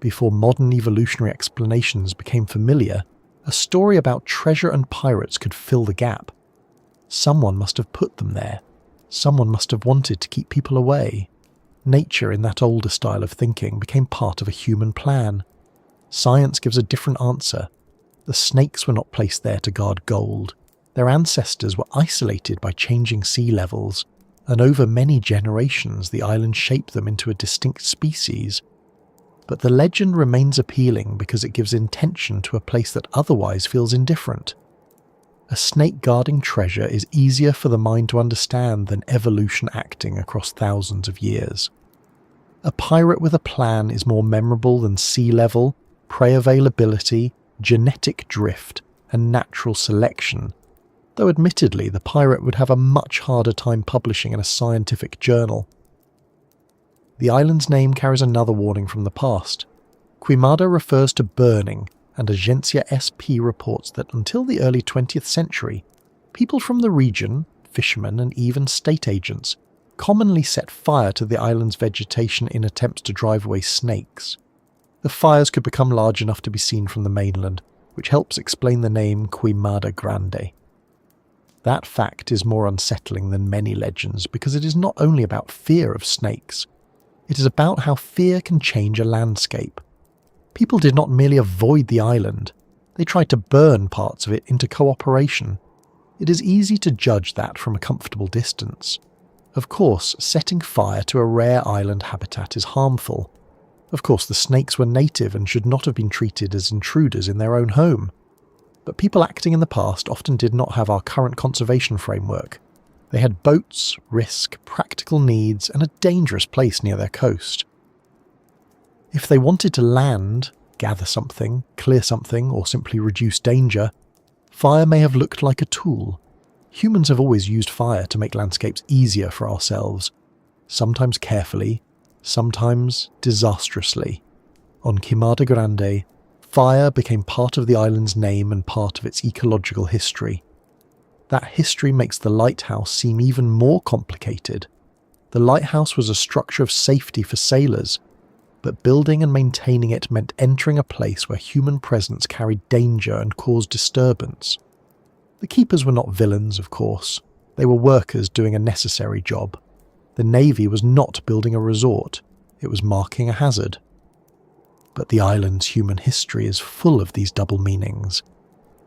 Before modern evolutionary explanations became familiar, a story about treasure and pirates could fill the gap. Someone must have put them there. Someone must have wanted to keep people away. Nature, in that older style of thinking, became part of a human plan. Science gives a different answer. The snakes were not placed there to guard gold. Their ancestors were isolated by changing sea levels, and over many generations the island shaped them into a distinct species. But the legend remains appealing because it gives intention to a place that otherwise feels indifferent. A snake guarding treasure is easier for the mind to understand than evolution acting across thousands of years. A pirate with a plan is more memorable than sea level, prey availability, genetic drift, and natural selection, though admittedly the pirate would have a much harder time publishing in a scientific journal. The island's name carries another warning from the past. Queimada refers to burning, and Agencia SP reports that until the early 20th century, people from the region, fishermen and even state agents, commonly set fire to the island's vegetation in attempts to drive away snakes. The fires could become large enough to be seen from the mainland, which helps explain the name Queimada Grande. That fact is more unsettling than many legends because it is not only about fear of snakes, it is about how fear can change a landscape. People did not merely avoid the island, they tried to burn parts of it into cooperation. It is easy to judge that from a comfortable distance. Of course, setting fire to a rare island habitat is harmful. Of course, the snakes were native and should not have been treated as intruders in their own home. But people acting in the past often did not have our current conservation framework. They had boats, risk, practical needs, and a dangerous place near their coast. If they wanted to land, gather something, clear something, or simply reduce danger, fire may have looked like a tool. Humans have always used fire to make landscapes easier for ourselves, sometimes carefully, sometimes disastrously. On Queimada Grande, fire became part of the island's name and part of its ecological history. That history makes the lighthouse seem even more complicated. The lighthouse was a structure of safety for sailors, but building and maintaining it meant entering a place where human presence carried danger and caused disturbance. The keepers were not villains, of course. They were workers doing a necessary job. The Navy was not building a resort, it was marking a hazard. But the island's human history is full of these double meanings.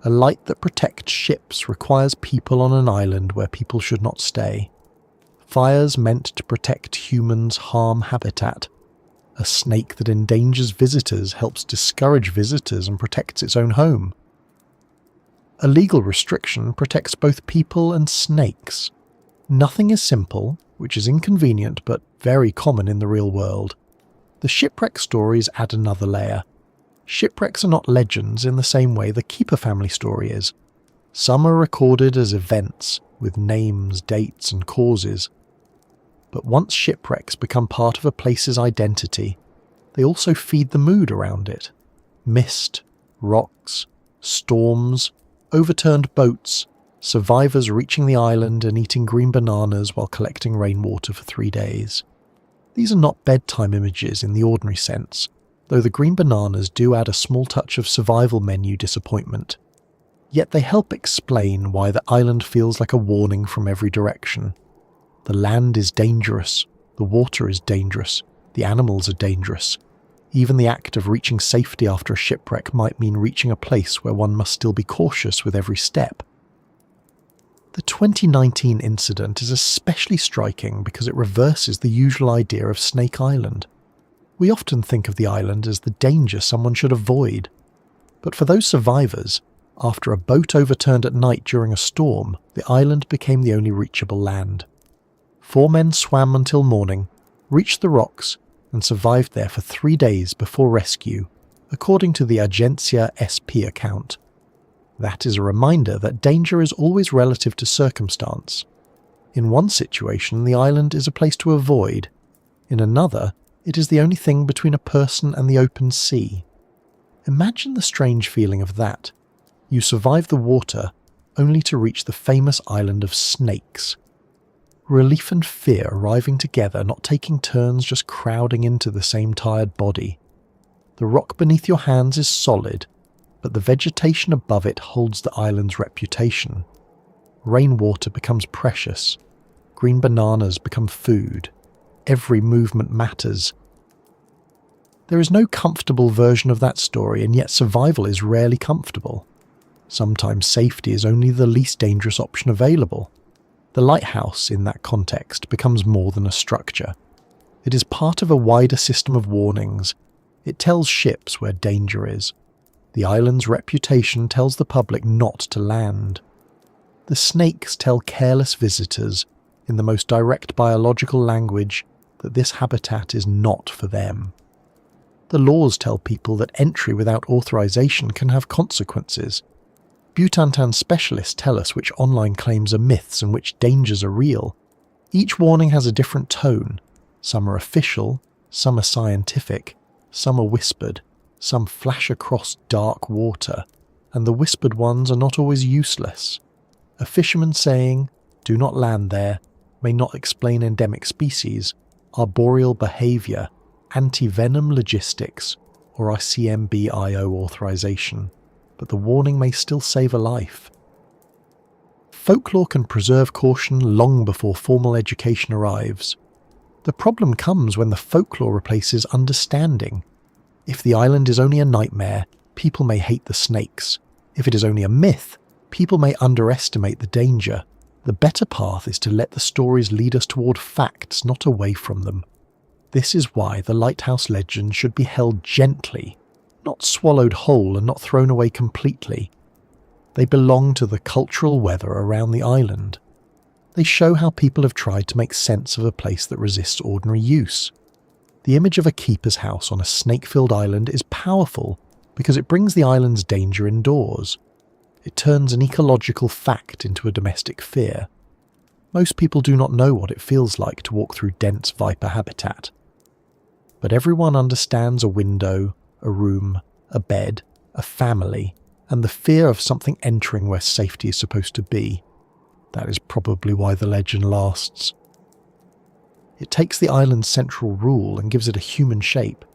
A light that protects ships requires people on an island where people should not stay. Fires meant to protect humans harm habitat. A snake that endangers visitors helps discourage visitors and protects its own home. A legal restriction protects both people and snakes. Nothing is simple, which is inconvenient but very common in the real world. The shipwreck stories add another layer. Shipwrecks are not legends in the same way the Keeper family story is. Some are recorded as events, with names, dates and causes. But once shipwrecks become part of a place's identity, they also feed the mood around it. Mist, rocks, storms, overturned boats, survivors reaching the island and eating green bananas while collecting rainwater for 3 days. These are not bedtime images in the ordinary sense, though the green bananas do add a small touch of survival menu disappointment. Yet they help explain why the island feels like a warning from every direction. The land is dangerous, the water is dangerous, the animals are dangerous. Even the act of reaching safety after a shipwreck might mean reaching a place where one must still be cautious with every step. The 2019 incident is especially striking because it reverses the usual idea of Snake Island. We often think of the island as the danger someone should avoid. But for those survivors, after a boat overturned at night during a storm, the island became the only reachable land. 4 men swam until morning, reached the rocks, and survived there for 3 days before rescue, according to the Agencia SP account. That is a reminder that danger is always relative to circumstance. In one situation, the island is a place to avoid. In another, it is the only thing between a person and the open sea. Imagine the strange feeling of that. You survive the water, only to reach the famous island of snakes. Relief and fear arriving together, not taking turns, just crowding into the same tired body. The rock beneath your hands is solid, but the vegetation above it holds the island's reputation. Rainwater becomes precious. Green bananas become food. Every movement matters. There is no comfortable version of that story, and yet survival is rarely comfortable. Sometimes safety is only the least dangerous option available. The lighthouse, in that context, becomes more than a structure. It is part of a wider system of warnings. It tells ships where danger is. The island's reputation tells the public not to land. The snakes tell careless visitors, in the most direct biological language, that this habitat is not for them. The laws tell people that entry without authorization can have consequences. Butantan specialists tell us which online claims are myths and which dangers are real. Each warning has a different tone. Some are official, some are scientific, some are whispered, some flash across dark water, and the whispered ones are not always useless. A fisherman saying, "Do not land there," may not explain endemic species, arboreal behaviour, Antivenom logistics, or ICMBIO authorization, but the warning may still save a life. Folklore can preserve caution long before formal education arrives. The problem comes when the folklore replaces understanding. If the island is only a nightmare, people may hate the snakes. If it is only a myth, people may underestimate the danger. The better path is to let the stories lead us toward facts, not away from them. This is why the lighthouse legend should be held gently, not swallowed whole and not thrown away completely. They belong to the cultural weather around the island. They show how people have tried to make sense of a place that resists ordinary use. The image of a keeper's house on a snake-filled island is powerful because it brings the island's danger indoors. It turns an ecological fact into a domestic fear. Most people do not know what it feels like to walk through dense viper habitat. But everyone understands a window, a room, a bed, a family, and the fear of something entering where safety is supposed to be. That is probably why the legend lasts. It takes the island's central rule and gives it a human shape.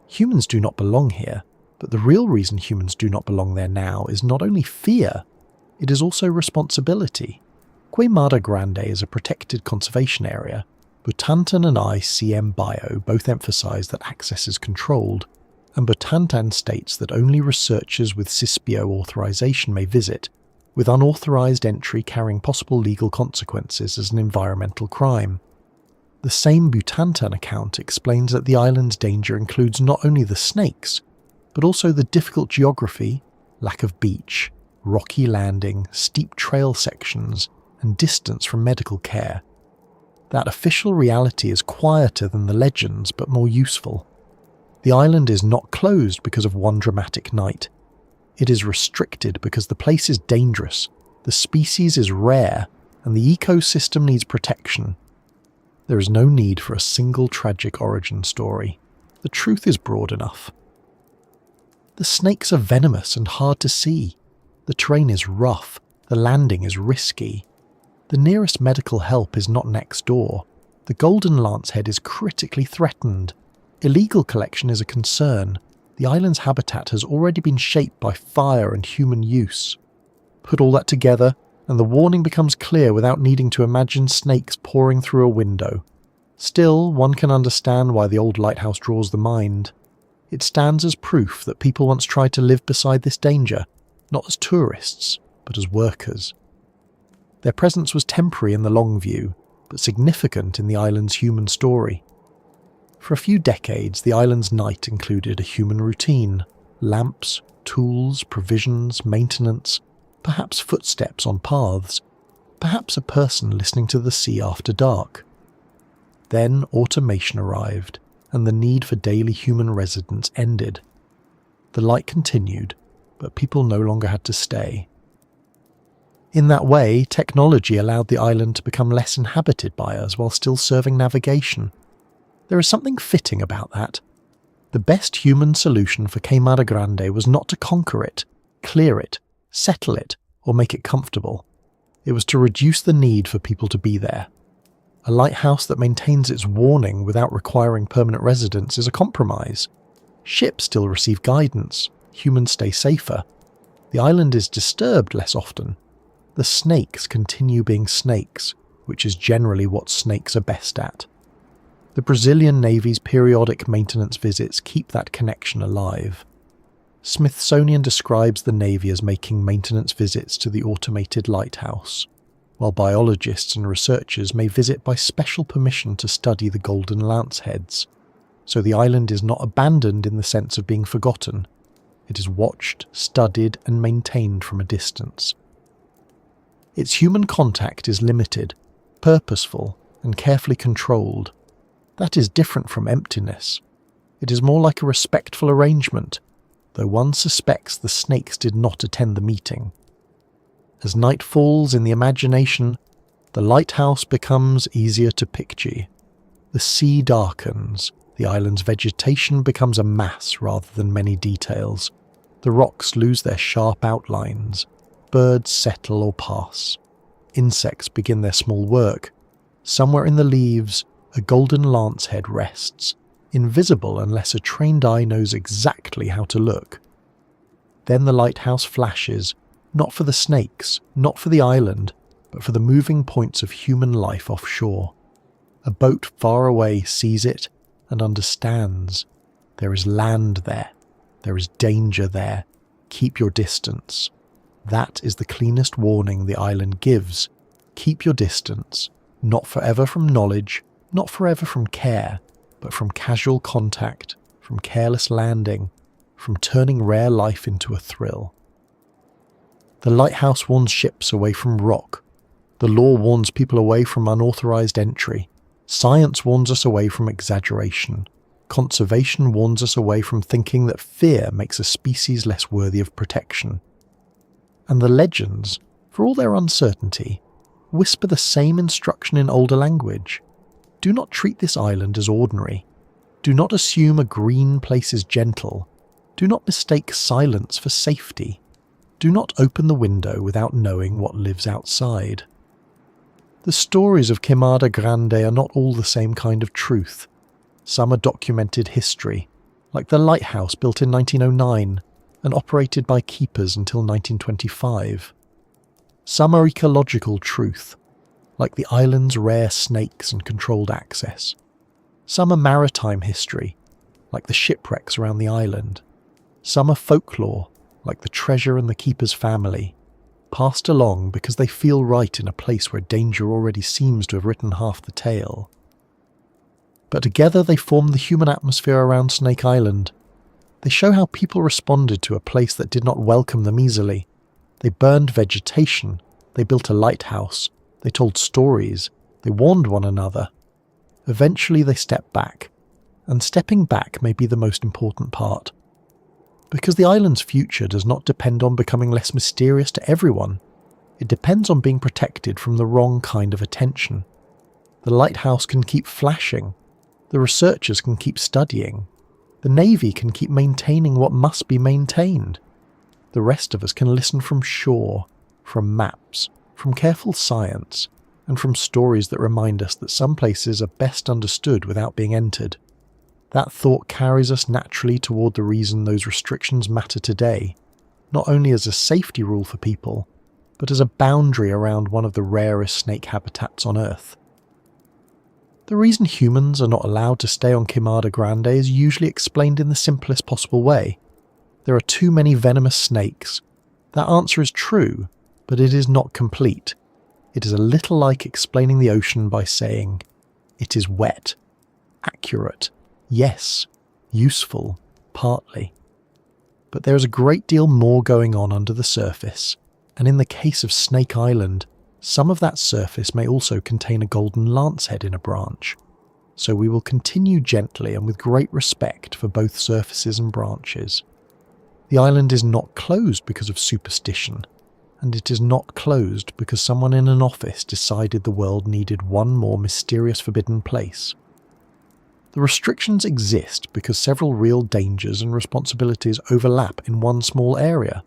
Humans do not belong here, but the real reason humans do not belong there now is not only fear, it is also responsibility. Queimada Grande is a protected conservation area. Butantan and ICM Bio both emphasise that access is controlled, and Butantan states that only researchers with CISPIO authorization may visit, with unauthorized entry carrying possible legal consequences as an environmental crime. The same Butantan account explains that the island's danger includes not only the snakes, but also the difficult geography, lack of beach, rocky landing, steep trail sections, and distance from medical care. That official reality is quieter than the legends, but more useful. The island is not closed because of one dramatic night. It is restricted because the place is dangerous, The species is rare, and the ecosystem needs protection. There is no need for a single tragic origin story. The truth is broad enough. The snakes are venomous and hard to see. The terrain is rough. The landing is risky. The nearest medical help is not next door. The golden lancehead is critically threatened. Illegal collection is a concern. The island's habitat has already been shaped by fire and human use. Put all that together, and the warning becomes clear without needing to imagine snakes pouring through a window. Still, one can understand why the old lighthouse draws the mind. It stands as proof that people once tried to live beside this danger, not as tourists, but as workers. Their presence was temporary in the long view, but significant in the island's human story. For a few decades, the island's night included a human routine: lamps, tools, provisions, maintenance, perhaps footsteps on paths, perhaps a person listening to the sea after dark. Then automation arrived, and the need for daily human residence ended. The light continued, but people no longer had to stay. In that way, technology allowed the island to become less inhabited by us while still serving navigation. There is something fitting about that. The best human solution for Queimada Grande was not to conquer it, clear it, settle it, or make it comfortable. It was to reduce the need for people to be there. A lighthouse that maintains its warning without requiring permanent residence is a compromise. Ships still receive guidance, humans stay safer. The island is disturbed less often. The snakes continue being snakes, which is generally what snakes are best at. The Brazilian Navy's periodic maintenance visits keep that connection alive. Smithsonian describes the Navy as making maintenance visits to the automated lighthouse, while biologists and researchers may visit by special permission to study the golden lanceheads. So the island is not abandoned in the sense of being forgotten. It is watched, studied, and maintained from a distance. Its human contact is limited, purposeful, and carefully controlled. That is different from emptiness. It is more like a respectful arrangement, though one suspects the snakes did not attend the meeting. As night falls in the imagination, the lighthouse becomes easier to picture. The sea darkens, the island's vegetation becomes a mass rather than many details. The rocks lose their sharp outlines. Birds settle or pass. Insects begin their small work. Somewhere in the leaves, a golden lancehead rests, invisible unless a trained eye knows exactly how to look. Then the lighthouse flashes, not for the snakes, not for the island, but for the moving points of human life offshore. A boat far away sees it and understands. There is land there. There is danger there. Keep your distance. That is the cleanest warning the island gives. Keep your distance, not forever from knowledge, not forever from care, but from casual contact, from careless landing, from turning rare life into a thrill. The lighthouse warns ships away from rock. The law warns people away from unauthorized entry. Science warns us away from exaggeration. Conservation warns us away from thinking that fear makes a species less worthy of protection. And the legends, for all their uncertainty, whisper the same instruction in older language. Do not treat this island as ordinary. Do not assume a green place is gentle. Do not mistake silence for safety. Do not open the window without knowing what lives outside. The stories of Queimada Grande are not all the same kind of truth. Some are documented history, like the lighthouse built in 1909 and operated by keepers until 1925. Some are ecological truth, like the island's rare snakes and controlled access. Some are maritime history, like the shipwrecks around the island. Some are folklore, like the treasure and the keeper's family, passed along because they feel right in a place where danger already seems to have written half the tale. But together they form the human atmosphere around Snake Island. They show how people responded to a place that did not welcome them easily. They burned vegetation, they built a lighthouse, they told stories, they warned one another. Eventually they stepped back, and stepping back may be the most important part. Because the island's future does not depend on becoming less mysterious to everyone. It depends on being protected from the wrong kind of attention. The lighthouse can keep flashing. The researchers can keep studying. The Navy can keep maintaining what must be maintained. The rest of us can listen from shore, from maps, from careful science, and from stories that remind us that some places are best understood without being entered. That thought carries us naturally toward the reason those restrictions matter today, not only as a safety rule for people, but as a boundary around one of the rarest snake habitats on Earth. The reason humans are not allowed to stay on Queimada Grande is usually explained in the simplest possible way. There are too many venomous snakes. That answer is true, but it is not complete. It is a little like explaining the ocean by saying, it is wet. Accurate. Yes. Useful. Partly. But there is a great deal more going on under the surface, and in the case of Snake Island, some of that surface may also contain a golden lancehead in a branch. So we will continue gently and with great respect for both surfaces and branches. The island is not closed because of superstition, and it is not closed because someone in an office decided the world needed one more mysterious forbidden place. The restrictions exist because several real dangers and responsibilities overlap in one small area.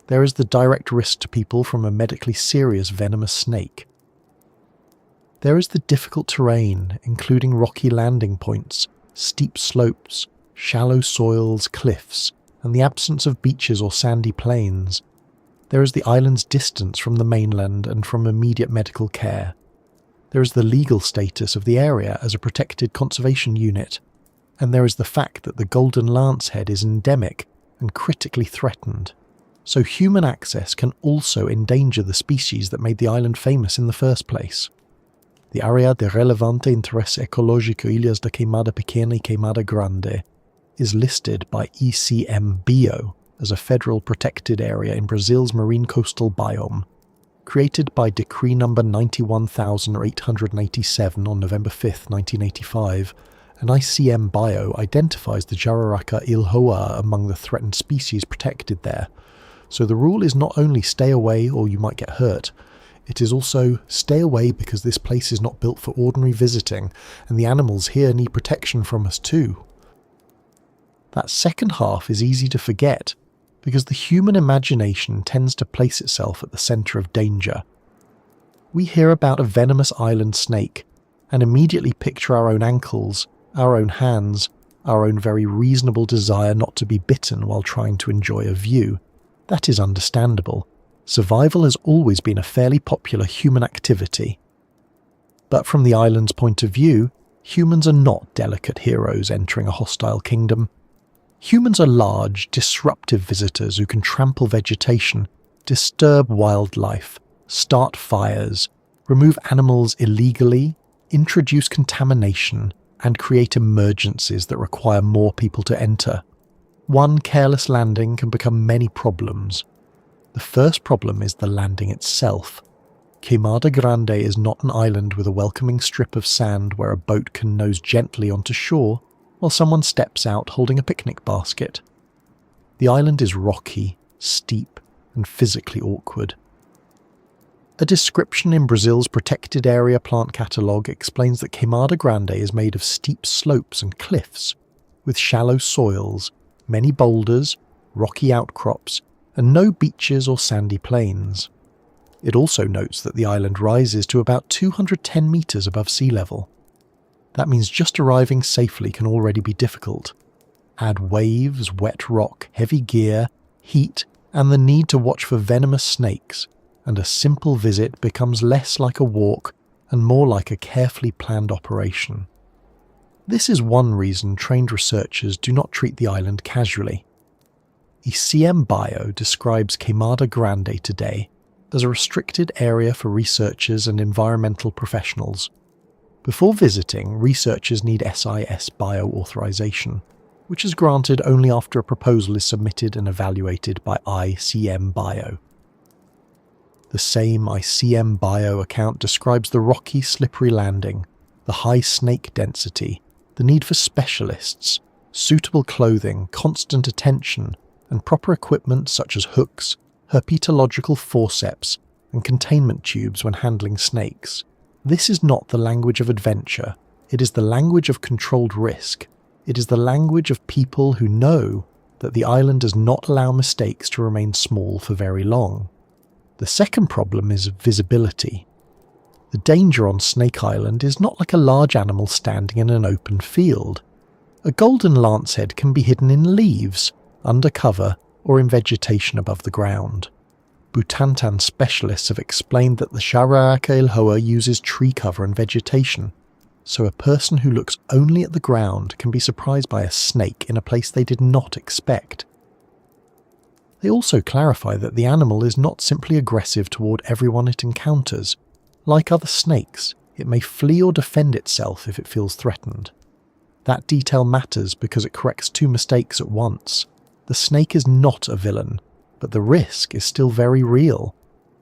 There is the direct risk to people from a medically serious venomous snake. There is the difficult terrain, including rocky landing points, steep slopes, shallow soils, cliffs, and the absence of beaches or sandy plains. There is the island's distance from the mainland and from immediate medical care. There is the legal status of the area as a protected conservation unit, and there is the fact that the golden lancehead is endemic and critically threatened. So human access can also endanger the species that made the island famous in the first place. The Área de Relevante Interesse Ecológico Ilhas da Queimada Pequena y Queimada Grande is listed by ICMBio as a federal protected area in Brazil's marine coastal biome, created by Decree No. 91,887 on November 5, 1985, and ICMBio identifies the Jararaca ilhoa among the threatened species protected there. So the rule is not only stay away or you might get hurt, it is also stay away because this place is not built for ordinary visiting and the animals here need protection from us too. That second half is easy to forget because the human imagination tends to place itself at the centre of danger. We hear about a venomous island snake and immediately picture our own ankles, our own hands, our own very reasonable desire not to be bitten while trying to enjoy a view. That is understandable. Survival has always been a fairly popular human activity. But from the island's point of view, humans are not delicate heroes entering a hostile kingdom. Humans are large, disruptive visitors who can trample vegetation, disturb wildlife, start fires, remove animals illegally, introduce contamination, and create emergencies that require more people to enter. One careless landing can become many problems. The first problem is the landing itself. Queimada Grande is not an island with a welcoming strip of sand where a boat can nose gently onto shore while someone steps out holding a picnic basket. The island is rocky, steep, and physically awkward. A description in Brazil's Protected Area Plant Catalogue explains that Queimada Grande is made of steep slopes and cliffs, with shallow soils, many boulders, rocky outcrops, and no beaches or sandy plains. It also notes that the island rises to about 210 metres above sea level. That means just arriving safely can already be difficult. Add waves, wet rock, heavy gear, heat, and the need to watch for venomous snakes, and a simple visit becomes less like a walk and more like a carefully planned operation. This is one reason trained researchers do not treat the island casually. ICMBio describes Queimada Grande today as a restricted area for researchers and environmental professionals. Before visiting, researchers need SIS bio authorization, which is granted only after a proposal is submitted and evaluated by ICMBio. The same ICMBio account describes the rocky, slippery landing, the high snake density, the need for specialists, suitable clothing, constant attention, and proper equipment such as hooks, herpetological forceps, and containment tubes when handling snakes. This is not the language of adventure. It is the language of controlled risk. It is the language of people who know that the island does not allow mistakes to remain small for very long. The second problem is visibility. The danger on Snake Island is not like a large animal standing in an open field. A golden lancehead can be hidden in leaves, under cover, or in vegetation above the ground. Butantan specialists have explained that the Jararaca ilhoa uses tree cover and vegetation, so a person who looks only at the ground can be surprised by a snake in a place they did not expect. They also clarify that the animal is not simply aggressive toward everyone it encounters. Like other snakes, it may flee or defend itself if it feels threatened. That detail matters because it corrects two mistakes at once. The snake is not a villain, but the risk is still very real.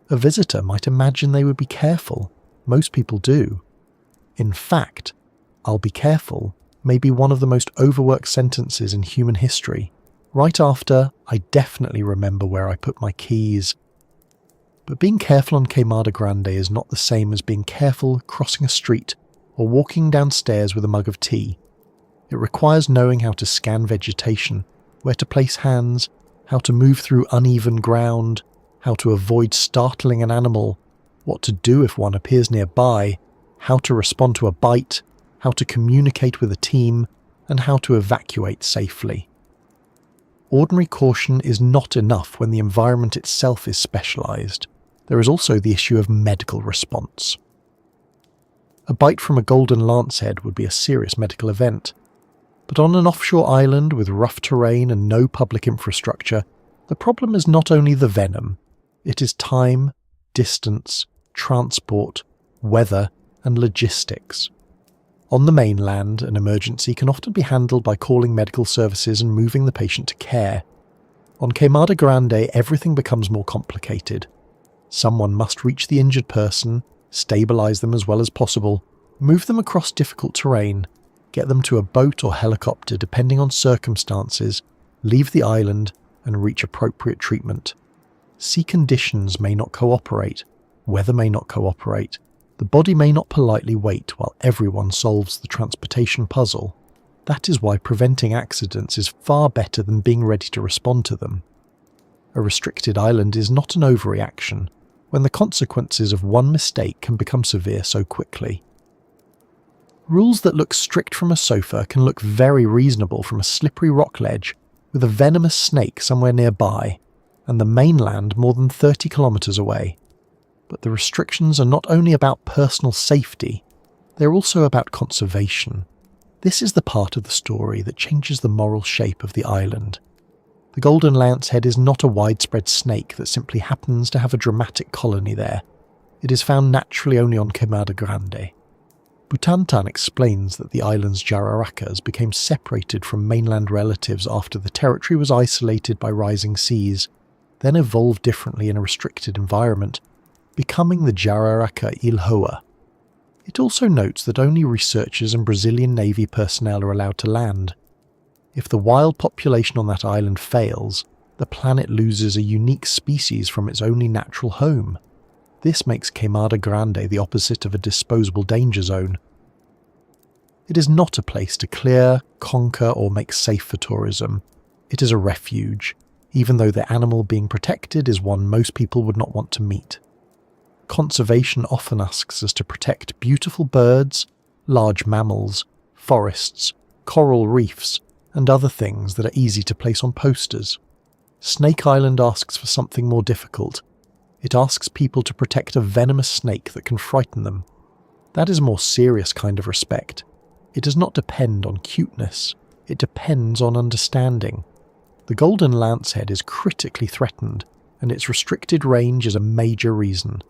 A visitor might imagine they would be careful. Most people do. In fact, "I'll be careful" may be one of the most overworked sentences in human history, right after "I definitely remember where I put my keys." But being careful on Queimada Grande is not the same as being careful crossing a street or walking downstairs with a mug of tea. It requires knowing how to scan vegetation, where to place hands, how to move through uneven ground, how to avoid startling an animal, what to do if one appears nearby, how to respond to a bite, how to communicate with a team, and how to evacuate safely. Ordinary caution is not enough when the environment itself is specialised. There is also the issue of medical response. A bite from a golden lancehead would be a serious medical event. But on an offshore island with rough terrain and no public infrastructure, the problem is not only the venom. It is time, distance, transport, weather, and logistics. On the mainland, an emergency can often be handled by calling medical services and moving the patient to care. On Queimada Grande, everything becomes more complicated. Someone must reach the injured person, stabilise them as well as possible, move them across difficult terrain, get them to a boat or helicopter depending on circumstances, leave the island, and reach appropriate treatment. Sea conditions may not cooperate, weather may not cooperate, the body may not politely wait while everyone solves the transportation puzzle. That is why preventing accidents is far better than being ready to respond to them. A restricted island is not an overreaction, when the consequences of one mistake can become severe so quickly. Rules that look strict from a sofa can look very reasonable from a slippery rock ledge with a venomous snake somewhere nearby, and the mainland more than 30 kilometres away. But the restrictions are not only about personal safety, they're also about conservation. This is the part of the story that changes the moral shape of the island. The golden lancehead is not a widespread snake that simply happens to have a dramatic colony there. It is found naturally only on Queimada Grande. Butantan explains that the island's jararacas became separated from mainland relatives after the territory was isolated by rising seas, then evolved differently in a restricted environment, becoming the Jararaca ilhoa. It also notes that only researchers and Brazilian Navy personnel are allowed to land. If the wild population on that island fails, the planet loses a unique species from its only natural home. This makes Queimada Grande the opposite of a disposable danger zone. It is not a place to clear, conquer, or make safe for tourism. It is a refuge, even though the animal being protected is one most people would not want to meet. Conservation often asks us to protect beautiful birds, large mammals, forests, coral reefs, and other things that are easy to place on posters. Snake Island asks for something more difficult. It asks people to protect a venomous snake that can frighten them. That is a more serious kind of respect. It does not depend on cuteness. It depends on understanding. The golden lancehead is critically threatened, and its restricted range is a major reason.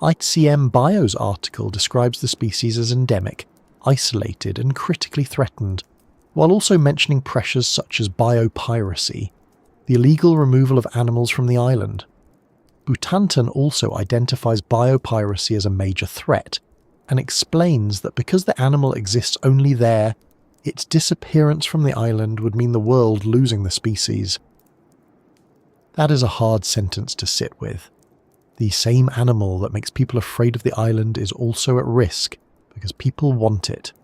ICM Bio's article describes the species as endemic, isolated, and critically threatened, while also mentioning pressures such as biopiracy, the illegal removal of animals from the island. Butantan also identifies biopiracy as a major threat, and explains that because the animal exists only there, its disappearance from the island would mean the world losing the species. That is a hard sentence to sit with. The same animal that makes people afraid of the island is also at risk because people want it.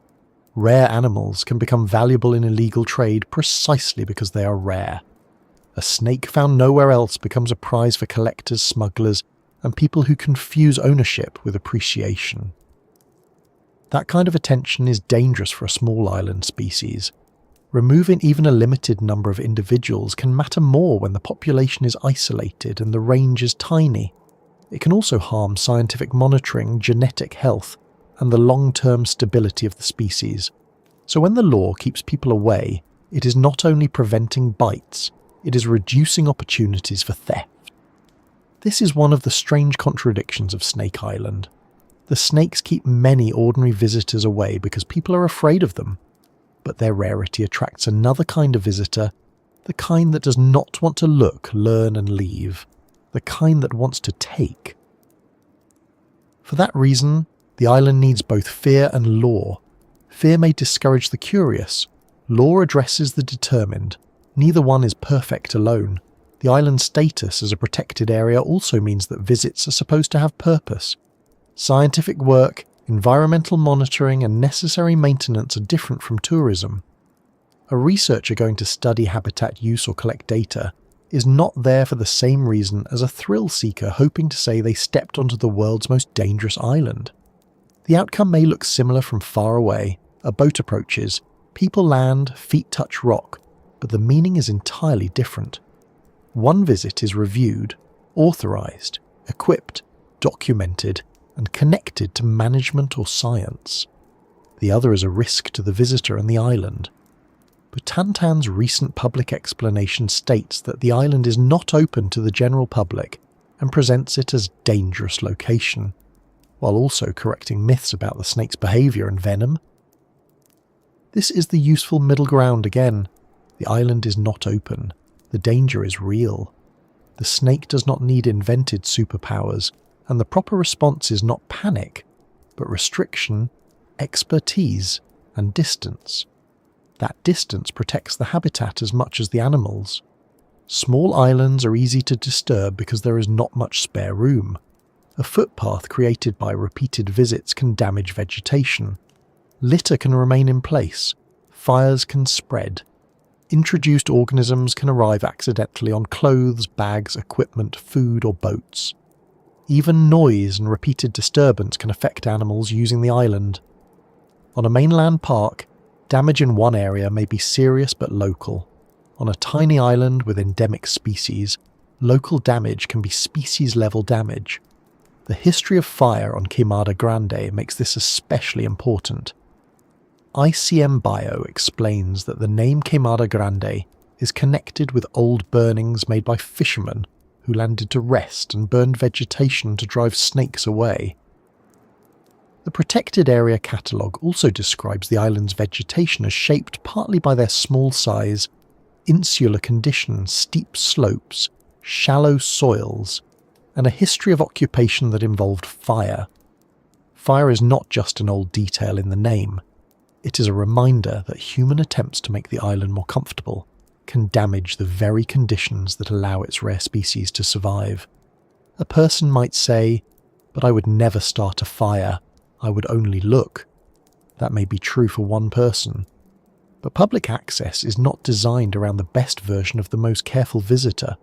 Rare animals can become valuable in illegal trade precisely because they are rare. A snake found nowhere else becomes a prize for collectors, smugglers, and people who confuse ownership with appreciation. That kind of attention is dangerous for a small island species. Removing even a limited number of individuals can matter more when the population is isolated and the range is tiny. It can also harm scientific monitoring, genetic health, and the long-term stability of the species. So when the law keeps people away, it is not only preventing bites, it is reducing opportunities for theft. This is one of the strange contradictions of Snake Island. The snakes keep many ordinary visitors away because people are afraid of them, but their rarity attracts another kind of visitor, the kind that does not want to look, learn and leave, the kind that wants to take. For that reason, the island needs both fear and law. Fear may discourage the curious, law addresses the determined. Neither one is perfect alone. The island's status as a protected area also means that visits are supposed to have purpose. Scientific work, environmental monitoring and necessary maintenance are different from tourism. A researcher going to study habitat use or collect data is not there for the same reason as a thrill seeker hoping to say they stepped onto the world's most dangerous island. The outcome may look similar from far away. A boat approaches, people land, feet touch rock, but the meaning is entirely different. One visit is reviewed, authorized, equipped, documented, and connected to management or science. The other is a risk to the visitor and the island. Butantan's recent public explanation states that the island is not open to the general public and presents it as a dangerous location, while also correcting myths about the snake's behaviour and venom. This is the useful middle ground again. The island is not open. The danger is real. The snake does not need invented superpowers, and the proper response is not panic, but restriction, expertise, and distance. That distance protects the habitat as much as the animals. Small islands are easy to disturb because there is not much spare room. A footpath created by repeated visits can damage vegetation. Litter can remain in place. Fires can spread. Introduced organisms can arrive accidentally on clothes, bags, equipment, food, or boats. Even noise and repeated disturbance can affect animals using the island. On a mainland park, damage in one area may be serious but local. On a tiny island with endemic species, local damage can be species-level damage. The history of fire on Queimada Grande makes this especially important. ICM Bio explains that the name Queimada Grande is connected with old burnings made by fishermen who landed to rest and burned vegetation to drive snakes away. The Protected Area Catalogue also describes the island's vegetation as shaped partly by their small size, insular conditions, steep slopes, shallow soils, and a history of occupation that involved fire. Fire is not just an old detail in the name. It is a reminder that human attempts to make the island more comfortable can damage the very conditions that allow its rare species to survive. A person might say, "But I would never start a fire. I would only look." That may be true for one person. But public access is not designed around the best version of the most careful visitor.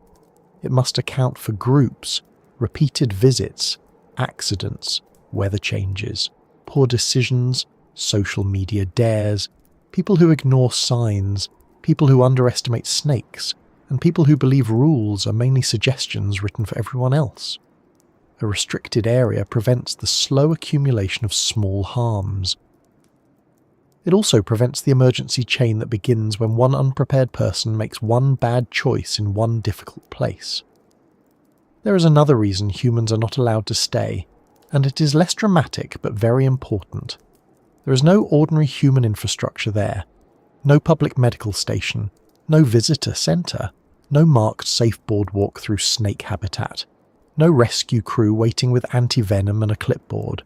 It must account for groups, repeated visits, accidents, weather changes, poor decisions, social media dares, people who ignore signs, people who underestimate snakes, and people who believe rules are mainly suggestions written for everyone else. A restricted area prevents the slow accumulation of small harms. It also prevents the emergency chain that begins when one unprepared person makes one bad choice in one difficult place. There is another reason humans are not allowed to stay, and it is less dramatic but very important. There is no ordinary human infrastructure there. No public medical station, no visitor centre, no marked safe boardwalk through snake habitat, no rescue crew waiting with antivenom and a clipboard,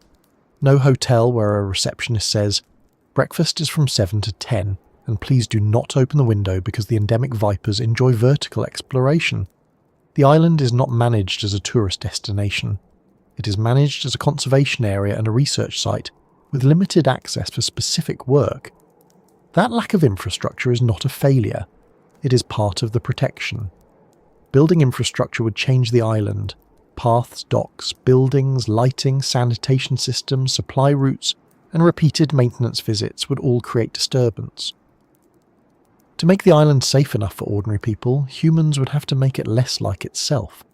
no hotel where a receptionist says, "Breakfast is from 7 to 10, and please do not open the window because the endemic vipers enjoy vertical exploration." The island is not managed as a tourist destination. It is managed as a conservation area and a research site, with limited access for specific work. That lack of infrastructure is not a failure. It is part of the protection. Building infrastructure would change the island. Paths, docks, buildings, lighting, sanitation systems, supply routes, and repeated maintenance visits would all create disturbance. To make the island safe enough for ordinary people, humans would have to make it less like itself.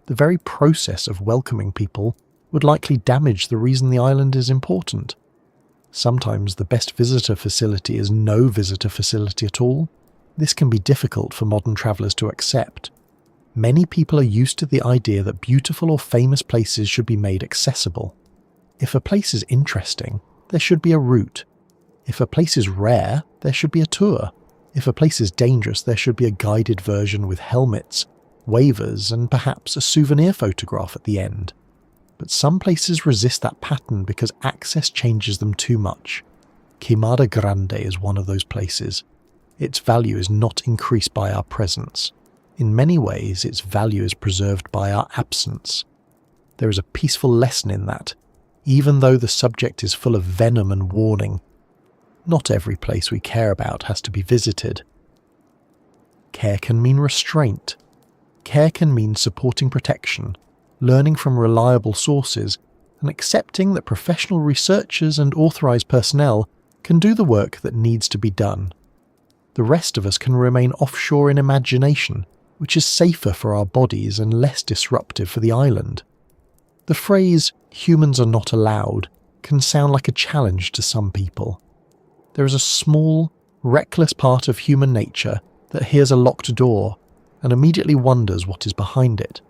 The very process of welcoming people would likely damage the reason the island is important. Sometimes the best visitor facility is no visitor facility at all. This can be difficult for modern travellers to accept. Many people are used to the idea that beautiful or famous places should be made accessible. If a place is interesting, there should be a route. If a place is rare, there should be a tour. If a place is dangerous, there should be a guided version with helmets, waivers, and perhaps a souvenir photograph at the end. But some places resist that pattern because access changes them too much. Queimada Grande is one of those places. Its value is not increased by our presence. In many ways, its value is preserved by our absence. There is a peaceful lesson in that, even though the subject is full of venom and warning. Not every place we care about has to be visited. Care can mean restraint. Care can mean supporting protection, learning from reliable sources, and accepting that professional researchers and authorised personnel can do the work that needs to be done. The rest of us can remain offshore in imagination, which is safer for our bodies and less disruptive for the island. The phrase, "humans are not allowed," can sound like a challenge to some people. There is a small, reckless part of human nature that hears a locked door and immediately wonders what is behind it.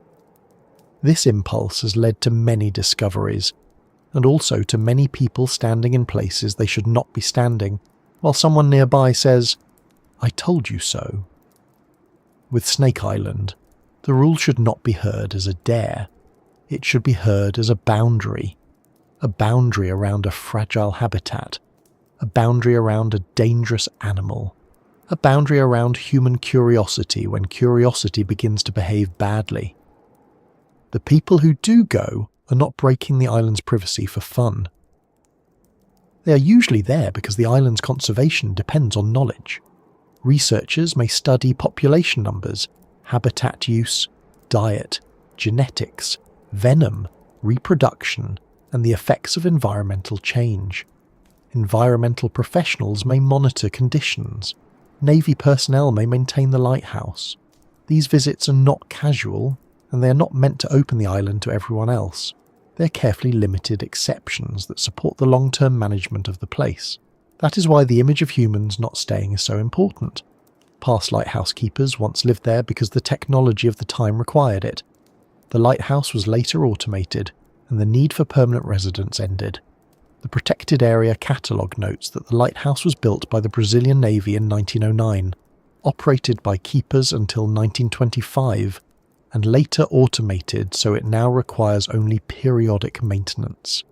This impulse has led to many discoveries, and also to many people standing in places they should not be standing, while someone nearby says, "I told you so." With Snake Island, the rule should not be heard as a dare. It should be heard as a boundary around a fragile habitat, a boundary around a dangerous animal, a boundary around human curiosity when curiosity begins to behave badly. The people who do go are not breaking the island's privacy for fun. They are usually there because the island's conservation depends on knowledge. Researchers may study population numbers, habitat use, diet, genetics, venom, reproduction, and the effects of environmental change. Environmental professionals may monitor conditions. Navy personnel may maintain the lighthouse. These visits are not casual, and they are not meant to open the island to everyone else. They are carefully limited exceptions that support the long-term management of the place. That is why the image of humans not staying is so important. Past lighthouse keepers once lived there because the technology of the time required it. The lighthouse was later automated, and the need for permanent residents ended. The protected area catalogue notes that the lighthouse was built by the Brazilian Navy in 1909, operated by keepers until 1925, and later automated so it now requires only periodic maintenance.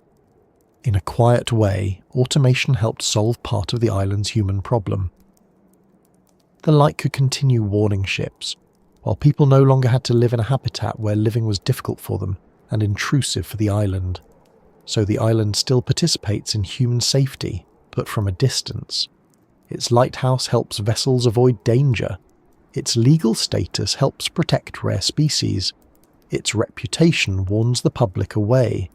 In a quiet way, automation helped solve part of the island's human problem. The light could continue warning ships, while people no longer had to live in a habitat where living was difficult for them and intrusive for the island. So the island still participates in human safety, but from a distance. Its lighthouse helps vessels avoid danger. Its legal status helps protect rare species. Its reputation warns the public away.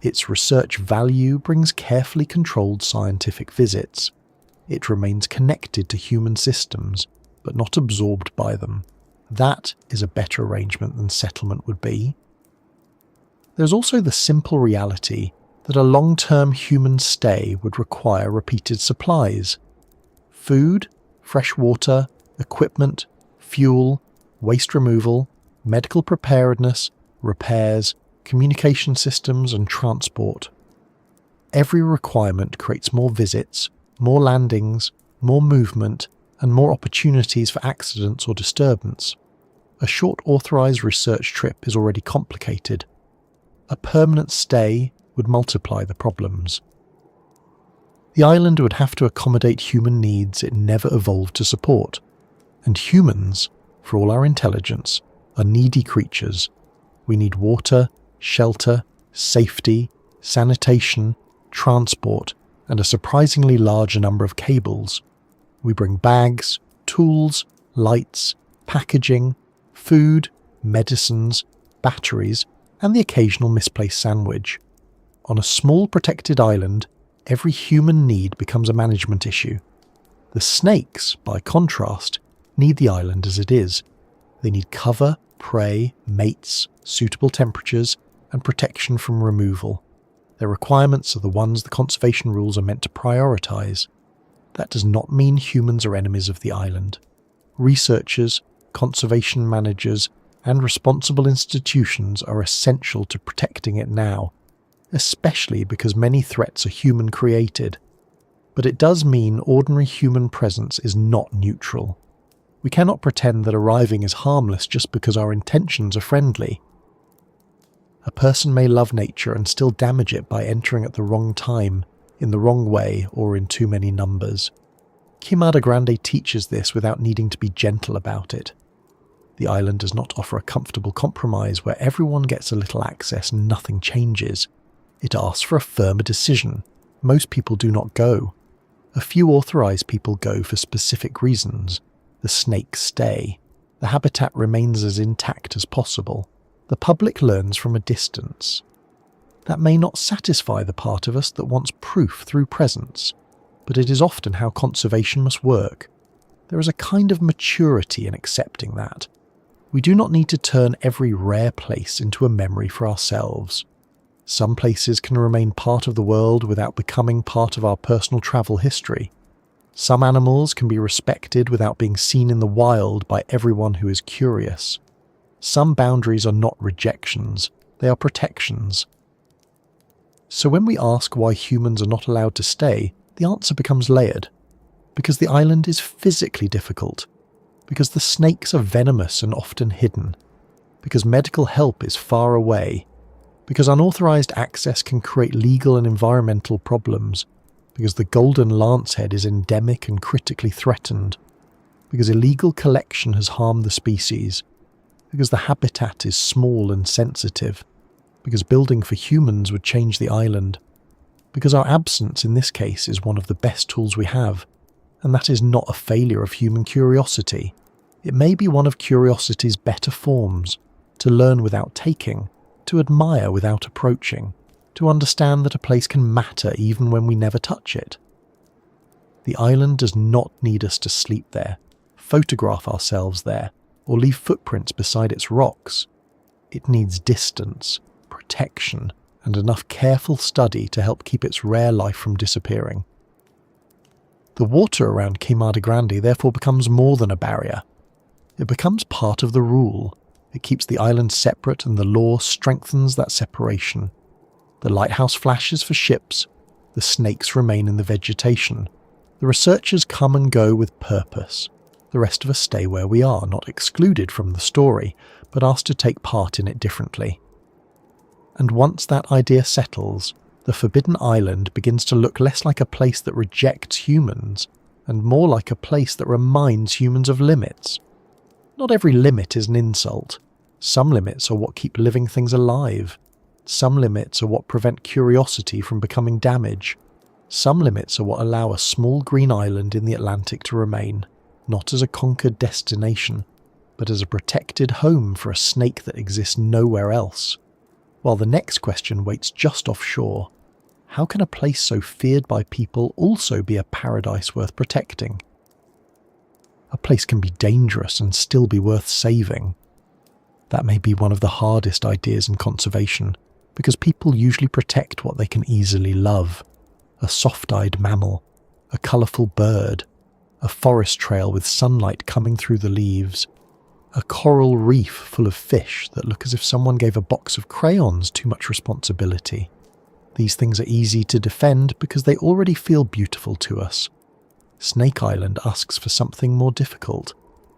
Its research value brings carefully controlled scientific visits. It remains connected to human systems, but not absorbed by them. That is a better arrangement than settlement would be. There's also the simple reality that a long-term human stay would require repeated supplies. Food, fresh water, equipment, fuel, waste removal, medical preparedness, repairs, communication systems and transport. Every requirement creates more visits, more landings, more movement, and more opportunities for accidents or disturbance. A short authorised research trip is already complicated. A permanent stay would multiply the problems. The island would have to accommodate human needs it never evolved to support, and humans, for all our intelligence, are needy creatures. We need water, shelter, safety, sanitation, transport, and a surprisingly large number of cables. We bring bags, tools, lights, packaging, food, medicines, batteries, and the occasional misplaced sandwich. On a small protected island, every human need becomes a management issue. The snakes, by contrast, need the island as it is. They need cover, prey, mates, suitable temperatures, and protection from removal. Their requirements are the ones the conservation rules are meant to prioritise. That does not mean humans are enemies of the island. Researchers, conservation managers, and responsible institutions are essential to protecting it now, especially because many threats are human-created. But it does mean ordinary human presence is not neutral. We cannot pretend that arriving is harmless just because our intentions are friendly. A person may love nature and still damage it by entering at the wrong time, in the wrong way, or in too many numbers. Queimada Grande teaches this without needing to be gentle about it. The island does not offer a comfortable compromise where everyone gets a little access and nothing changes. It asks for a firmer decision. Most people do not go. A few authorised people go for specific reasons. The snakes stay. The habitat remains as intact as possible. The public learns from a distance. That may not satisfy the part of us that wants proof through presence, but it is often how conservation must work. There is a kind of maturity in accepting that. We do not need to turn every rare place into a memory for ourselves. Some places can remain part of the world without becoming part of our personal travel history. Some animals can be respected without being seen in the wild by everyone who is curious. Some boundaries are not rejections, they are protections. So when we ask why humans are not allowed to stay, the answer becomes layered. Because the island is physically difficult. Because the snakes are venomous and often hidden. Because medical help is far away. Because unauthorized access can create legal and environmental problems. Because the golden lancehead is endemic and critically threatened. Because illegal collection has harmed the species. Because the habitat is small and sensitive. Because building for humans would change the island. Because our absence in this case is one of the best tools we have, and that is not a failure of human curiosity. It may be one of curiosity's better forms, to learn without taking, to admire without approaching, to understand that a place can matter even when we never touch it. The island does not need us to sleep there, photograph ourselves there, or leave footprints beside its rocks. It needs distance, protection, and enough careful study to help keep its rare life from disappearing. The water around Queimada Grande therefore becomes more than a barrier. It becomes part of the rule. It keeps the island separate and the law strengthens that separation. The lighthouse flashes for ships. The snakes remain in the vegetation. The researchers come and go with purpose. The rest of us stay where we are, not excluded from the story, but asked to take part in it differently. And once that idea settles, the Forbidden Island begins to look less like a place that rejects humans, and more like a place that reminds humans of limits. Not every limit is an insult. Some limits are what keep living things alive. Some limits are what prevent curiosity from becoming damage. Some limits are what allow a small green island in the Atlantic to remain, not as a conquered destination, but as a protected home for a snake that exists nowhere else. While the next question waits just offshore, how can a place so feared by people also be a paradise worth protecting? A place can be dangerous and still be worth saving. That may be one of the hardest ideas in conservation, because people usually protect what they can easily love. A soft-eyed mammal, a colourful bird, a forest trail with sunlight coming through the leaves, a coral reef full of fish that look as if someone gave a box of crayons too much responsibility. These things are easy to defend because they already feel beautiful to us. Snake Island asks for something more difficult.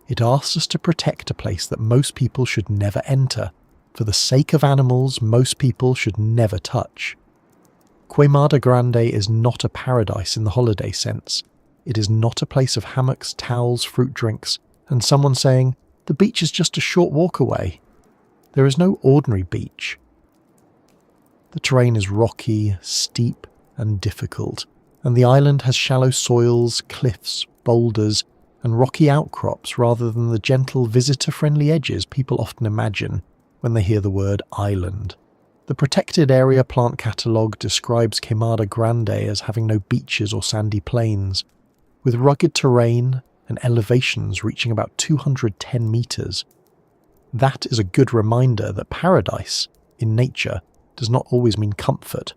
It asks us to protect a place that most people should never enter. For the sake of animals, most people should never touch. Queimada Grande is not a paradise in the holiday sense. It is not a place of hammocks, towels, fruit drinks, and someone saying, The beach is just a short walk away. There is no ordinary beach. The terrain is rocky, steep, and difficult, and the island has shallow soils, cliffs, boulders, and rocky outcrops rather than the gentle visitor-friendly edges people often imagine when they hear the word island. The Protected Area Plant Catalogue describes Queimada Grande as having no beaches or sandy plains, with rugged terrain and elevations reaching about 210 metres. That is a good reminder that paradise, in nature, does not always mean comfort.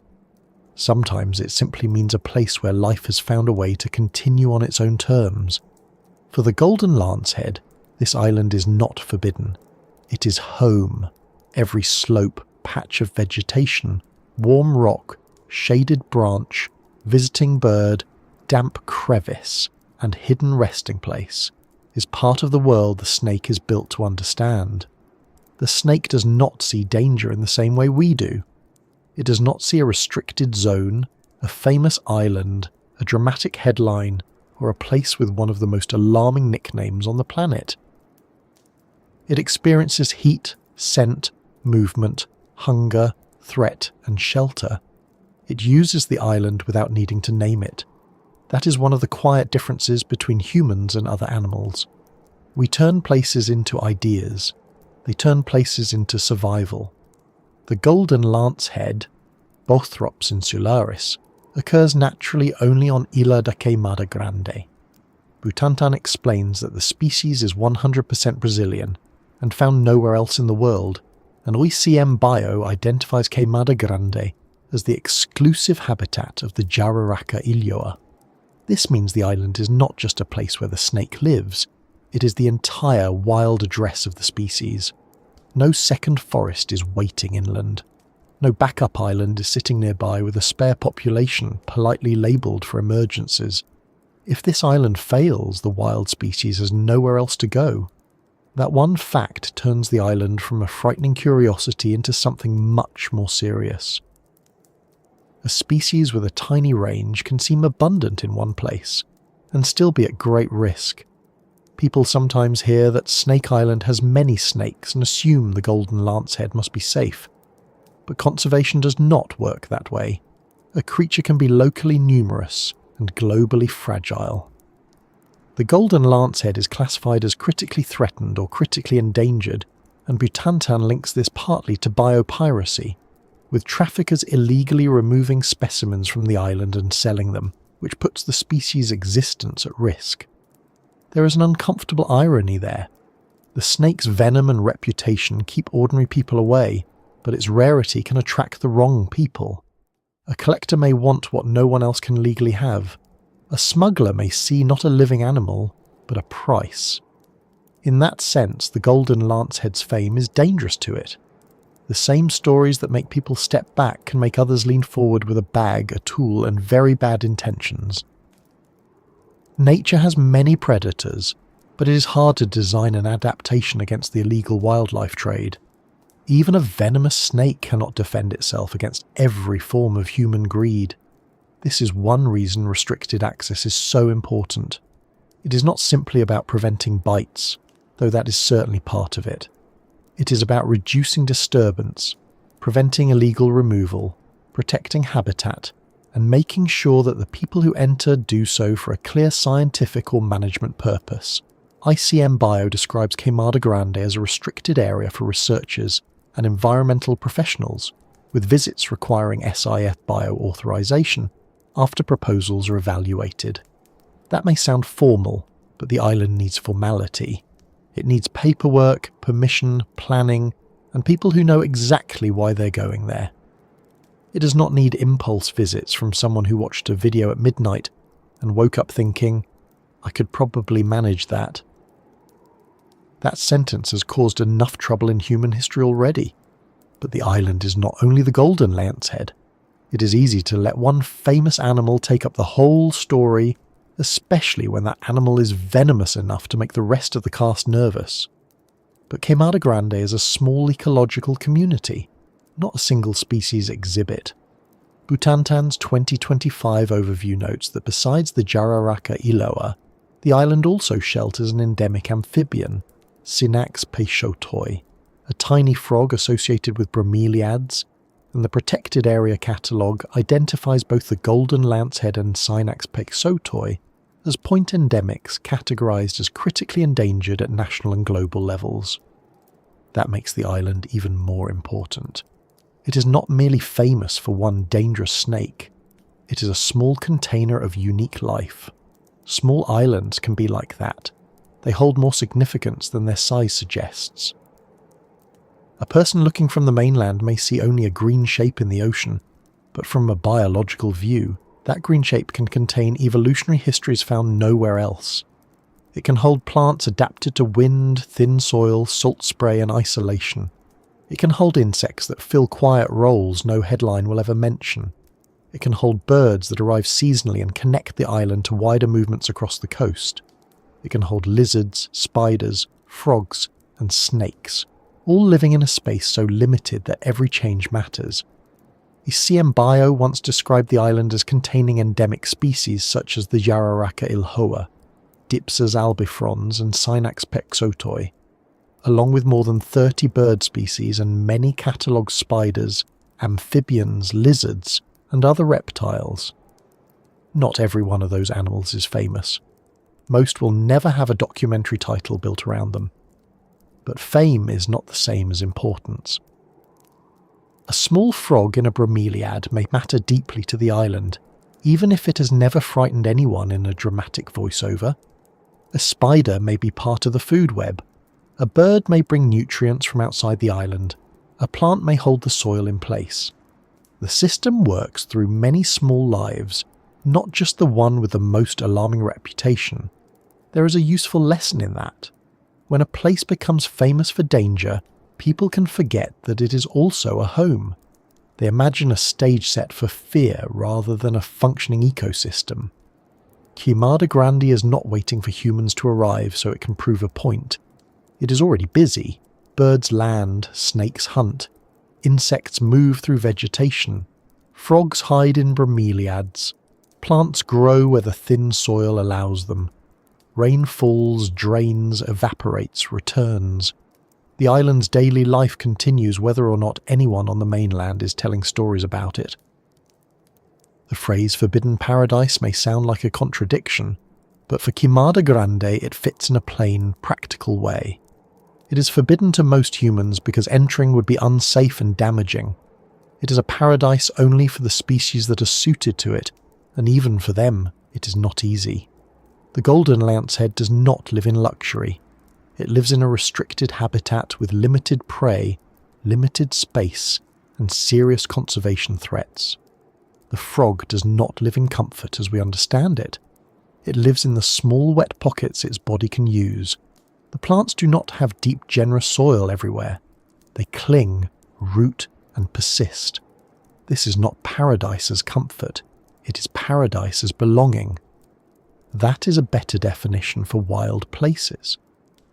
Sometimes it simply means a place where life has found a way to continue on its own terms. For the golden lancehead, this island is not forbidden. It is home. Every slope, patch of vegetation, warm rock, shaded branch, visiting bird, damp crevice, and hidden resting place is part of the world the snake is built to understand. The snake does not see danger in the same way we do. It does not see a restricted zone, a famous island, a dramatic headline, or a place with one of the most alarming nicknames on the planet. It experiences heat, scent, movement, hunger, threat, and shelter. It uses the island without needing to name it. That is one of the quiet differences between humans and other animals. We turn places into ideas. They turn places into survival. The golden lancehead, Bothrops insularis, occurs naturally only on Ilha da Queimada Grande. Butantan explains that the species is 100% Brazilian and found nowhere else in the world, and ICM Bio identifies Queimada Grande as the exclusive habitat of the Jararaca Ilhoa. This means the island is not just a place where the snake lives, it is the entire wild address of the species. No second forest is waiting inland. No backup island is sitting nearby with a spare population politely labelled for emergencies. If this island fails, the wild species has nowhere else to go. That one fact turns the island from a frightening curiosity into something much more serious. A species with a tiny range can seem abundant in one place, and still be at great risk. People sometimes hear that Snake Island has many snakes and assume the golden lancehead must be safe. But conservation does not work that way. A creature can be locally numerous and globally fragile. The golden lancehead is classified as critically threatened or critically endangered, and Butantan links this partly to biopiracy, with traffickers illegally removing specimens from the island and selling them, which puts the species' existence at risk. There is an uncomfortable irony there. The snake's venom and reputation keep ordinary people away, but its rarity can attract the wrong people. A collector may want what no one else can legally have. A smuggler may see not a living animal, but a price. In that sense, the golden lancehead's fame is dangerous to it. The same stories that make people step back can make others lean forward with a bag, a tool, and very bad intentions. Nature has many predators, but it is hard to design an adaptation against the illegal wildlife trade. Even a venomous snake cannot defend itself against every form of human greed. This is one reason restricted access is so important. It is not simply about preventing bites, though that is certainly part of it. It is about reducing disturbance, preventing illegal removal, protecting habitat, and making sure that the people who enter do so for a clear scientific or management purpose. ICM Bio describes Queimada Grande as a restricted area for researchers and environmental professionals, with visits requiring SIF Bio authorization after proposals are evaluated. That may sound formal, but the island needs formality. It needs paperwork, permission, planning, and people who know exactly why they're going there. It does not need impulse visits from someone who watched a video at midnight and woke up thinking, I could probably manage that. That sentence has caused enough trouble in human history already. But the island is not only the golden lancehead. It is easy to let one famous animal take up the whole story, especially when that animal is venomous enough to make the rest of the cast nervous. But Queimada Grande is a small ecological community, not a single species exhibit. Butantan's 2025 overview notes that besides the Jararaca Ilhoa, the island also shelters an endemic amphibian, Synax peixotoi, a tiny frog associated with bromeliads, and the Protected Area Catalogue identifies both the golden lancehead and Synax peixotoi as point endemics categorised as critically endangered at national and global levels. That makes the island even more important. It is not merely famous for one dangerous snake, it is a small container of unique life. Small islands can be like that. They hold more significance than their size suggests. A person looking from the mainland may see only a green shape in the ocean, but from a biological view, that green shape can contain evolutionary histories found nowhere else. It can hold plants adapted to wind, thin soil, salt spray and isolation. It can hold insects that fill quiet roles no headline will ever mention. It can hold birds that arrive seasonally and connect the island to wider movements across the coast. It can hold lizards, spiders, frogs, and snakes, all living in a space so limited that every change matters. ECM Bio once described the island as containing endemic species such as the Jararaca ilhoa, Dipsas albifrons and Synax peixotoi, along with more than 30 bird species and many catalogued spiders, amphibians, lizards, and other reptiles. Not every one of those animals is famous. Most will never have a documentary title built around them. But fame is not the same as importance. A small frog in a bromeliad may matter deeply to the island, even if it has never frightened anyone in a dramatic voiceover. A spider may be part of the food web. A bird may bring nutrients from outside the island. A plant may hold the soil in place. The system works through many small lives, not just the one with the most alarming reputation. There is a useful lesson in that. When a place becomes famous for danger, people can forget that it is also a home. They imagine a stage set for fear rather than a functioning ecosystem. Queimada Grande is not waiting for humans to arrive so it can prove a point. It is already busy. Birds land, snakes hunt. Insects move through vegetation. Frogs hide in bromeliads. Plants grow where the thin soil allows them. Rain falls, drains, evaporates, returns. The island's daily life continues whether or not anyone on the mainland is telling stories about it. The phrase forbidden paradise may sound like a contradiction, but for Queimada Grande it fits in a plain, practical way. It is forbidden to most humans because entering would be unsafe and damaging. It is a paradise only for the species that are suited to it, and even for them, it is not easy. The golden lancehead does not live in luxury. It lives in a restricted habitat with limited prey, limited space, and serious conservation threats. The frog does not live in comfort as we understand it. It lives in the small wet pockets its body can use. The plants do not have deep, generous soil everywhere. They cling, root, and persist. This is not paradise as comfort. It is paradise as belonging. That is a better definition for wild places.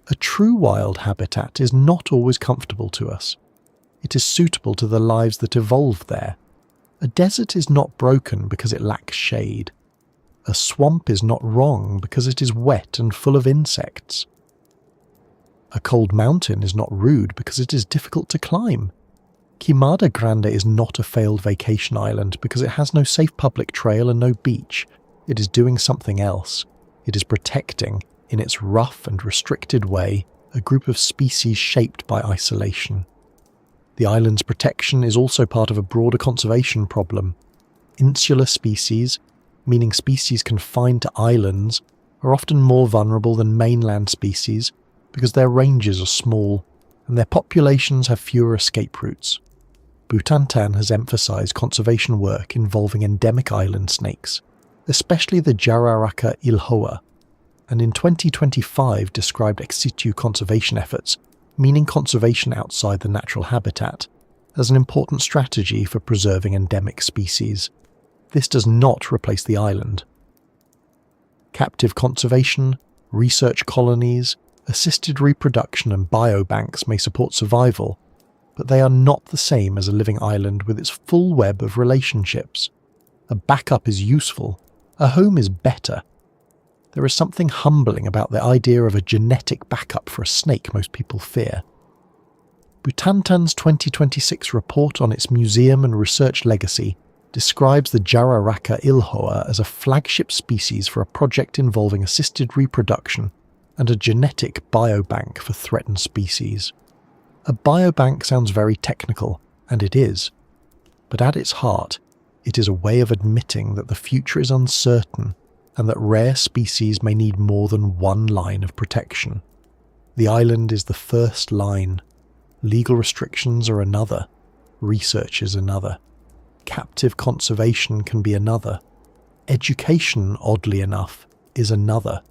A true wild habitat is not always comfortable to us. It is suitable to the lives that evolved there. A desert is not broken because it lacks shade. A swamp is not wrong because it is wet and full of insects. A cold mountain is not rude because it is difficult to climb. Queimada Grande is not a failed vacation island because it has no safe public trail and no beach. It is doing something else. It is protecting, in its rough and restricted way, a group of species shaped by isolation. The island's protection is also part of a broader conservation problem. Insular species, meaning species confined to islands, are often more vulnerable than mainland species because their ranges are small and their populations have fewer escape routes. Butantan has emphasised conservation work involving endemic island snakes, especially the Jararaca ilhoa, and in 2025 described ex-situ conservation efforts, meaning conservation outside the natural habitat, as an important strategy for preserving endemic species. This does not replace the island. Captive conservation, research colonies, assisted reproduction and biobanks may support survival, but they are not the same as a living island with its full web of relationships. A backup is useful. A home is better. There is something humbling about the idea of a genetic backup for a snake most people fear. Butantan's 2026 report on its museum and research legacy describes the Jararaca ilhoa as a flagship species for a project involving assisted reproduction and a genetic biobank for threatened species. A biobank sounds very technical, and it is. But at its heart, it is a way of admitting that the future is uncertain and that rare species may need more than one line of protection. The island is the first line. Legal restrictions are another. Research is another. Captive conservation can be another. Education, oddly enough, is another,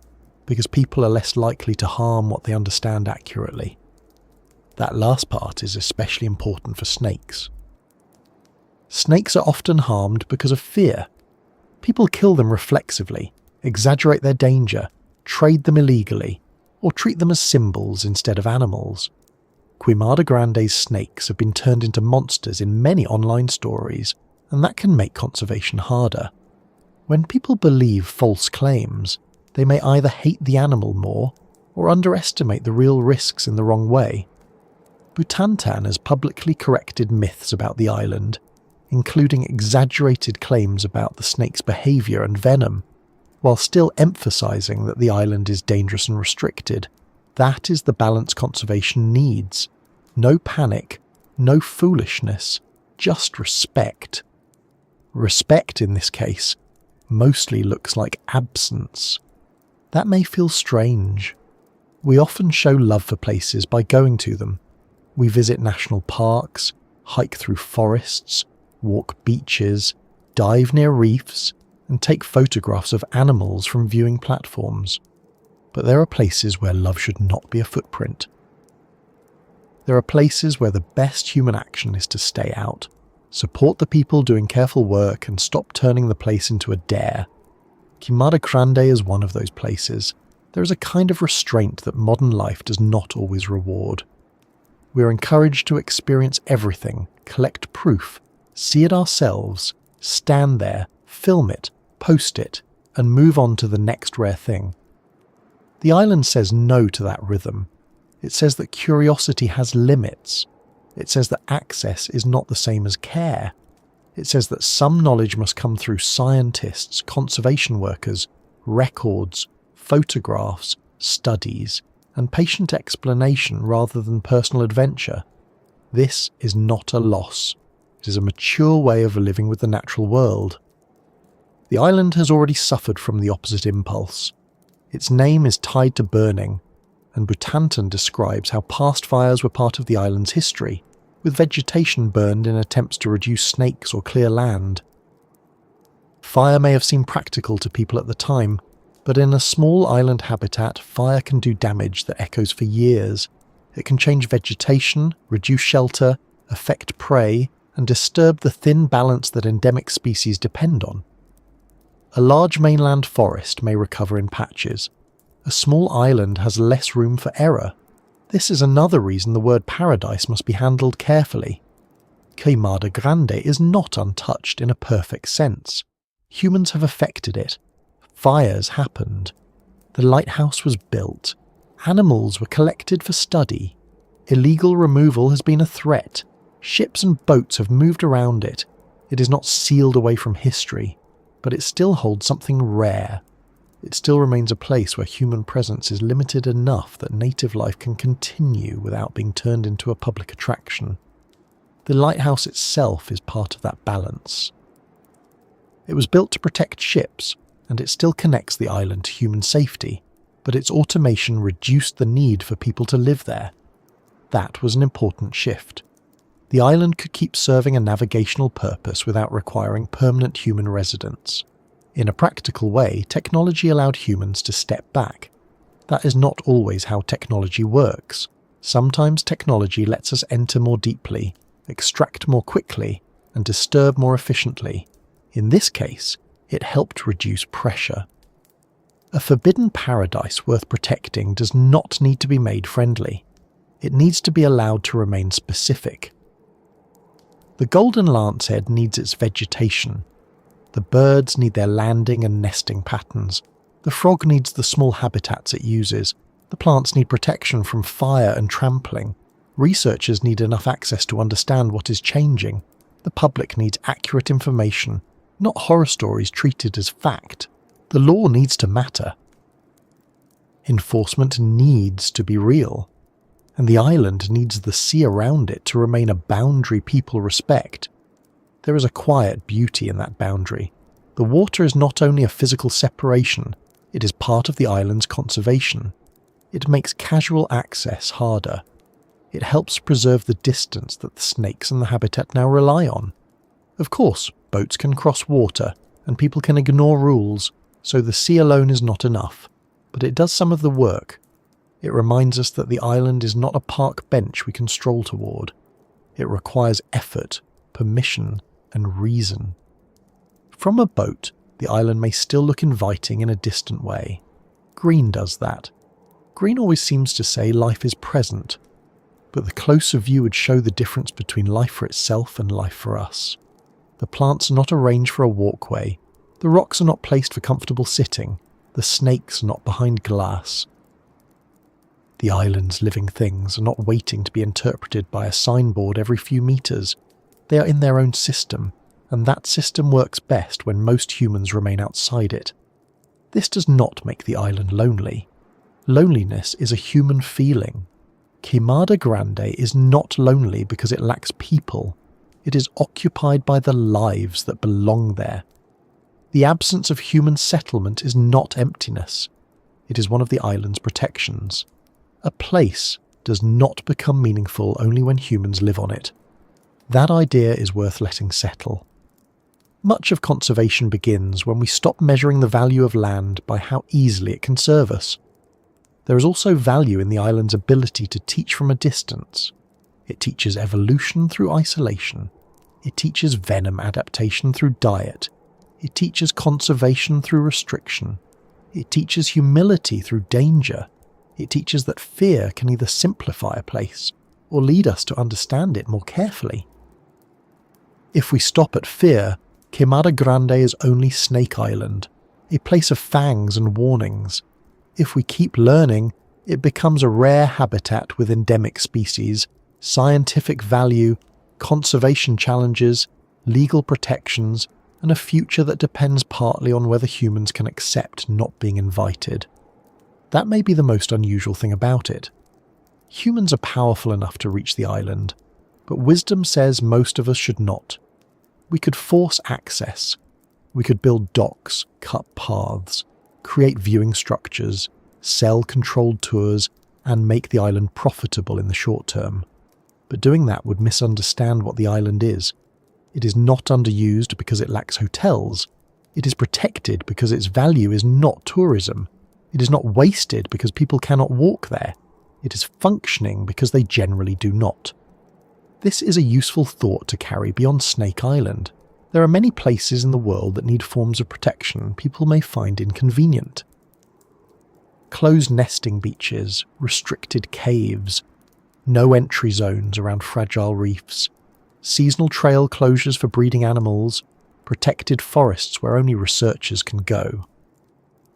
because people are less likely to harm what they understand accurately. That last part is especially important for snakes. Snakes are often harmed because of fear. People kill them reflexively, exaggerate their danger, trade them illegally, or treat them as symbols instead of animals. Queimada Grande's snakes have been turned into monsters in many online stories, and that can make conservation harder. When people believe false claims, they may either hate the animal more or underestimate the real risks in the wrong way. Butantan has publicly corrected myths about the island, including exaggerated claims about the snake's behaviour and venom, while still emphasising that the island is dangerous and restricted. That is the balance conservation needs. No panic, no foolishness, just respect. Respect, in this case, mostly looks like absence. That may feel strange. We often show love for places by going to them. We visit national parks, hike through forests, walk beaches, dive near reefs, and take photographs of animals from viewing platforms. But there are places where love should not be a footprint. There are places where the best human action is to stay out, support the people doing careful work, and stop turning the place into a dare. Queimada Grande is one of those places. There is a kind of restraint that modern life does not always reward. We are encouraged to experience everything, collect proof, see it ourselves, stand there, film it, post it, and move on to the next rare thing. The island says no to that rhythm. It says that curiosity has limits. It says that access is not the same as care. It says that some knowledge must come through scientists, conservation workers, records, photographs, studies, and patient explanation rather than personal adventure. This is not a loss. It is a mature way of living with the natural world. The island has already suffered from the opposite impulse. Its name is tied to burning, and Butantan describes how past fires were part of the island's history, with vegetation burned in attempts to reduce snakes or clear land. Fire may have seemed practical to people at the time, but in a small island habitat, fire can do damage that echoes for years. It can change vegetation, reduce shelter, affect prey, and disturb the thin balance that endemic species depend on. A large mainland forest may recover in patches. A small island has less room for error. This is another reason the word paradise must be handled carefully. Queimada Grande is not untouched in a perfect sense. Humans have affected it. Fires happened. The lighthouse was built. Animals were collected for study. Illegal removal has been a threat. Ships and boats have moved around it. It is not sealed away from history, but it still holds something rare. It still remains a place where human presence is limited enough that native life can continue without being turned into a public attraction. The lighthouse itself is part of that balance. It was built to protect ships, and it still connects the island to human safety, but its automation reduced the need for people to live there. That was an important shift. The island could keep serving a navigational purpose without requiring permanent human residence. In a practical way, technology allowed humans to step back. That is not always how technology works. Sometimes technology lets us enter more deeply, extract more quickly, and disturb more efficiently. In this case, it helped reduce pressure. A forbidden paradise worth protecting does not need to be made friendly. It needs to be allowed to remain specific. The golden lancehead needs its vegetation. The birds need their landing and nesting patterns. The frog needs the small habitats it uses. The plants need protection from fire and trampling. Researchers need enough access to understand what is changing. The public needs accurate information, not horror stories treated as fact. The law needs to matter. Enforcement needs to be real. And the island needs the sea around it to remain a boundary people respect. There is a quiet beauty in that boundary. The water is not only a physical separation, it is part of the island's conservation. It makes casual access harder. It helps preserve the distance that the snakes and the habitat now rely on. Of course, boats can cross water, and people can ignore rules, so the sea alone is not enough, but it does some of the work. It reminds us that the island is not a park bench we can stroll toward. It requires effort, permission, and reason. From a boat, the island may still look inviting in a distant way. Green does that. Green always seems to say life is present, but the closer view would show the difference between life for itself and life for us. The plants are not arranged for a walkway. The rocks are not placed for comfortable sitting. The snakes are not behind glass. The island's living things are not waiting to be interpreted by a signboard every few meters. They are in their own system, and that system works best when most humans remain outside it. This does not make the island lonely. Loneliness is a human feeling. Queimada Grande is not lonely because it lacks people. It is occupied by the lives that belong there. The absence of human settlement is not emptiness. It is one of the island's protections. A place does not become meaningful only when humans live on it. That idea is worth letting settle. Much of conservation begins when we stop measuring the value of land by how easily it can serve us. There is also value in the island's ability to teach from a distance. It teaches evolution through isolation. It teaches venom adaptation through diet. It teaches conservation through restriction. It teaches humility through danger. It teaches that fear can either simplify a place or lead us to understand it more carefully. If we stop at fear, Queimada Grande is only Snake Island, a place of fangs and warnings. If we keep learning, it becomes a rare habitat with endemic species, scientific value, conservation challenges, legal protections, and a future that depends partly on whether humans can accept not being invited. That may be the most unusual thing about it. Humans are powerful enough to reach the island, but wisdom says most of us should not. We could force access. We could build docks, cut paths, create viewing structures, sell controlled tours, and make the island profitable in the short term. But doing that would misunderstand what the island is. It is not underused because it lacks hotels. It is protected because its value is not tourism. It is not wasted because people cannot walk there. It is functioning because they generally do not. This is a useful thought to carry beyond Snake Island. There are many places in the world that need forms of protection people may find inconvenient. Closed nesting beaches, restricted caves, no entry zones around fragile reefs, seasonal trail closures for breeding animals, protected forests where only researchers can go.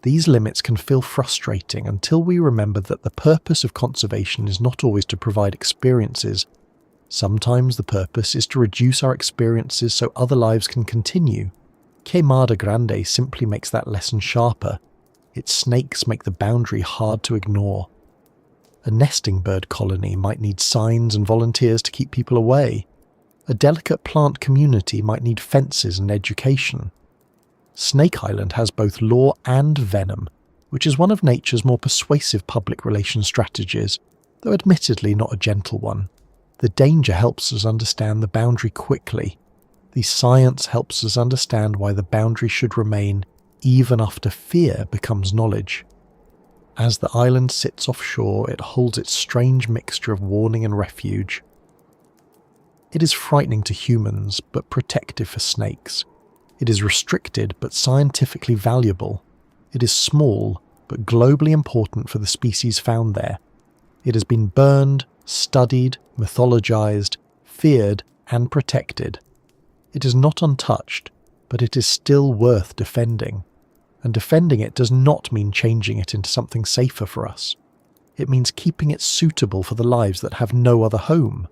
These limits can feel frustrating until we remember that the purpose of conservation is not always to provide experiences. Sometimes the purpose is to reduce our experiences so other lives can continue. Queimada Grande simply makes that lesson sharper. Its snakes make the boundary hard to ignore. A nesting bird colony might need signs and volunteers to keep people away. A delicate plant community might need fences and education. Snake Island has both law and venom, which is one of nature's more persuasive public relations strategies, though admittedly not a gentle one. The danger helps us understand the boundary quickly. The science helps us understand why the boundary should remain even after fear becomes knowledge. As the island sits offshore, it holds its strange mixture of warning and refuge. It is frightening to humans, but protective for snakes. It is restricted, but scientifically valuable. It is small, but globally important for the species found there. It has been burned, studied, mythologized, feared, and protected. It is not untouched, but it is still worth defending. and defending it does not mean changing it into something safer for us. It means keeping it suitable for the lives that have no other home.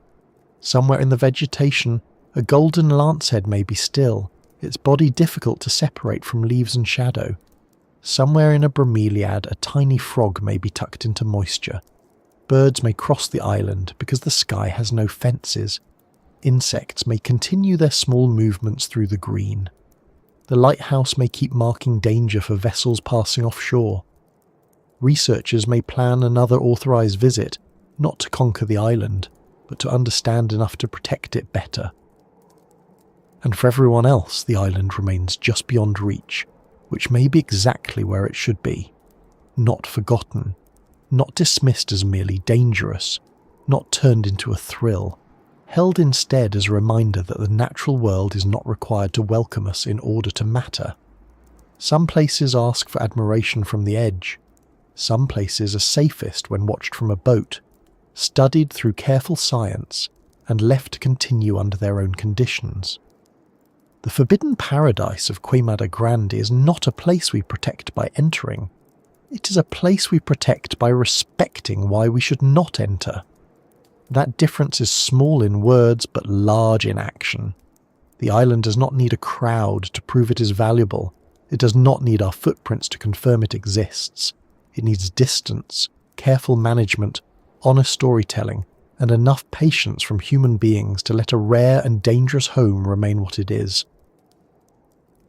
Somewhere in the vegetation, a golden lancehead may be still, its body difficult to separate from leaves and shadow. Somewhere in a bromeliad, a tiny frog may be tucked into moisture. Birds may cross the island because the sky has no fences. Insects may continue their small movements through the green. The lighthouse may keep marking danger for vessels passing offshore. Researchers may plan another authorised visit, not to conquer the island, but to understand enough to protect it better. And for everyone else, the island remains just beyond reach, which may be exactly where it should be. Not forgotten, not dismissed as merely dangerous, not turned into a thrill, held instead as a reminder that the natural world is not required to welcome us in order to matter. Some places ask for admiration from the edge. Some places are safest when watched from a boat, studied through careful science, and left to continue under their own conditions. The forbidden paradise of Queimada Grande is not a place we protect by entering. It is a place we protect by respecting why we should not enter. That difference is small in words but large in action. The island does not need a crowd to prove it is valuable. It does not need our footprints to confirm it exists. It needs distance, careful management, honest storytelling, and enough patience from human beings to let a rare and dangerous home remain what it is.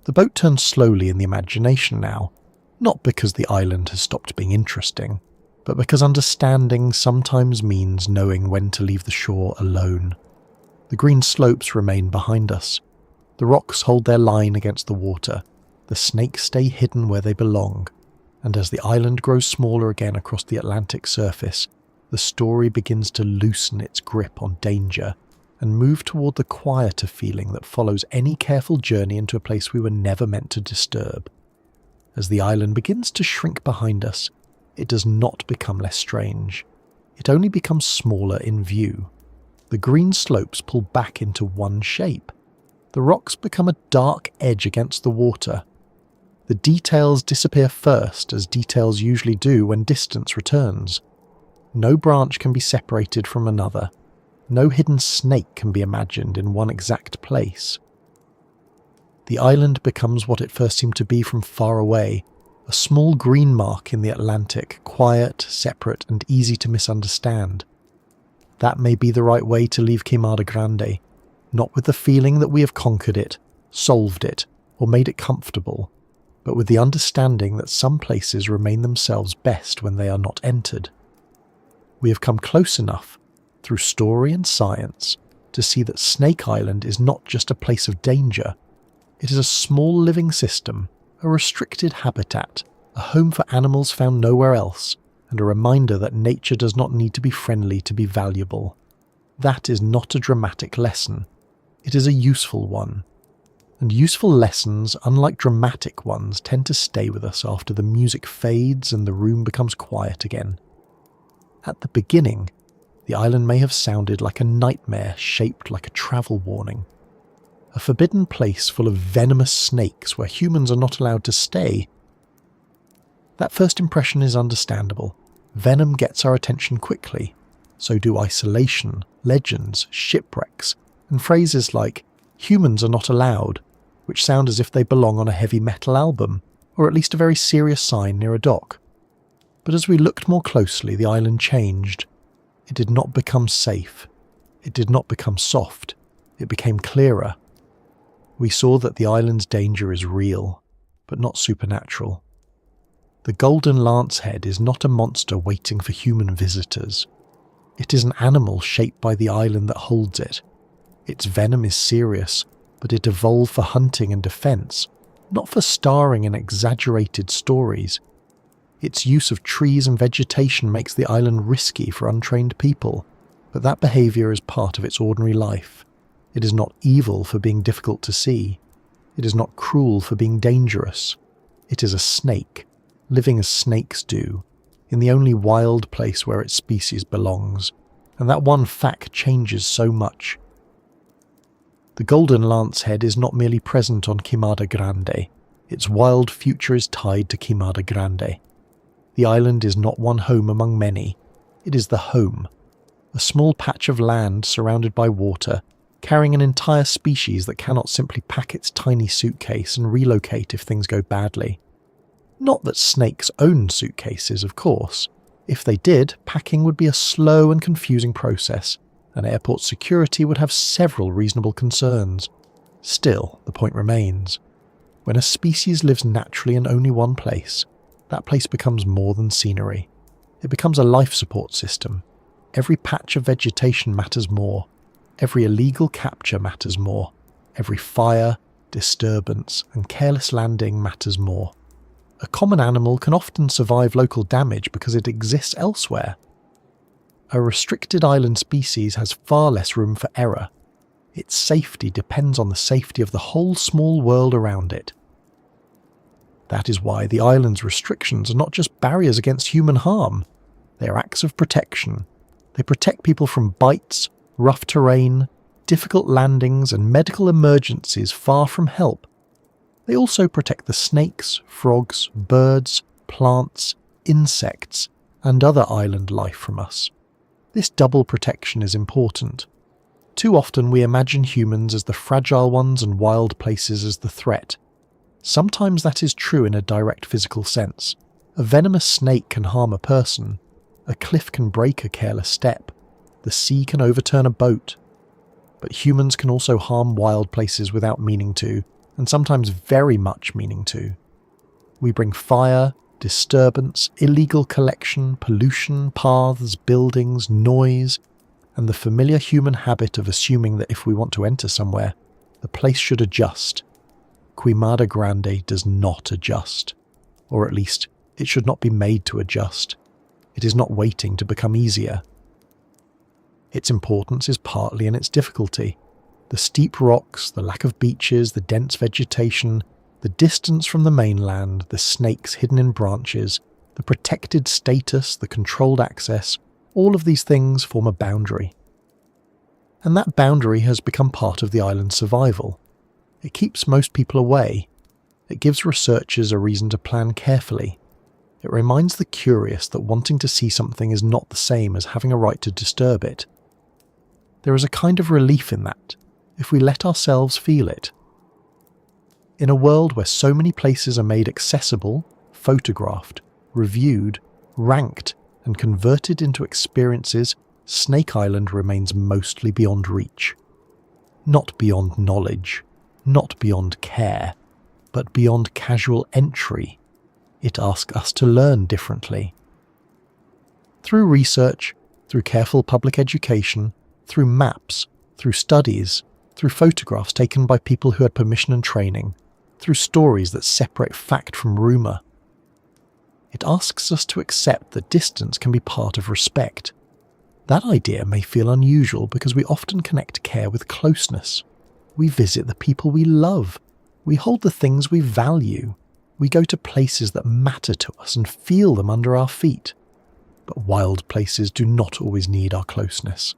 The boat turns slowly in the imagination now, not because the island has stopped being interesting, but because understanding sometimes means knowing when to leave the shore alone. The green slopes remain behind us. The rocks hold their line against the water. The snakes stay hidden where they belong. And as the island grows smaller again across the Atlantic surface, the story begins to loosen its grip on danger and move toward the quieter feeling that follows any careful journey into a place we were never meant to disturb. As the island begins to shrink behind us, it does not become less strange. It only becomes smaller in view. The green slopes pull back into one shape. The rocks become a dark edge against the water. The details disappear first, as details usually do when distance returns. No branch can be separated from another. No hidden snake can be imagined in one exact place. The island becomes what it first seemed to be from far away, a small green mark in the Atlantic, quiet, separate, and easy to misunderstand. That may be the right way to leave Queimada Grande, not with the feeling that we have conquered it, solved it, or made it comfortable, but with the understanding that some places remain themselves best when they are not entered. We have come close enough, through story and science, to see that Snake Island is not just a place of danger. It is a small living system, a restricted habitat, a home for animals found nowhere else, and a reminder that nature does not need to be friendly to be valuable. That is not a dramatic lesson. It is a useful one. And useful lessons, unlike dramatic ones, tend to stay with us after the music fades and the room becomes quiet again. At the beginning, the island may have sounded like a nightmare shaped like a travel warning. A forbidden place full of venomous snakes where humans are not allowed to stay. That first impression is understandable. Venom gets our attention quickly. So do isolation, legends, shipwrecks, and phrases like, "humans are not allowed," which sound as if they belong on a heavy metal album, or at least a very serious sign near a dock. But as we looked more closely, the island changed. It did not become safe. It did not become soft. It became clearer. We saw that the island's danger is real, but not supernatural. The golden lancehead is not a monster waiting for human visitors. It is an animal shaped by the island that holds it. Its venom is serious, but it evolved for hunting and defense, not for starring in exaggerated stories. Its use of trees and vegetation makes the island risky for untrained people, but that behaviour is part of its ordinary life. It is not evil for being difficult to see. It is not cruel for being dangerous. It is a snake, living as snakes do, in the only wild place where its species belongs, and that one fact changes so much. The golden lancehead is not merely present on Queimada Grande. Its wild future is tied to Queimada Grande. The island is not one home among many. It is the home. A small patch of land surrounded by water, carrying an entire species that cannot simply pack its tiny suitcase and relocate if things go badly. Not that snakes own suitcases, of course. If they did, packing would be a slow and confusing process, and airport security would have several reasonable concerns. Still, the point remains. When a species lives naturally in only one place, that place becomes more than scenery. It becomes a life support system. Every patch of vegetation matters more. Every illegal capture matters more. Every fire, disturbance, and careless landing matters more. A common animal can often survive local damage because it exists elsewhere. A restricted island species has far less room for error. Its safety depends on the safety of the whole small world around it. That is why the island's restrictions are not just barriers against human harm. They are acts of protection. They protect people from bites, rough terrain, difficult landings, and medical emergencies far from help. They also protect the snakes, frogs, birds, plants, insects, and other island life from us. This double protection is important. Too often we imagine humans as the fragile ones and wild places as the threat. Sometimes that is true in a direct physical sense. A venomous snake can harm a person. A cliff can break a careless step. The sea can overturn a boat. But humans can also harm wild places without meaning to, and sometimes very much meaning to. We bring fire, disturbance, illegal collection, pollution, paths, buildings, noise, and the familiar human habit of assuming that if we want to enter somewhere, the place should adjust. Queimada Grande does not adjust. Or at least, it should not be made to adjust. It is not waiting to become easier. Its importance is partly in its difficulty. The steep rocks, the lack of beaches, the dense vegetation, the distance from the mainland, the snakes hidden in branches, the protected status, the controlled access, all of these things form a boundary. And that boundary has become part of the island's survival. It keeps most people away. It gives researchers a reason to plan carefully. It reminds the curious that wanting to see something is not the same as having a right to disturb it. There is a kind of relief in that, if we let ourselves feel it. In a world where so many places are made accessible, photographed, reviewed, ranked, and converted into experiences, Snake Island remains mostly beyond reach. Not beyond knowledge, not beyond care, but beyond casual entry. It asks us to learn differently. Through research, through careful public education, through maps, through studies, through photographs taken by people who had permission and training, through stories that separate fact from rumour. It asks us to accept that distance can be part of respect. That idea may feel unusual because we often connect care with closeness. We visit the people we love. We hold the things we value. We go to places that matter to us and feel them under our feet. But wild places do not always need our closeness.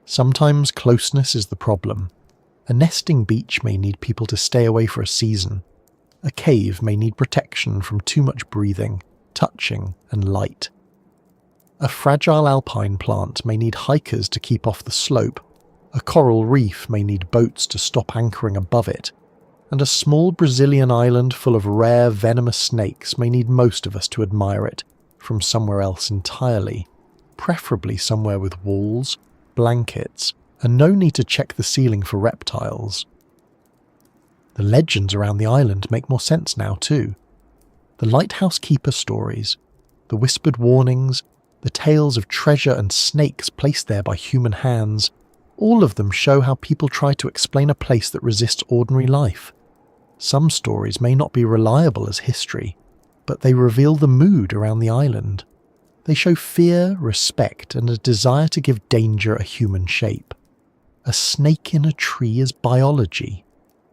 Sometimes closeness is the problem. A nesting beach may need people to stay away for a season. A cave may need protection from too much breathing, touching, and light. A fragile alpine plant may need hikers to keep off the slope. A coral reef may need boats to stop anchoring above it. And a small Brazilian island full of rare venomous snakes may need most of us to admire it from somewhere else entirely, preferably somewhere with walls, blankets, and no need to check the ceiling for reptiles. The legends around the island make more sense now too. The lighthouse keeper stories, the whispered warnings, the tales of treasure and snakes placed there by human hands, all of them show how people try to explain a place that resists ordinary life. Some stories may not be reliable as history, but they reveal the mood around the island. They show fear, respect, and a desire to give danger a human shape. A snake in a tree is biology.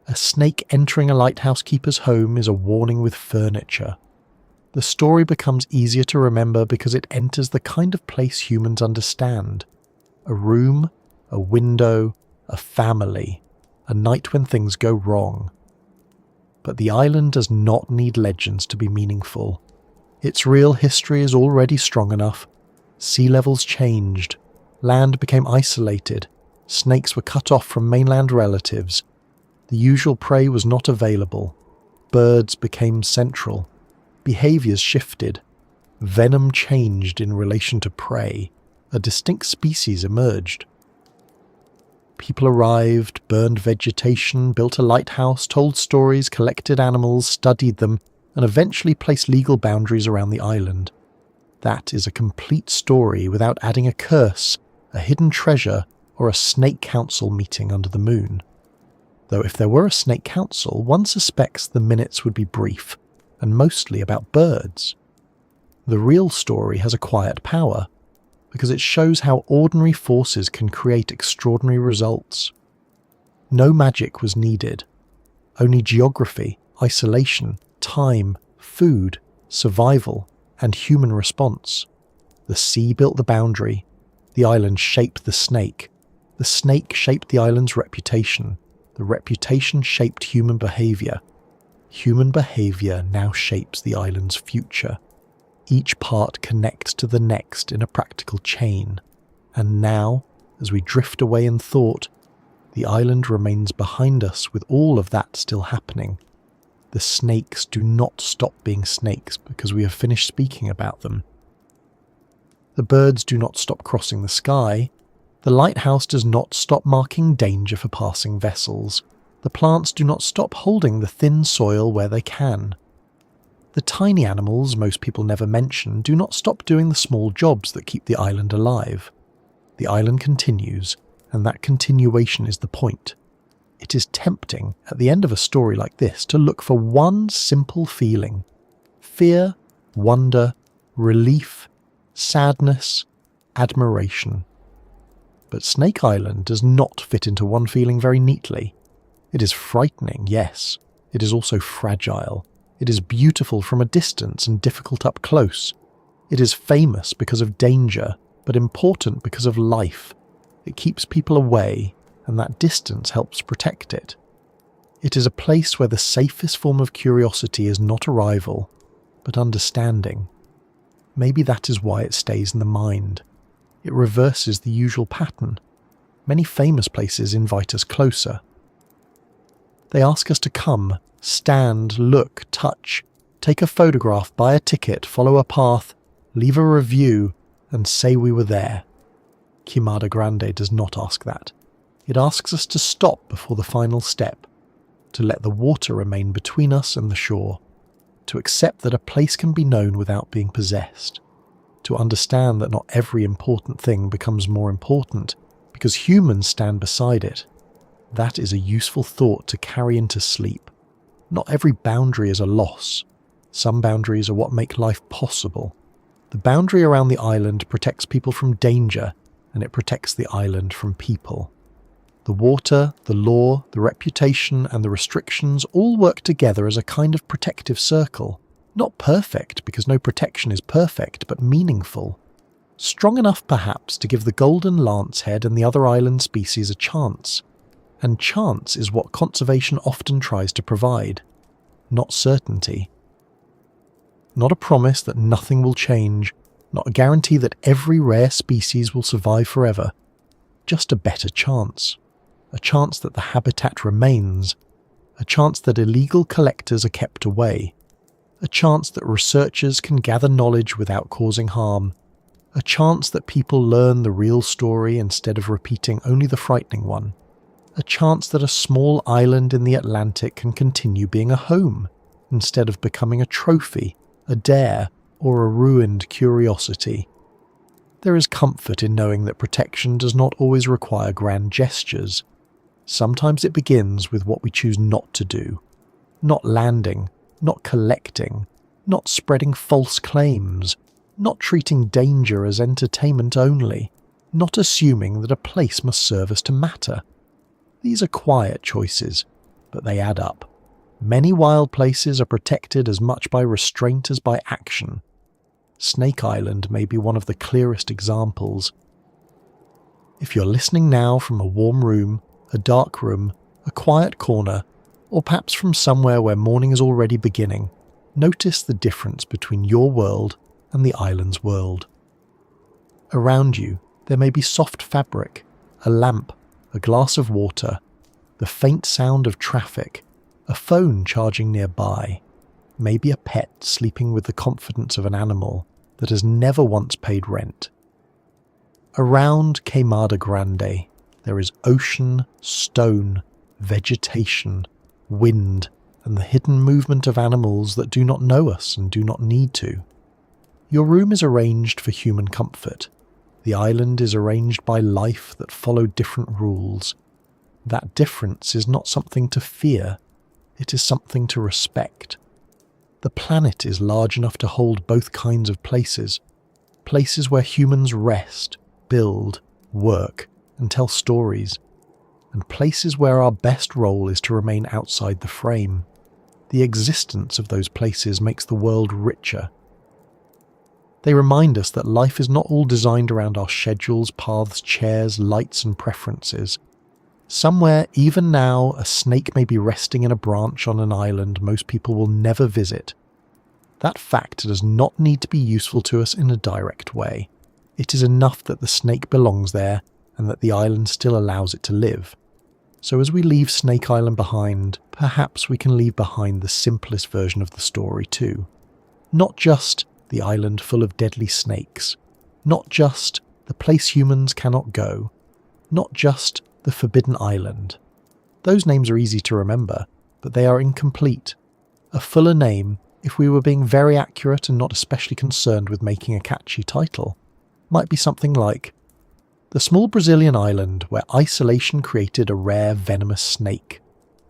A snake entering a lighthouse keeper's home is a warning with furniture. The story becomes easier to remember because it enters the kind of place humans understand. A room, a window, a family, a night when things go wrong. But the island does not need legends to be meaningful. Its real history is already strong enough. Sea levels changed, land became isolated, snakes were cut off from mainland relatives, the usual prey was not available, birds became central, behaviours shifted, venom changed in relation to prey, a distinct species emerged. People arrived, burned vegetation, built a lighthouse, told stories, collected animals, studied them, and eventually placed legal boundaries around the island. That is a complete story without adding a curse, a hidden treasure, or a snake council meeting under the moon. Though if there were a snake council, one suspects the minutes would be brief, and mostly about birds. The real story has a quiet power, because it shows how ordinary forces can create extraordinary results. No magic was needed, only geography, isolation, time, food, survival, and human response. The sea built the boundary, the island shaped the snake shaped the island's reputation, the reputation shaped human behaviour now shapes the island's future. Each part connects to the next in a practical chain, and now, as we drift away in thought, the island remains behind us with all of that still happening. The snakes do not stop being snakes because we have finished speaking about them. The birds do not stop crossing the sky. The lighthouse does not stop marking danger for passing vessels. The plants do not stop holding the thin soil where they can. The tiny animals most people never mention do not stop doing the small jobs that keep the island alive. The island continues, and that continuation is the point. It is tempting, at the end of a story like this, to look for one simple feeling. Fear, wonder, relief, sadness, admiration. But Snake Island does not fit into one feeling very neatly. It is frightening, yes. It is also fragile. It is beautiful from a distance and difficult up close. It is famous because of danger, but important because of life. It keeps people away, and that distance helps protect it. It is a place where the safest form of curiosity is not arrival, but understanding. Maybe that is why it stays in the mind. It reverses the usual pattern. Many famous places invite us closer. They ask us to come, stand, look, touch, take a photograph, buy a ticket, follow a path, leave a review, and say we were there. Queimada Grande does not ask that. It asks us to stop before the final step, to let the water remain between us and the shore, to accept that a place can be known without being possessed, to understand that not every important thing becomes more important because humans stand beside it. That is a useful thought to carry into sleep. Not every boundary is a loss. Some boundaries are what make life possible. The boundary around the island protects people from danger, and it protects the island from people. The water, the law, the reputation, and the restrictions all work together as a kind of protective circle. Not perfect, because no protection is perfect, but meaningful. Strong enough, perhaps, to give the golden lancehead and the other island species a chance. And chance is what conservation often tries to provide. Not certainty. Not a promise that nothing will change, not a guarantee that every rare species will survive forever. Just a better chance. A chance that the habitat remains. A chance that illegal collectors are kept away. A chance that researchers can gather knowledge without causing harm. A chance that people learn the real story instead of repeating only the frightening one. A chance that a small island in the Atlantic can continue being a home, instead of becoming a trophy, a dare, or a ruined curiosity. There is comfort in knowing that protection does not always require grand gestures. Sometimes it begins with what we choose not to do. Not landing, not collecting, not spreading false claims, not treating danger as entertainment only, not assuming that a place must serve us to matter. These are quiet choices, but they add up. Many wild places are protected as much by restraint as by action. Snake Island may be one of the clearest examples. If you're listening now from a warm room, a dark room, a quiet corner, or perhaps from somewhere where morning is already beginning, notice the difference between your world and the island's world. Around you, there may be soft fabric, a lamp, a glass of water, the faint sound of traffic, a phone charging nearby, maybe a pet sleeping with the confidence of an animal that has never once paid rent. Around Queimada Grande, there is ocean, stone, vegetation, wind, and the hidden movement of animals that do not know us and do not need to. Your room is arranged for human comfort. The island is arranged by life that followed different rules. That difference is not something to fear, it is something to respect. The planet is large enough to hold both kinds of places. Places where humans rest, build, work, and tell stories. And places where our best role is to remain outside the frame. The existence of those places makes the world richer. They remind us that life is not all designed around our schedules, paths, chairs, lights, and preferences. Somewhere, even now, a snake may be resting in a branch on an island most people will never visit. That fact does not need to be useful to us in a direct way. It is enough that the snake belongs there and that the island still allows it to live. So as we leave Snake Island behind, perhaps we can leave behind the simplest version of the story too. Not just the island full of deadly snakes. Not just the place humans cannot go. Not just the Forbidden Island. Those names are easy to remember, but they are incomplete. A fuller name, if we were being very accurate and not especially concerned with making a catchy title, might be something like the small Brazilian island where isolation created a rare venomous snake,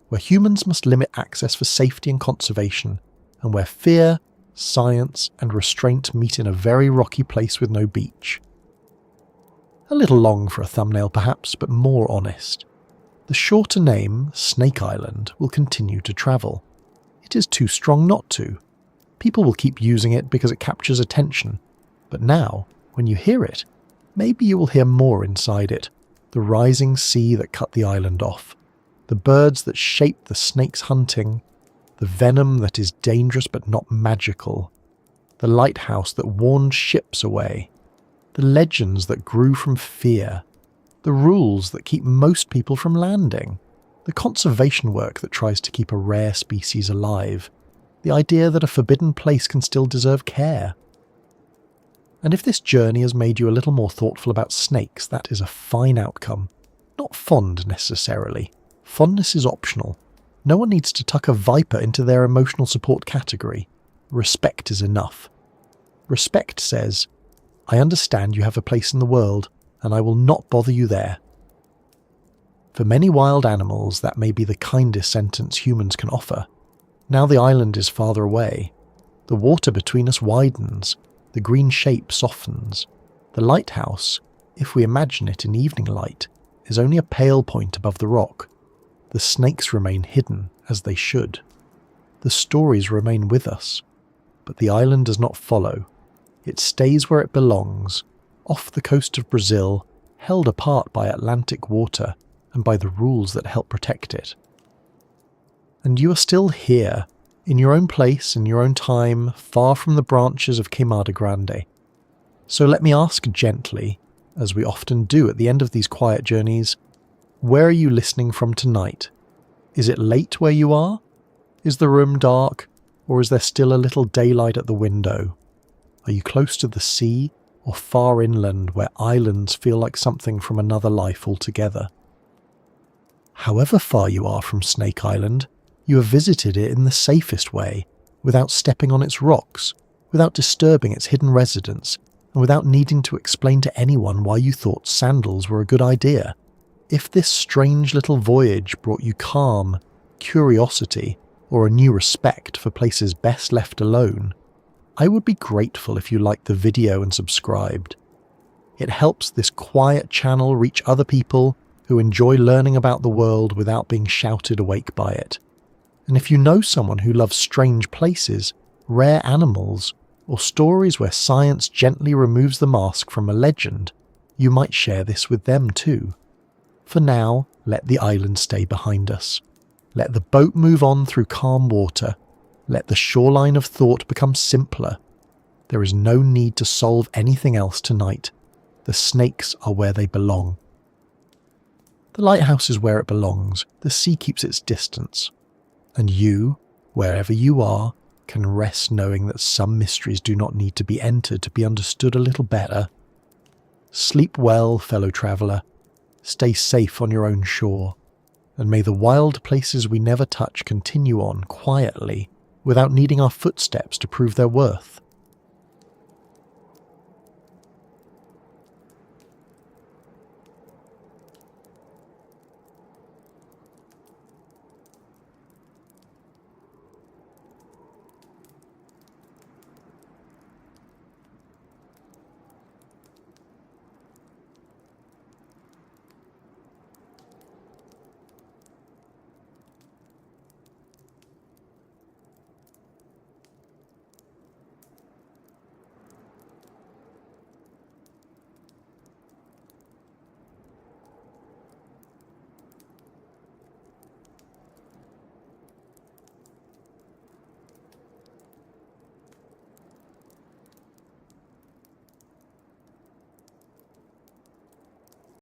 where humans must limit access for safety and conservation, and where fear, science, and restraint meet in a very rocky place with no beach. A little long for a thumbnail perhaps, but more honest. The shorter name, Snake Island, will continue to travel. It is too strong not to. People will keep using it because it captures attention. But now, when you hear it, maybe you will hear more inside it. The rising sea that cut the island off. The birds that shaped the snake's hunting. The venom that is dangerous but not magical. The lighthouse that warned ships away. The legends that grew from fear, the rules that keep most people from landing, the conservation work that tries to keep a rare species alive, the idea that a forbidden place can still deserve care. And if this journey has made you a little more thoughtful about snakes, that is a fine outcome. Not fond necessarily. Fondness is optional. No one needs to tuck a viper into their emotional support category. Respect is enough. Respect says, I understand you have a place in the world, and I will not bother you there. For many wild animals, that may be the kindest sentence humans can offer. Now the island is farther away. The water between us widens. The green shape softens. The lighthouse, if we imagine it in evening light, is only a pale point above the rock. The snakes remain hidden, as they should. The stories remain with us. But the island does not follow. It stays where it belongs, off the coast of Brazil, held apart by Atlantic water and by the rules that help protect it. And you are still here, in your own place, in your own time, far from the branches of Queimada Grande. So let me ask gently, as we often do at the end of these quiet journeys, where are you listening from tonight? Is it late where you are? Is the room dark, or is there still a little daylight at the window? Are you close to the sea, or far inland where islands feel like something from another life altogether? However far you are from Snake Island, you have visited it in the safest way, without stepping on its rocks, without disturbing its hidden residents, and without needing to explain to anyone why you thought sandals were a good idea. If this strange little voyage brought you calm, curiosity, or a new respect for places best left alone, I would be grateful if you liked the video and subscribed. It helps this quiet channel reach other people who enjoy learning about the world without being shouted awake by it. And if you know someone who loves strange places, rare animals, or stories where science gently removes the mask from a legend, you might share this with them too. For now, let the island stay behind us. Let the boat move on through calm water. Let the shoreline of thought become simpler. There is no need to solve anything else tonight. The snakes are where they belong. The lighthouse is where it belongs. The sea keeps its distance. And you, wherever you are, can rest knowing that some mysteries do not need to be entered to be understood a little better. Sleep well, fellow traveller. Stay safe on your own shore. And may the wild places we never touch continue on quietly, without needing our footsteps to prove their worth.